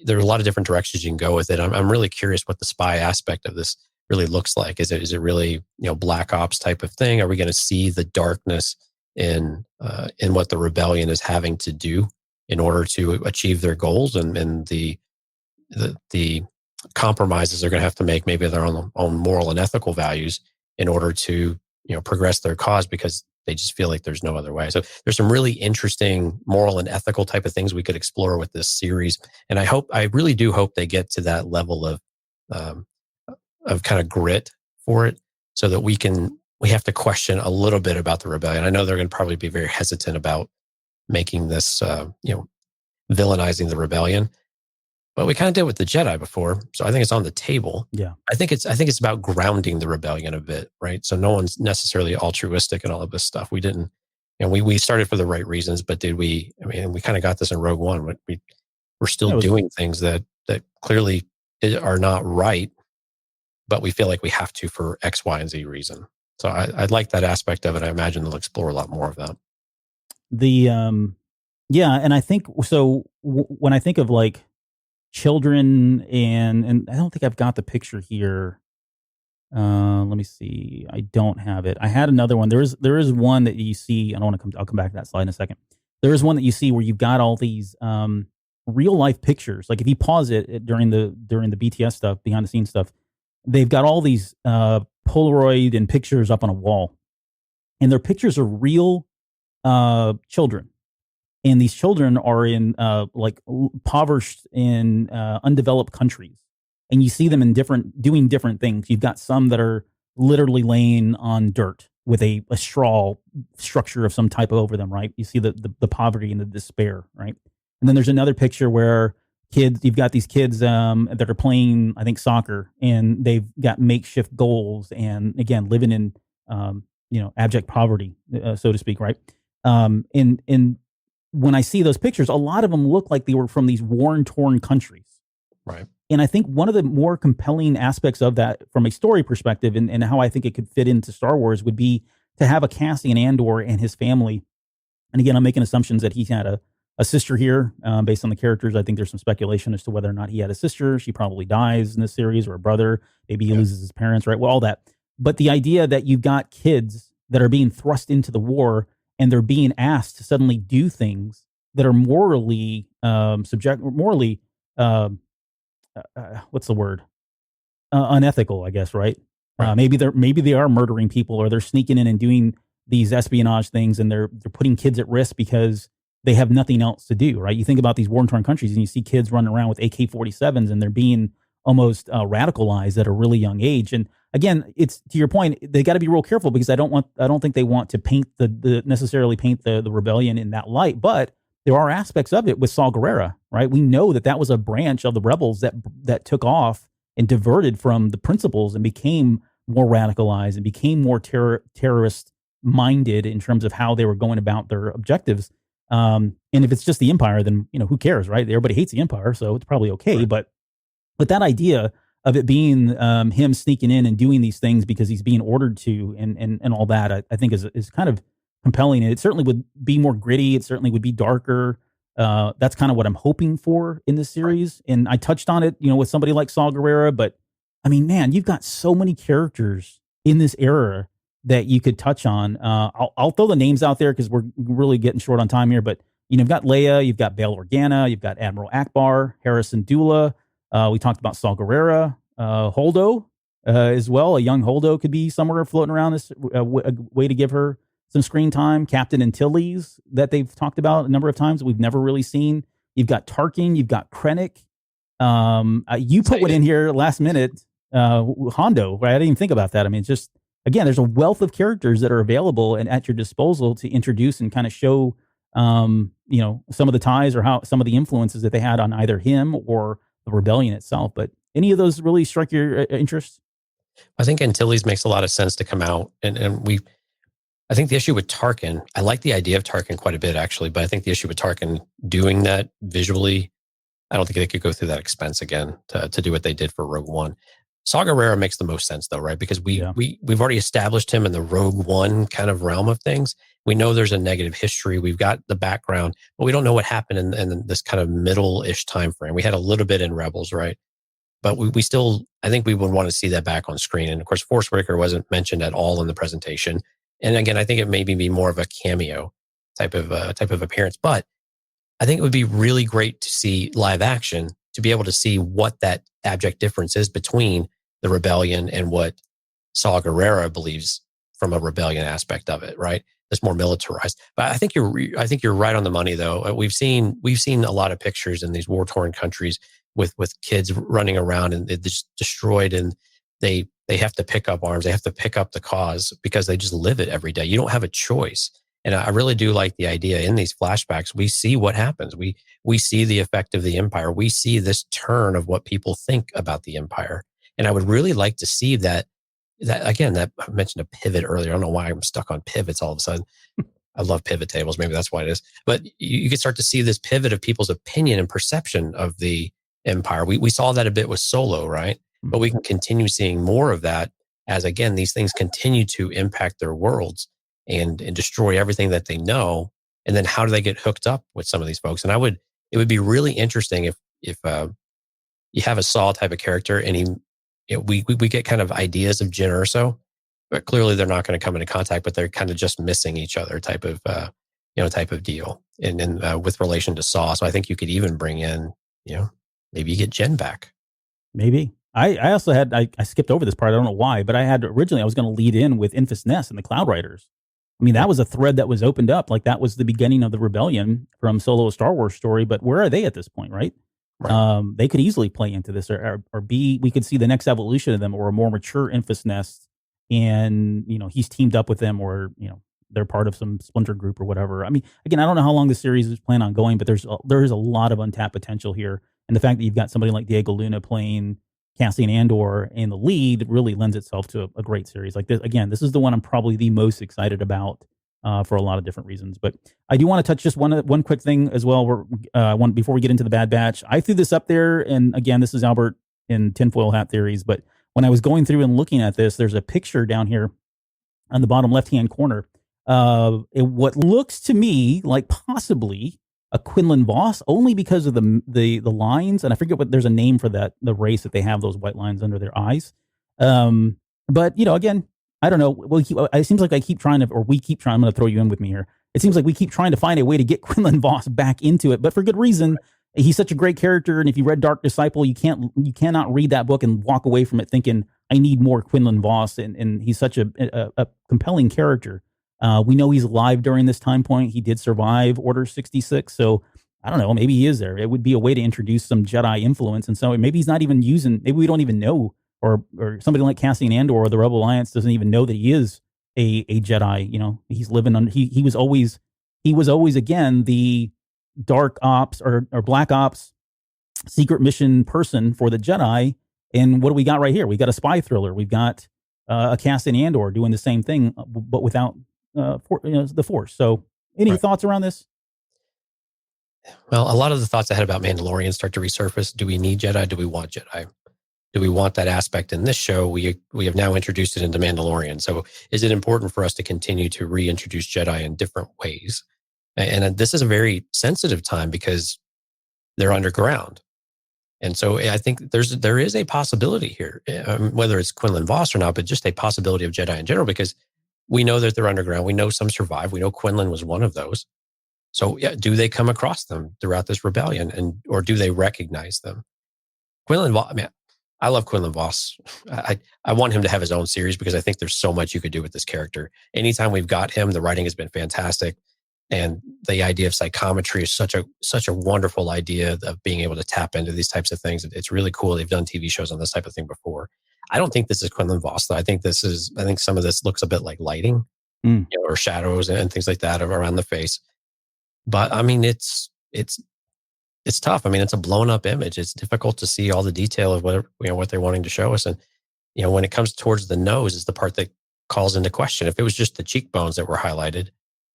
There are a lot of different directions you can go with it. I'm really curious what the spy aspect of this really looks like. Is it really Black Ops type of thing? Are we going to see the darkness in what the rebellion is having to do in order to achieve their goals, and the compromises they're going to have to make, maybe their own moral and ethical values, in order to progress their cause, because they just feel like there's no other way. So there's some really interesting moral and ethical type of things we could explore with this series, and I really do hope they get to that level of kind of grit for it, so that we have to question a little bit about the rebellion. I know they're going to probably be very hesitant about making this, villainizing the rebellion, but we kind of did with the Jedi before, so I think it's on the table. Yeah, I think it's about grounding the rebellion a bit, right? So no one's necessarily altruistic and all of this stuff. We didn't, we started for the right reasons, but did we? I mean, we kind of got this in Rogue One. We're still doing things that clearly are not right, but we feel like we have to for X, Y, and Z reason. So I'd like that aspect of it. I imagine they'll explore a lot more of that. And I think so. When I think of like children, and I don't think I've got the picture here. Let me see. I don't have it. I had another one. There is one that you see. I don't want to I'll come back to that slide in a second. There is one that you see where you've got all these real life pictures. Like if you pause it during the BTS stuff, behind the scenes stuff, they've got all these Polaroid and pictures up on a wall, and their pictures are real children. And these children are in like impoverished and undeveloped countries, and you see them doing different things. You've got some that are literally laying on dirt with a straw structure of some type over them, right? You see the poverty and the despair, right? And then there's another picture where you've got these kids that are playing, I think, soccer, and they've got makeshift goals, and again, living in abject poverty, so to speak, right? And when I see those pictures, a lot of them look like they were from these war-torn countries. Right. And I think one of the more compelling aspects of that from a story perspective, and how I think it could fit into Star Wars, would be to have a Cassian Andor and his family. And again, I'm making assumptions that he had a sister here based on the characters. I think there's some speculation as to whether or not he had a sister. She probably dies in this series, or a brother. Maybe he loses his parents, right? Well, all that. But the idea that you've got kids that are being thrust into the war, and they're being asked to suddenly do things that are morally what's the word? Unethical, I guess, right? Right. Maybe they are murdering people, or they're sneaking in and doing these espionage things, and they're putting kids at risk because they have nothing else to do, right? You think about these war-torn countries, and you see kids running around with AK-47s, and they're being almost radicalized at a really young age. And again, it's to your point, they got to be real careful, because I don't think they want to necessarily paint the rebellion in that light, but there are aspects of it with Saw Gerrera, right? We know that was a branch of the rebels that took off and diverted from the principles and became more radicalized and became more terrorist minded in terms of how they were going about their objectives. And if it's just the Empire, then who cares, right? Everybody hates the Empire, so it's probably okay. Right. But that idea of it being him sneaking in and doing these things because he's being ordered to, and all that, I think is kind of compelling. And it certainly would be more gritty. It certainly would be darker. That's kind of what I'm hoping for in this series. And I touched on it, with somebody like Saw Gerrera, but I mean, man, you've got so many characters in this era that you could touch on. I'll throw the names out there because we're really getting short on time here, but you've got Leia, you've got Bail Organa, you've got Admiral Akbar, Harrison Dula. We talked about Saw Gerrera, Holdo as well. A young Holdo could be somewhere floating around this, a way to give her some screen time. Captain Antilles that they've talked about a number of times that we've never really seen. You've got Tarkin, you've got Krennic. You put one in here last minute, Hondo, right? I didn't even think about that. I mean, it's just, again, there's a wealth of characters that are available and at your disposal to introduce and kind of show, some of the ties or how some of the influences that they had on either him or the rebellion itself. But any of those really strike your interest? I think Antilles makes a lot of sense to come out. I think the issue with Tarkin, I like the idea of Tarkin quite a bit, actually, but I think the issue with Tarkin doing that visually, I don't think they could go through that expense again to do what they did for Rogue One. Saw Gerrera makes the most sense, though, right? Because we've already established him in the Rogue One kind of realm of things. We know there's a negative history. We've got the background, but we don't know what happened in this kind of middle-ish time frame. We had a little bit in Rebels, right? But we still, I think we would want to see that back on screen. And of course, Force Breaker wasn't mentioned at all in the presentation. And again, I think it maybe be more of a cameo type of appearance. But I think it would be really great to see live action, to be able to see what that abject difference is between the rebellion and what Saw Gerrera believes from a rebellion aspect of it, right? That's more militarized. But I think you're right on the money, though. We've seen a lot of pictures in these war-torn countries with kids running around and they're just destroyed, and they have to pick up arms. They have to pick up the cause because they just live it every day. You don't have a choice. And I really do like the idea in these flashbacks. We see what happens. We see the effect of the Empire. We see this turn of what people think about the Empire. And I would really like to see that again, that I mentioned a pivot earlier. I don't know why I'm stuck on pivots all of a sudden. I love pivot tables. Maybe that's why it is. But you can start to see this pivot of people's opinion and perception of the Empire. We saw that a bit with Solo, right? But we can continue seeing more of that as, again, these things continue to impact their worlds and destroy everything that they know. And then how do they get hooked up with some of these folks? And it would be really interesting if you have a Saw type of character and we get kind of ideas of Jyn Erso, but clearly they're not going to come into contact, but they're kind of just missing each other type of deal. And with relation to Saw. So I think you could even bring in, maybe you get Jyn back. Maybe. I also had, I skipped over this part. I don't know why, but I was going to lead in with Enfys Nest and the Cloud Riders. I mean, that was a thread that was opened up. Like that was the beginning of the rebellion from Solo, a Star Wars story. But where are they at this point, right? Right. They could easily play into this or we could see the next evolution of them or a more mature Enfys Nest. And, he's teamed up with them or, they're part of some splinter group or whatever. I mean, again, I don't know how long the series is planned on going, but there is a lot of untapped potential here. And the fact that you've got somebody like Diego Luna playing Cassian Andor in the lead really lends itself to a great series like this. Again, this is the one I'm probably the most excited about for a lot of different reasons. But I do want to touch just one quick thing as well. Before we get into the Bad Batch, I threw this up there, and again, this is Albert in tinfoil hat theories. But when I was going through and looking at this, there's a picture down here on the bottom left-hand corner of what looks to me like possibly a Quinlan Vos, only because of the lines, and I forget what there's a name for that, the race that they have those white lines under their eyes. But again, I don't know. It seems like we keep trying. I'm going to throw you in with me here. It seems like we keep trying to find a way to get Quinlan Vos back into it, but for good reason. He's such a great character, and if you read Dark Disciple, you cannot read that book and walk away from it thinking I need more Quinlan Vos, and he's such a compelling character. We know he's alive during this time point. He did survive Order 66. So I don't know, maybe he is there. It would be a way to introduce some Jedi influence. And so maybe he's not even maybe we don't even know, or somebody like Cassian Andor or the Rebel Alliance doesn't even know that he is a Jedi. He's living on, he was always again, the dark ops or black ops secret mission person for the Jedi. And what do we got right here? We got a spy thriller. We've got a Cassian Andor doing the same thing, but without the Force. So any thoughts around this? Well, a lot of the thoughts I had about Mandalorian start to resurface. Do we need Jedi? Do we want Jedi? Do we want that aspect in this show? We have now introduced it into Mandalorian. So is it important for us to continue to reintroduce Jedi in different ways? And this is a very sensitive time because they're underground. And so I think there is a possibility here, whether it's Quinlan Vos or not, but just a possibility of Jedi in general, because we know that they're underground. We know some survive. We know Quinlan was one of those. So yeah, do they come across them throughout this rebellion, or do they recognize them? Quinlan Vos, man, I love Quinlan Vos. I want him to have his own series because I think there's so much you could do with this character. Anytime we've got him, the writing has been fantastic. And the idea of psychometry is such a wonderful idea of being able to tap into these types of things. It's really cool. They've done TV shows on this type of thing before. I don't think this is Quinlan Vos, though. I think some of this looks a bit like lighting, or shadows and things like that around the face. But I mean, it's tough. I mean, it's a blown up image. It's difficult to see all the detail of what they're wanting to show us. And, when it comes towards the nose is the part that calls into question. If it was just the cheekbones that were highlighted,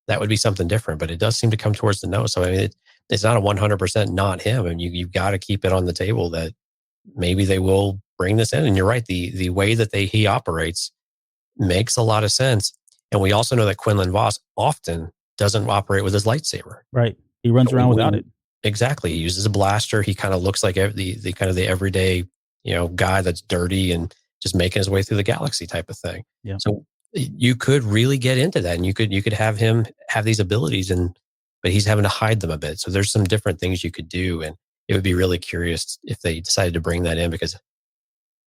that would be something different, but it does seem to come towards the nose. So I mean, it's not a 100% not him. And you've got to keep it on the table that maybe they will bring this in. And you're right. The way that he operates makes a lot of sense. And we also know that Quinlan Vos often doesn't operate with his lightsaber. Right. He runs around without it. Exactly. He uses a blaster. He kind of looks like the kind of the everyday, guy that's dirty and just making his way through the galaxy type of thing. Yeah. So you could really get into that, and you could have him have these abilities, but he's having to hide them a bit. So there's some different things you could do, and it would be really curious if they decided to bring that in, because,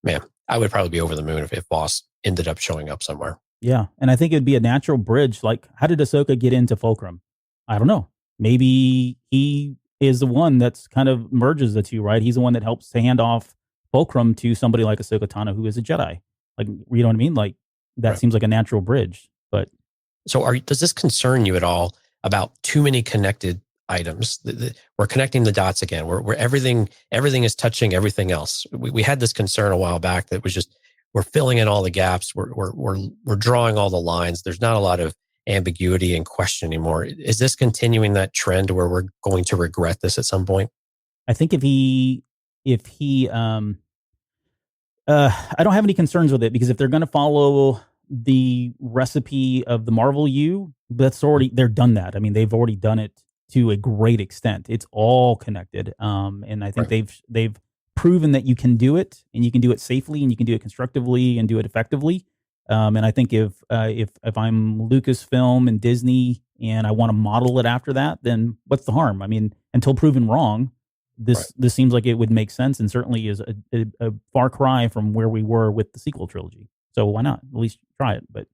man, I would probably be over the moon if Vos ended up showing up somewhere. Yeah, and I think it'd be a natural bridge. Like, how did Ahsoka get into Fulcrum? I don't know. Maybe he is the one that's kind of merges the two, right? He's the one that helps to hand off Fulcrum to somebody like Ahsoka Tano, who is a Jedi. Like, you know what I mean? Like, that right. Seems like a natural bridge. But so, does this concern you at all about too many connected items? We're connecting the dots again. Where everything is touching everything else. We had this concern a while back that was just we're filling in all the gaps. We're drawing all the lines. There's not a lot of ambiguity and question anymore. Is this continuing that trend where we're going to regret this at some point? I think if he I don't have any concerns with it, because if they're going to follow the recipe of the Marvel U, they're done that. I mean, they've already done it to a great extent. It's all connected. And I think right. they've proven that you can do it, and you can do it safely, and you can do it constructively and do it effectively. And I think if I'm Lucasfilm and Disney and I want to model it after that, then what's the harm? I mean, until proven wrong, this seems like it would make sense, and certainly is a far cry from where we were with the sequel trilogy. So why not at least try it? But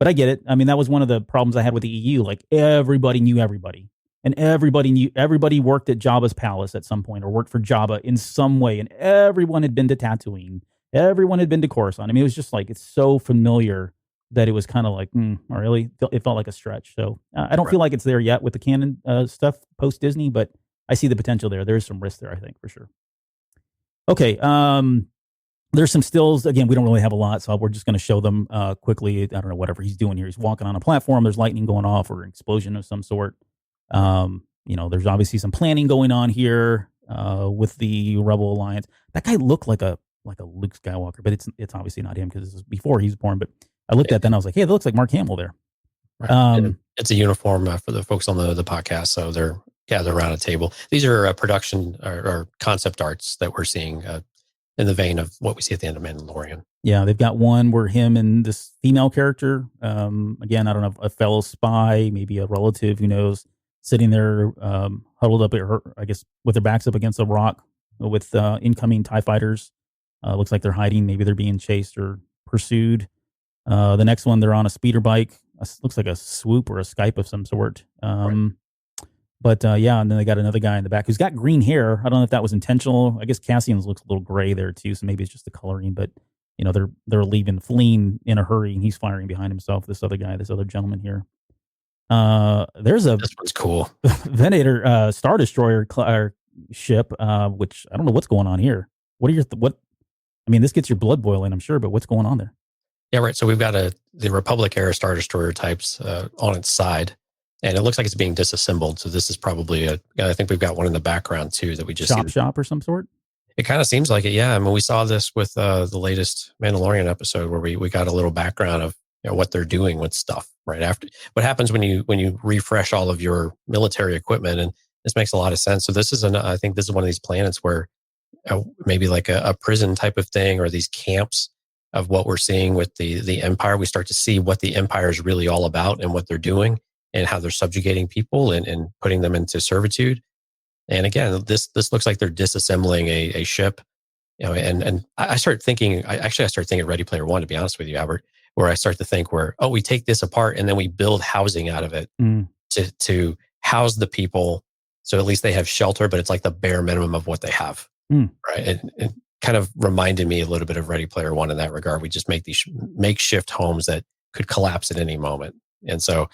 I get it. I mean, that was one of the problems I had with the EU. Like, everybody knew everybody, and everybody worked at Jabba's palace at some point, or worked for Jabba in some way, and everyone had been to Tatooine. Everyone had been to Coruscant. I mean, it was just like, it's so familiar that it was kind of like, really? It felt like a stretch. So I don't feel like it's there yet with the canon stuff post Disney, but I see the potential there. There's some risk there, I think, for sure. Okay. There's some stills. Again, we don't really have a lot, so we're just going to show them quickly. I don't know, whatever he's doing here. He's walking on a platform. There's lightning going off, or an explosion of some sort. There's obviously some planning going on here with the Rebel Alliance. That guy looked like a Luke Skywalker, but it's obviously not him, because this is before he was born. But I looked at that and I was like, hey, that looks like Mark Hamill there. Right. It's a uniform for the folks on the podcast, so they're around a table. These are production or concept arts that we're seeing in the vein of what we see at the end of Mandalorian. Yeah, they've got one where him and this female character, again, I don't know, a fellow spy, maybe a relative, who knows, sitting there huddled up, I guess, with their backs up against a rock with incoming TIE fighters. Looks like they're hiding. Maybe they're being chased or pursued. The next one, they're on a speeder bike. Looks like a swoop or a Skype of some sort. Right. But and then they got another guy in the back who's got green hair. I don't know if that was intentional. I guess Cassian's looks a little gray there too, so maybe it's just the coloring. But they're fleeing in a hurry, and he's firing behind himself. This other gentleman here. This one's cool. Venator Star Destroyer ship, which I don't know what's going on here. What are your I mean, this gets your blood boiling, I'm sure, but what's going on there? Yeah, right. So we've got the Republic era Star Destroyer types on its side, and it looks like it's being disassembled. So this is probably I think we've got one in the background too that we just shop or some sort. It kind of seems like it, yeah. I mean, we saw this with the latest Mandalorian episode where we got a little background of what they're doing with stuff right after. What happens when you refresh all of your military equipment, and this makes a lot of sense. So this is I think this is one of these planets where maybe like a prison type of thing, or these camps of what we're seeing with the Empire. We start to see what the Empire is really all about and what they're doing and how they're subjugating people and putting them into servitude. And again, this looks like they're disassembling a ship, and I start thinking, I start thinking Ready Player One, to be honest with you, Albert, where I start to think we take this apart and then we build housing out of it to house the people. So at least they have shelter, but it's like the bare minimum of what they have. Right. It kind of reminded me a little bit of Ready Player One in that regard. We just make these makeshift homes that could collapse at any moment. And so,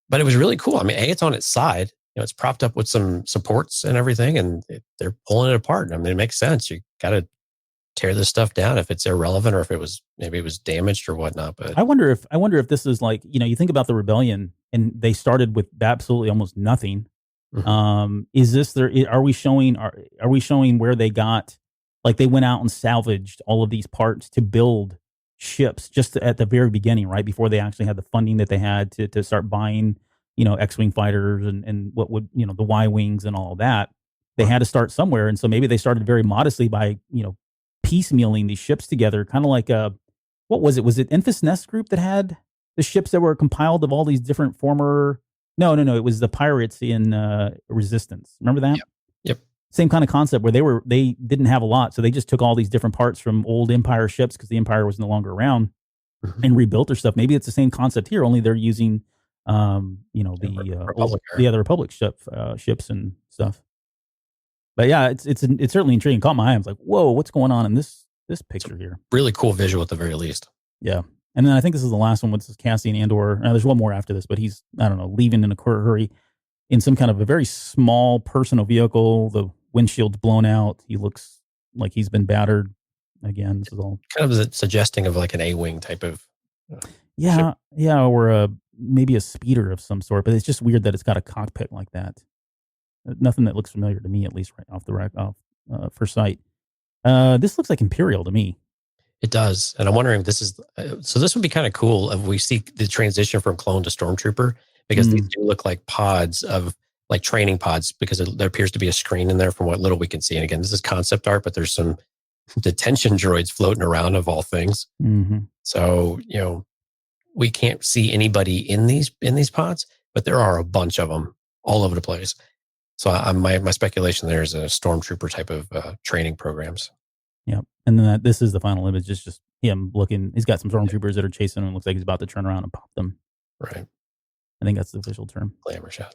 but it was really cool. I mean, it's on its side. It's propped up with some supports and everything, and they're pulling it apart. I mean, it makes sense. You got to tear this stuff down if it's irrelevant or if it was damaged or whatnot. But I wonder if this is like, you think about the rebellion and they started with absolutely almost nothing. Is this are we showing where they got, like, they went out and salvaged all of these parts to build ships just at the very beginning, right before they actually had the funding that they had to start buying X-wing fighters and what would, the Y-wings and all of that. They had to start somewhere. And so maybe they started very modestly by, piecemealing these ships together, kind of like what was it? Was it Enfys Nest Group that had the ships that were compiled of all these different former? No. It was the pirates in Resistance. Remember that? Yep. Same kind of concept where they didn't have a lot. So they just took all these different parts from old Empire ships because the Empire was no longer around and rebuilt their stuff. Maybe it's the same concept here, only they're using the other Republic ships and stuff. But yeah, it's certainly intriguing. Caught my eye. I was like, whoa, what's going on in this picture here? Really cool visual at the very least. Yeah. And then I think this is the last one with Cassian Andor. There's one more after this, but he's, I don't know, leaving in a hurry in some kind of a very small personal vehicle. The windshield's blown out. He looks like he's been battered again. This is all kind of suggesting of like an A-wing type of ship. Yeah, or maybe a speeder of some sort. But it's just weird that it's got a cockpit like that. Nothing that looks familiar to me, at least right off the rack, first sight. This looks like Imperial to me. It does. And I'm wondering if this is, so this would be kind of cool if we see the transition from clone to stormtrooper, because these do look like pods of like training pods, because there appears to be a screen in there from what little we can see. And again, this is concept art, but there's some detention droids floating around of all things. So, we can't see anybody in these pods, but there are a bunch of them all over the place. So my speculation there is a stormtrooper type of training programs. Yep. And then this is the final image. It's just him looking. He's got some stormtroopers that are chasing him. Looks like he's about to turn around and pop them. Right. I think that's the official term. Glamour shot.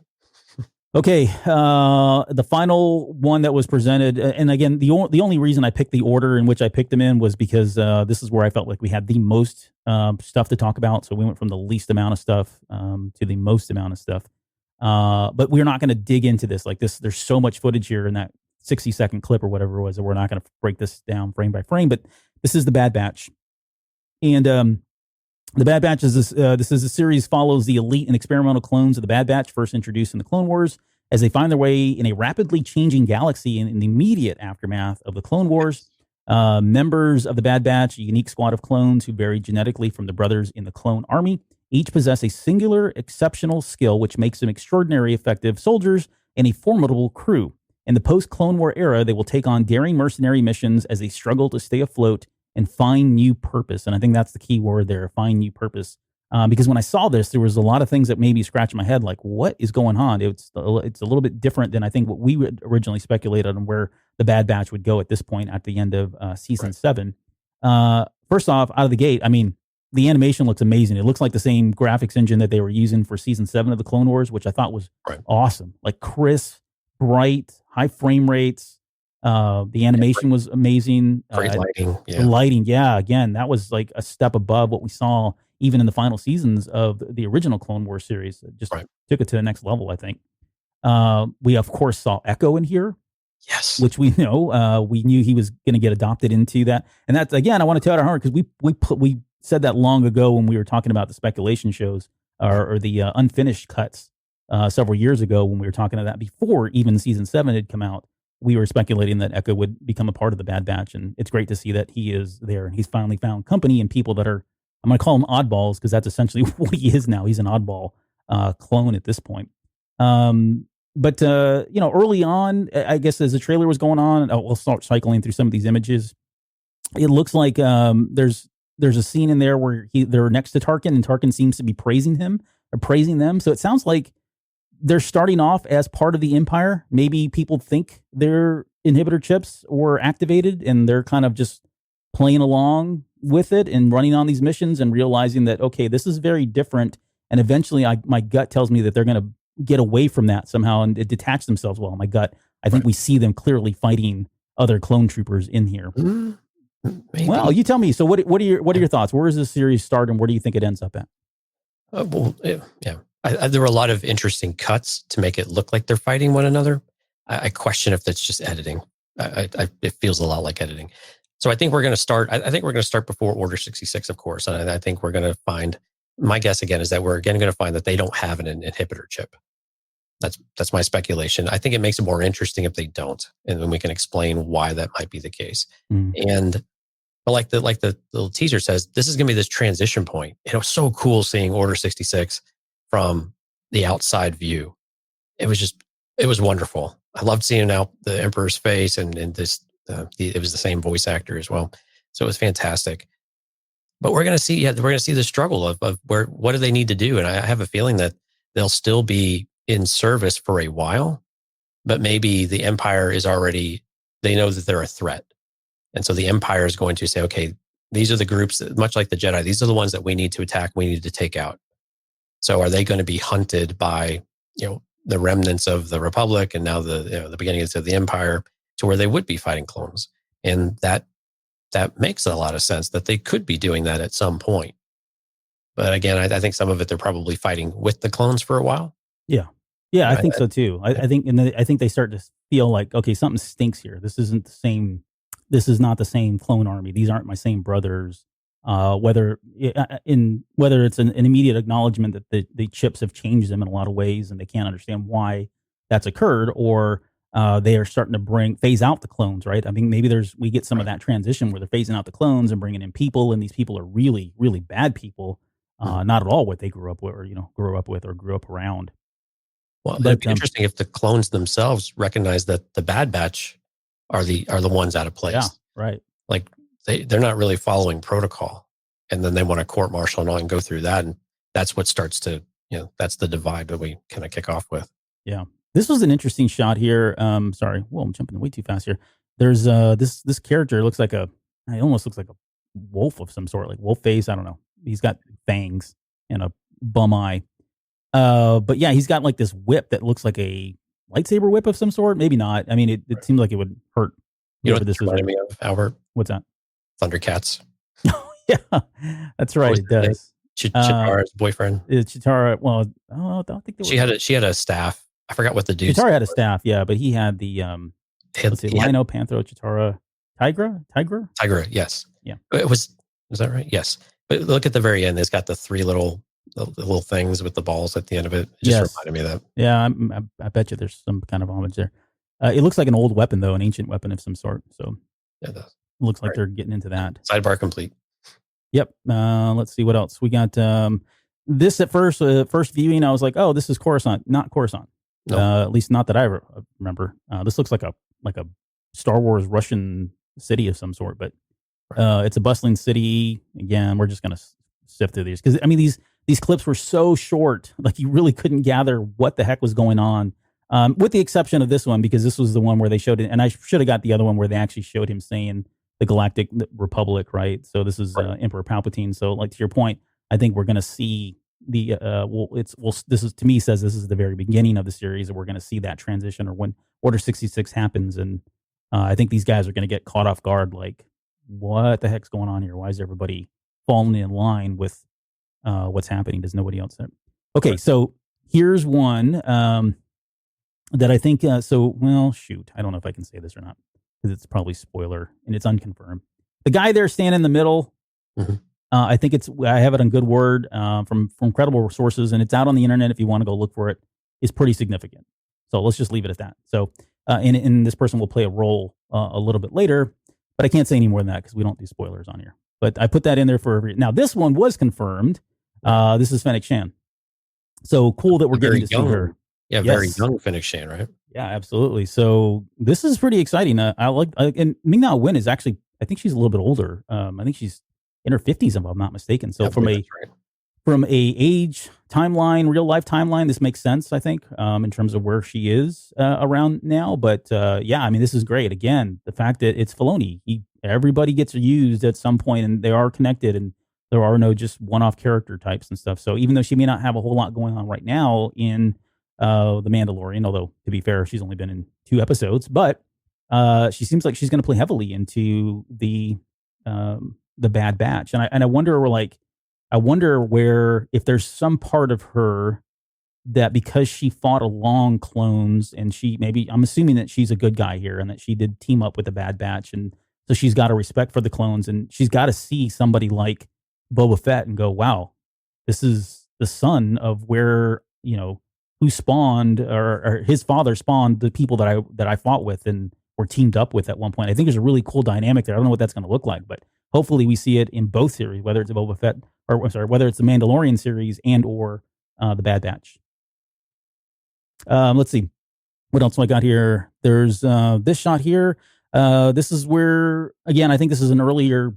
Okay. The final one that was presented, and again, the only reason I picked the order in which I picked them in was because this is where I felt like we had the most stuff to talk about. So we went from the least amount of stuff to the most amount of stuff. But we're not going to dig into this like this. There's so much footage here in that 60-second clip or whatever it was that we're not going to break this down frame by frame. But this is the Bad Batch, and the Bad Batch is this is a series follows the elite and experimental clones of the Bad Batch, first introduced in the Clone Wars, as they find their way in a rapidly changing galaxy in the immediate aftermath of the Clone Wars. Members of the Bad Batch, a unique squad of clones who vary genetically from the brothers in the Clone Army, each possess a singular, exceptional skill which makes them extraordinary effective soldiers and a formidable crew. In the post-Clone War era, they will take on daring mercenary missions as they struggle to stay afloat and find new purpose. And I think that's the key word there, find new purpose. Because when I saw this, there was a lot of things that made me scratch my head, like, what is going on? It's a little bit different than I think what we originally speculated on where the Bad Batch would go at this point at the end of season 7. First off, out of the gate, I mean, the animation looks amazing. It looks like the same graphics engine that they were using for season 7 of the Clone Wars, which I thought was awesome. Like crisp, bright, high frame rates. The animation was amazing. Great lighting. The lighting, again, that was like a step above what we saw even in the final seasons of the original Clone Wars series. It just took it to the next level, I think. We, of course, saw Echo in here. Yes. Which we know. We knew he was going to get adopted into that. And that's, again, I want to tell it hard because we said that long ago when we were talking about the speculation shows or the unfinished cuts several years ago when we were talking about that before even season 7 had come out. we were speculating that Echo would become a part of the Bad Batch, and it's great to see that he is there. He's finally found company and people that are, I'm going to call them oddballs, because that's essentially what he is now. He's an oddball clone at this point. But early on, I guess as the trailer was going on, we'll start cycling through some of these images. It looks like there's a scene in there where they're next to Tarkin, and Tarkin seems to be praising them. So it sounds like they're starting off as part of the Empire. Maybe people think their inhibitor chips were activated, and they're kind of just playing along with it and running on these missions and realizing that, okay, this is very different. And eventually my gut tells me that they're going to get away from that somehow and detach themselves. Well, my gut, I think we see them clearly fighting other clone troopers in here. Maybe. Well, you tell me. So what are your thoughts? Where does this series start, and where do you think it ends up at? There were a lot of interesting cuts to make it look like they're fighting one another. I question if that's just editing. It feels a lot like editing. So I think we're going to start. I think we're going to start before Order 66, of course. And I think we're going to find. My guess again is that we're again going to find that they don't have an inhibitor chip. That's my speculation. I think it makes it more interesting if they don't, and then we can explain why that might be the case. But like the little teaser says, this is going to be this transition point. It was so cool seeing Order 66 from the outside view. It was wonderful. I loved seeing out the Emperor's face, and this it was the same voice actor as well. So it was fantastic. But we're going to see the struggle of what do they need to do, and I have a feeling that they'll still be in service for a while, but maybe the Empire is already, they know that they're a threat. And so the Empire is going to say, okay, these are the groups that, much like the Jedi, these are the ones that we need to attack, we need to take out. So are they going to be hunted by, the remnants of the Republic and now the beginnings of the Empire to where they would be fighting clones? And that makes a lot of sense that they could be doing that at some point. But again, I think some of it, they're probably fighting with the clones for a while. Yeah, I think so too. I think they start to feel like, okay, something stinks here. This isn't the same. This is not the same clone army. These aren't my same brothers. Whether it's an immediate acknowledgement that the chips have changed them in a lot of ways, and they can't understand why that's occurred, or they are starting to phase out the clones, right? I mean, maybe we get some of that transition where they're phasing out the clones and bringing in people, and these people are really, really bad people, not at all what they grew up with, or grew up around. Well, it'd be interesting if the clones themselves recognize that the Bad Batch are the ones out of place. Yeah, right. Like they're not really following protocol, and then they want to court martial and all and go through that, and that's what starts to that's the divide that we kind of kick off with. Yeah, this was an interesting shot here. Sorry, I'm jumping way too fast here. There's this character it almost looks like a wolf of some sort, like wolf face. I don't know. He's got fangs and a bum eye. But yeah, he's got like this whip that looks like a lightsaber whip of some sort. Maybe not. I mean, it seems like it would hurt. You know what this reminded me of, Albert? What's that? Thundercats. Yeah, that's right. It does. Chitara's boyfriend. Chitara. Well, I don't think she had a staff. I forgot what the dude. Chitara had a staff. Yeah, but he had the Lino, Panthro, Chitara, Tigra. Yes. Yeah. Was that right? Yes. But look at the very end. It's got the three little things with the balls at the end of it. It just reminded me of that. Yeah, I bet you there's some kind of homage there. It looks like an old weapon, though, an ancient weapon of some sort. So yeah, it does. It looks like they're getting into that. Sidebar complete. Yep. Let's see what else we got. This at first viewing, I was like, oh, this is Coruscant, not Coruscant. No. At least not that I remember. This looks like a Star Wars Russian city of some sort, but it's a bustling city. Again, we're just gonna sift through these because I mean these clips were so short, like you really couldn't gather what the heck was going on. With the exception of this one, because this was the one where they showed it, and I should have got the other one where they actually showed him saying the Galactic Republic, right? So this is Emperor Palpatine. So, like to your point, I think we're going to see the this is, to me, says this is the very beginning of the series, and we're going to see that transition, or when Order 66 happens, and I think these guys are going to get caught off guard, like what the heck's going on here? Why is everybody falling in line with what's happening? Does nobody else know? Okay, so here's one. That I think, I don't know if I can say this or not, because it's probably spoiler, and it's unconfirmed. The guy there standing in the middle, I think I have it on good word from credible sources, and it's out on the internet if you want to go look for it, is pretty significant. So let's just leave it at that. So and this person will play a role a little bit later, but I can't say any more than that because we don't do spoilers on here. But I put that in there for now. This one was confirmed. This is Fennec Shan. So cool that we're getting to see her. Yeah, very young Fennec Shan, right? Yeah, absolutely. So this is pretty exciting. I like, and Ming-Na Wen is actually, I think she's a little bit older. I think she's in her 50s, if I'm not mistaken. So from a age timeline, real life timeline, this makes sense, I think, in terms of where she is around now. But yeah, I mean, this is great. Again, the fact that it's Filoni, everybody gets used at some point, and they are connected, and there are no just one-off character types and stuff. So even though she may not have a whole lot going on right now in The Mandalorian, although to be fair, she's only been in 2 episodes, but she seems like she's going to play heavily into the Bad Batch, and I wonder where, if there's some part of her that, because she fought along clones, and I'm assuming that she's a good guy here, and that she did team up with the Bad Batch, and so she's got a respect for the clones, and she's got to see somebody like Boba Fett and go, wow, this is the son of where, who spawned, or his father spawned the people that I fought with and were teamed up with at one point. I think there's a really cool dynamic there. I don't know what that's going to look like, but hopefully we see it in both series, whether it's a Boba Fett, or I'm sorry, whether it's the Mandalorian series and or the Bad Batch. Let's see. What else do I got here? There's this shot here. This is where, again, I think this is an earlier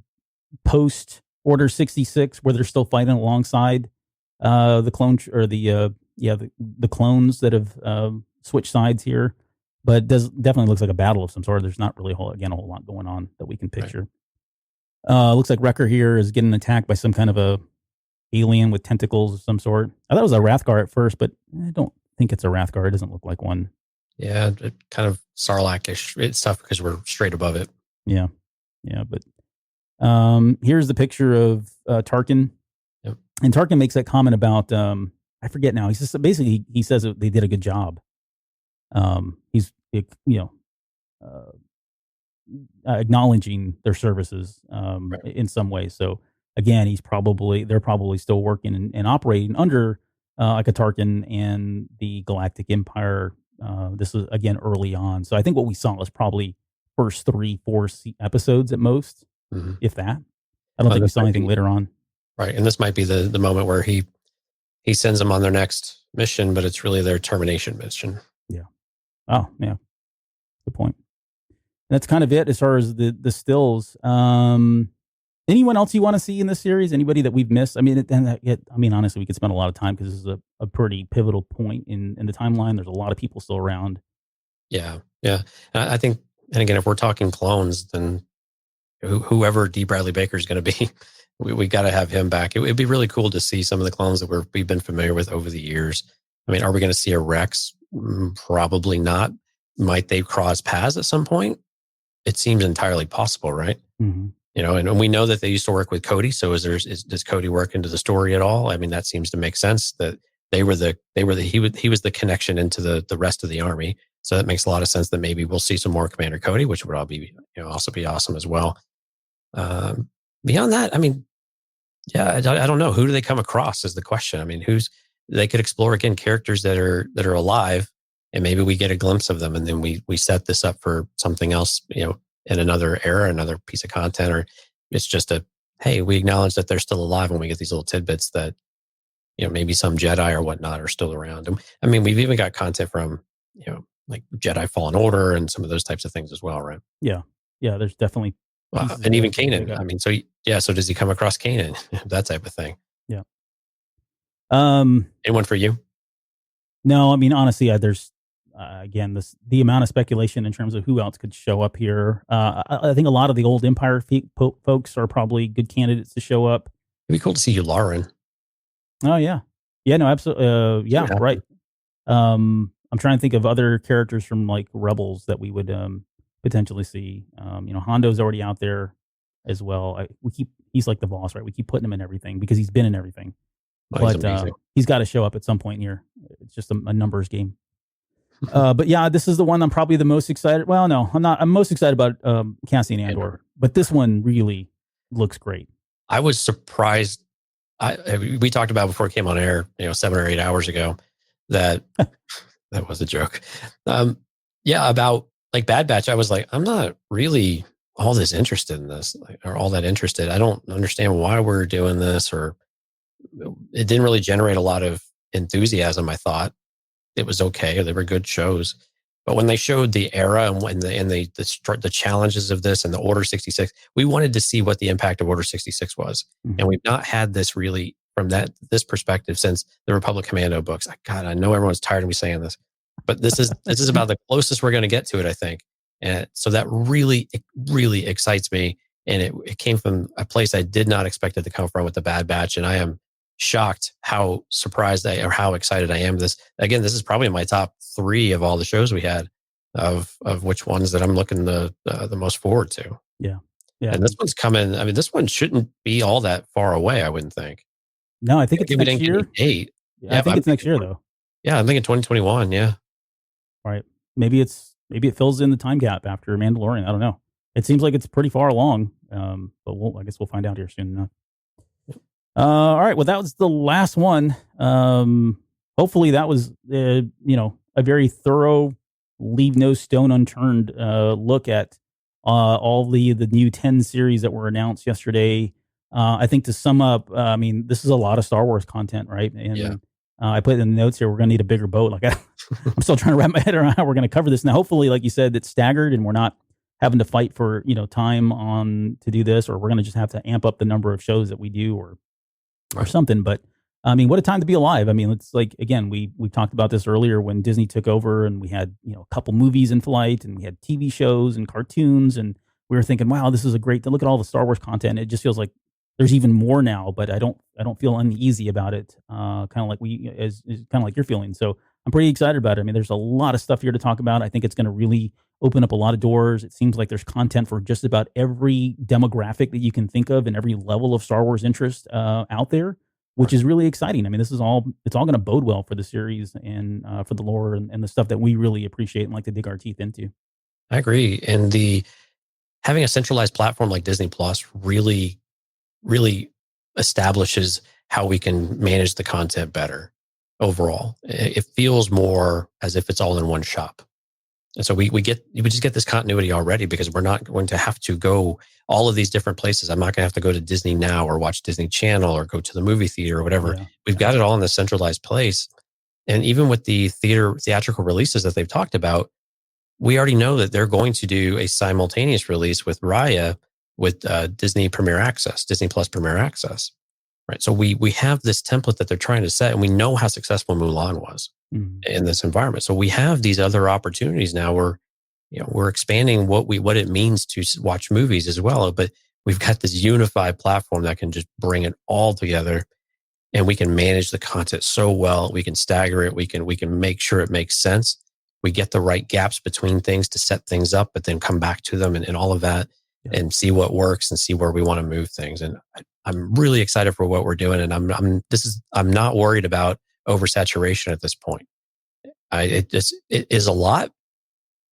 post Order 66, where they're still fighting alongside the clone, or the clones that have switched sides here. But definitely looks like a battle of some sort. There's not really a whole lot going on that we can picture. Right. Looks like Wrecker here is getting attacked by some kind of a alien with tentacles of some sort. I thought it was a Rathgar at first, but I don't think it's a Rathgar. It doesn't look like one. Yeah, it kind of Sarlacc-ish. It's tough because we're straight above it. Yeah, but here's the picture of Tarkin. Yep. And Tarkin makes that comment about, I forget now. He's just basically, he says that they did a good job. He's, acknowledging their services right. in some way. So again, they're probably still working and operating under like a Tarkin and the Galactic Empire. This was again early on. So I think what we saw was probably first 3-4 episodes at most, if that. I don't think we saw anything later on. Right. And this might be the moment where he sends them on their next mission, but it's really their termination mission. Yeah. Oh, yeah. Good point. And that's kind of it as far as the stills. Anyone else you want to see in this series? Anybody that we've missed? I mean, honestly, we could spend a lot of time because this is a pretty pivotal point in the timeline. There's a lot of people still around. Yeah. I think, and again, if we're talking clones, then whoever D. Bradley Baker is going to be, we got to have him back. It'd be really cool to see some of the clones that we've been familiar with over the years. I mean, are we going to see a Rex? Probably not. Might they cross paths at some point? It seems entirely possible, right? Mm-hmm. And we know that they used to work with Cody. So does Cody work into the story at all? I mean, that seems to make sense that he was the connection into the rest of the army. So that makes a lot of sense that maybe we'll see some more Commander Cody, which would all be, also be awesome as well. Beyond that, I mean, yeah, I don't know. Who do they come across is the question. I mean, they could explore again characters that are alive, and maybe we get a glimpse of them, and then we set this up for something else, in another era, another piece of content, or it's just hey, we acknowledge that they're still alive when we get these little tidbits that, maybe some Jedi or whatnot are still around. And I mean, we've even got content from, like Jedi Fallen Order and some of those types of things as well, right? Yeah. There's definitely. And even Kanan. I mean, so does he come across Kanan? That type of thing. Yeah. Anyone for you? No, I mean, honestly, there's, again, the amount of speculation in terms of who else could show up here. I think a lot of the old Empire folks are probably good candidates to show up. It'd be cool to see Yularen. Oh yeah, no, absolutely. Yeah, right. I'm trying to think of other characters from like Rebels that we would potentially see. Hondo's already out there as well. He's like the boss, right? We keep putting him in everything because he's been in everything. But he's got to show up at some point here. It's just a numbers game. But yeah, this is the one I'm probably the most excited. Well, no, I'm not. I'm most excited about Cassian Andor. But this one really looks great. I was surprised. We talked about before it came on air, 7 or 8 hours ago, that that was a joke. Yeah, about like Bad Batch, I was like, I'm not really all this interested in this, or all that interested. I don't understand why we're doing this, or it didn't really generate a lot of enthusiasm. I thought it was okay; they were good shows. But when they showed the era and when the challenges of this and the Order 66, we wanted to see what the impact of Order 66 was, and we've not had this really from this perspective since the Republic Commando books. God, I know everyone's tired of me saying this, but this is about the closest we're going to get to it, I think. And so that really excites me. And it came from a place I did not expect it to come from with the Bad Batch. And I am shocked how surprised or how excited I am. This is probably in my top 3 of all the shows we had of which ones that I'm looking the most forward to. Yeah. And this one's coming. I mean, this one shouldn't be all that far away, I wouldn't think. No, I think it's next year. Date. Yeah, I think it's next year though. Yeah, I'm thinking 2021. Yeah. All right. Maybe it fills in the time gap after Mandalorian. I don't know. It seems like it's pretty far along. But I guess we'll find out here soon enough. All right. Well, that was the last one. Hopefully that was, a very thorough, leave no stone unturned look at all the new 10 series that were announced yesterday. I think to sum up, I mean, this is a lot of Star Wars content, right? And I put in the notes here, we're going to need a bigger boat. Like I'm still trying to wrap my head around how we're going to cover this. Now, hopefully, like you said, it's staggered and we're not having to fight for, time to do this, or we're going to just have to amp up the number of shows that we do or something. But I mean, what a time to be alive. I mean, it's like, again, we talked about this earlier when Disney took over and we had, a couple movies in flight and we had TV shows and cartoons, and we were thinking, wow, this is a great, look at all the Star Wars content. It just feels like there's even more now, but I don't feel uneasy about it. Kind of like is kind of like you're feeling. So I'm pretty excited about it. I mean, there's a lot of stuff here to talk about. I think it's going to really open up a lot of doors. It seems like there's content for just about every demographic that you can think of and every level of Star Wars interest out there, which is really exciting. I mean, it's all going to bode well for the series and for the lore and the stuff that we really appreciate and like to dig our teeth into. I agree. And having a centralized platform like Disney Plus really establishes how we can manage the content better overall. It feels more as if it's all in one shop. And so we just get this continuity already because we're not going to have to go all of these different places. I'm not going to have to go to Disney Now or watch Disney Channel or go to the movie theater or whatever. Yeah. We've got it all in the centralized place. And even with the theatrical releases that they've talked about, we already know that they're going to do a simultaneous release with Raya with Disney Premier Access, Disney Plus Premier Access, right? So we have this template that they're trying to set, and we know how successful Mulan was in this environment. So we have these other opportunities now. We're expanding what it means to watch movies as well, but we've got this unified platform that can just bring it all together, and we can manage the content so well. We can stagger it. We can make sure it makes sense. We get the right gaps between things to set things up, but then come back to them and all of that. Yeah. And see what works and see where we want to move things. And I'm really excited for what we're doing. And I'm not worried about oversaturation at this point. It is a lot,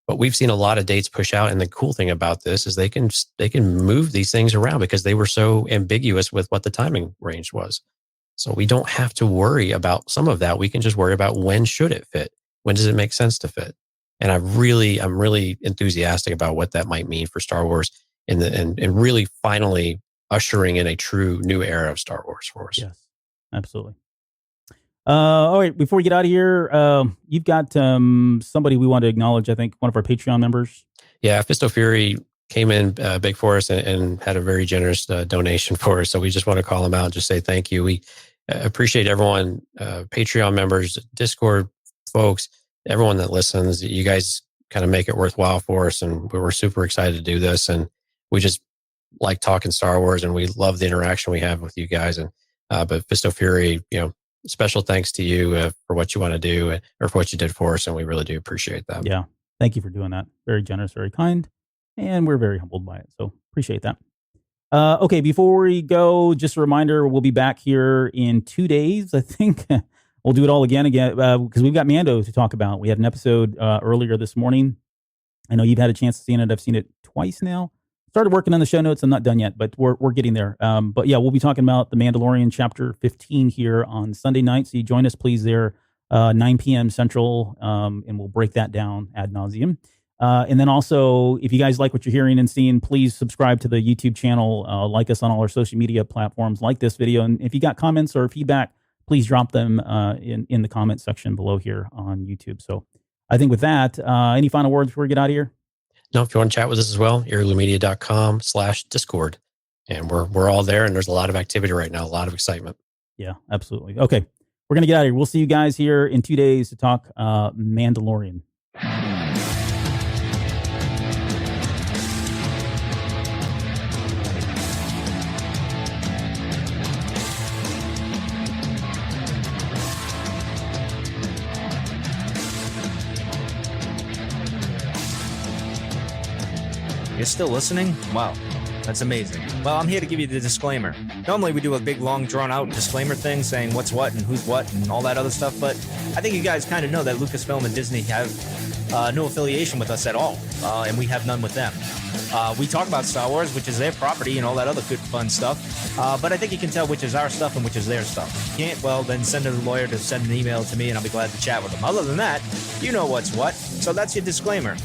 but we've seen a lot of dates push out. And the cool thing about this is they can move these things around because they were so ambiguous with what the timing range was. So we don't have to worry about some of that. We can just worry about when should it fit? When does it make sense to fit? And I'm really enthusiastic about what that might mean for Star Wars. And really finally ushering in a true new era of Star Wars for us. Yes, absolutely. All right, before we get out of here, you've got somebody we want to acknowledge, I think, one of our Patreon members. Yeah, Fisto Fury came in big for us and had a very generous donation for us. So we just want to call him out and just say thank you. We appreciate everyone, Patreon members, Discord folks, everyone that listens. You guys kind of make it worthwhile for us, and we were super excited to do this. And we just like talking Star Wars, and we love the interaction we have with you guys. And but Fisto Fury, special thanks to you for what you want to do or for what you did for us, and we really do appreciate that. Yeah, thank you for doing that. Very generous, very kind, and we're very humbled by it. So appreciate that. Okay, before we go, just a reminder: we'll be back here in 2 days. I think we'll do it all again because we've got Mando to talk about. We had an episode earlier this morning. I know you've had a chance to see it. I've seen it twice now. Started working on the show notes. I'm not done yet, but we're getting there. But yeah, we'll be talking about The Mandalorian Chapter 15 here on Sunday night. So you join us, please, there 9 p.m. Central, and we'll break that down ad nauseum. And then also, if you guys like what you're hearing and seeing, please subscribe to the YouTube channel, like us on all our social media platforms, like this video. And if you got comments or feedback, please drop them in the comment section below here on YouTube. So I think with that, any final words before we get out of here? No, if you want to chat with us as well, heirloommedia.com/Discord. And we're all there, and there's a lot of activity right now, a lot of excitement. Yeah, absolutely. Okay, we're going to get out of here. We'll see you guys here in 2 days to talk Mandalorian. You're still listening? Wow, that's amazing. Well, I'm here to give you the disclaimer. Normally we do a big, long, drawn-out disclaimer thing saying what's what and who's what and all that other stuff, but I think you guys kind of know that Lucasfilm and Disney have no affiliation with us at all, and we have none with them. We talk about Star Wars, which is their property and all that other good, fun stuff, but I think you can tell which is our stuff and which is their stuff. If you can't, well, then send a lawyer to send an email to me, and I'll be glad to chat with them. Other than that, you know what's what, so that's your disclaimer.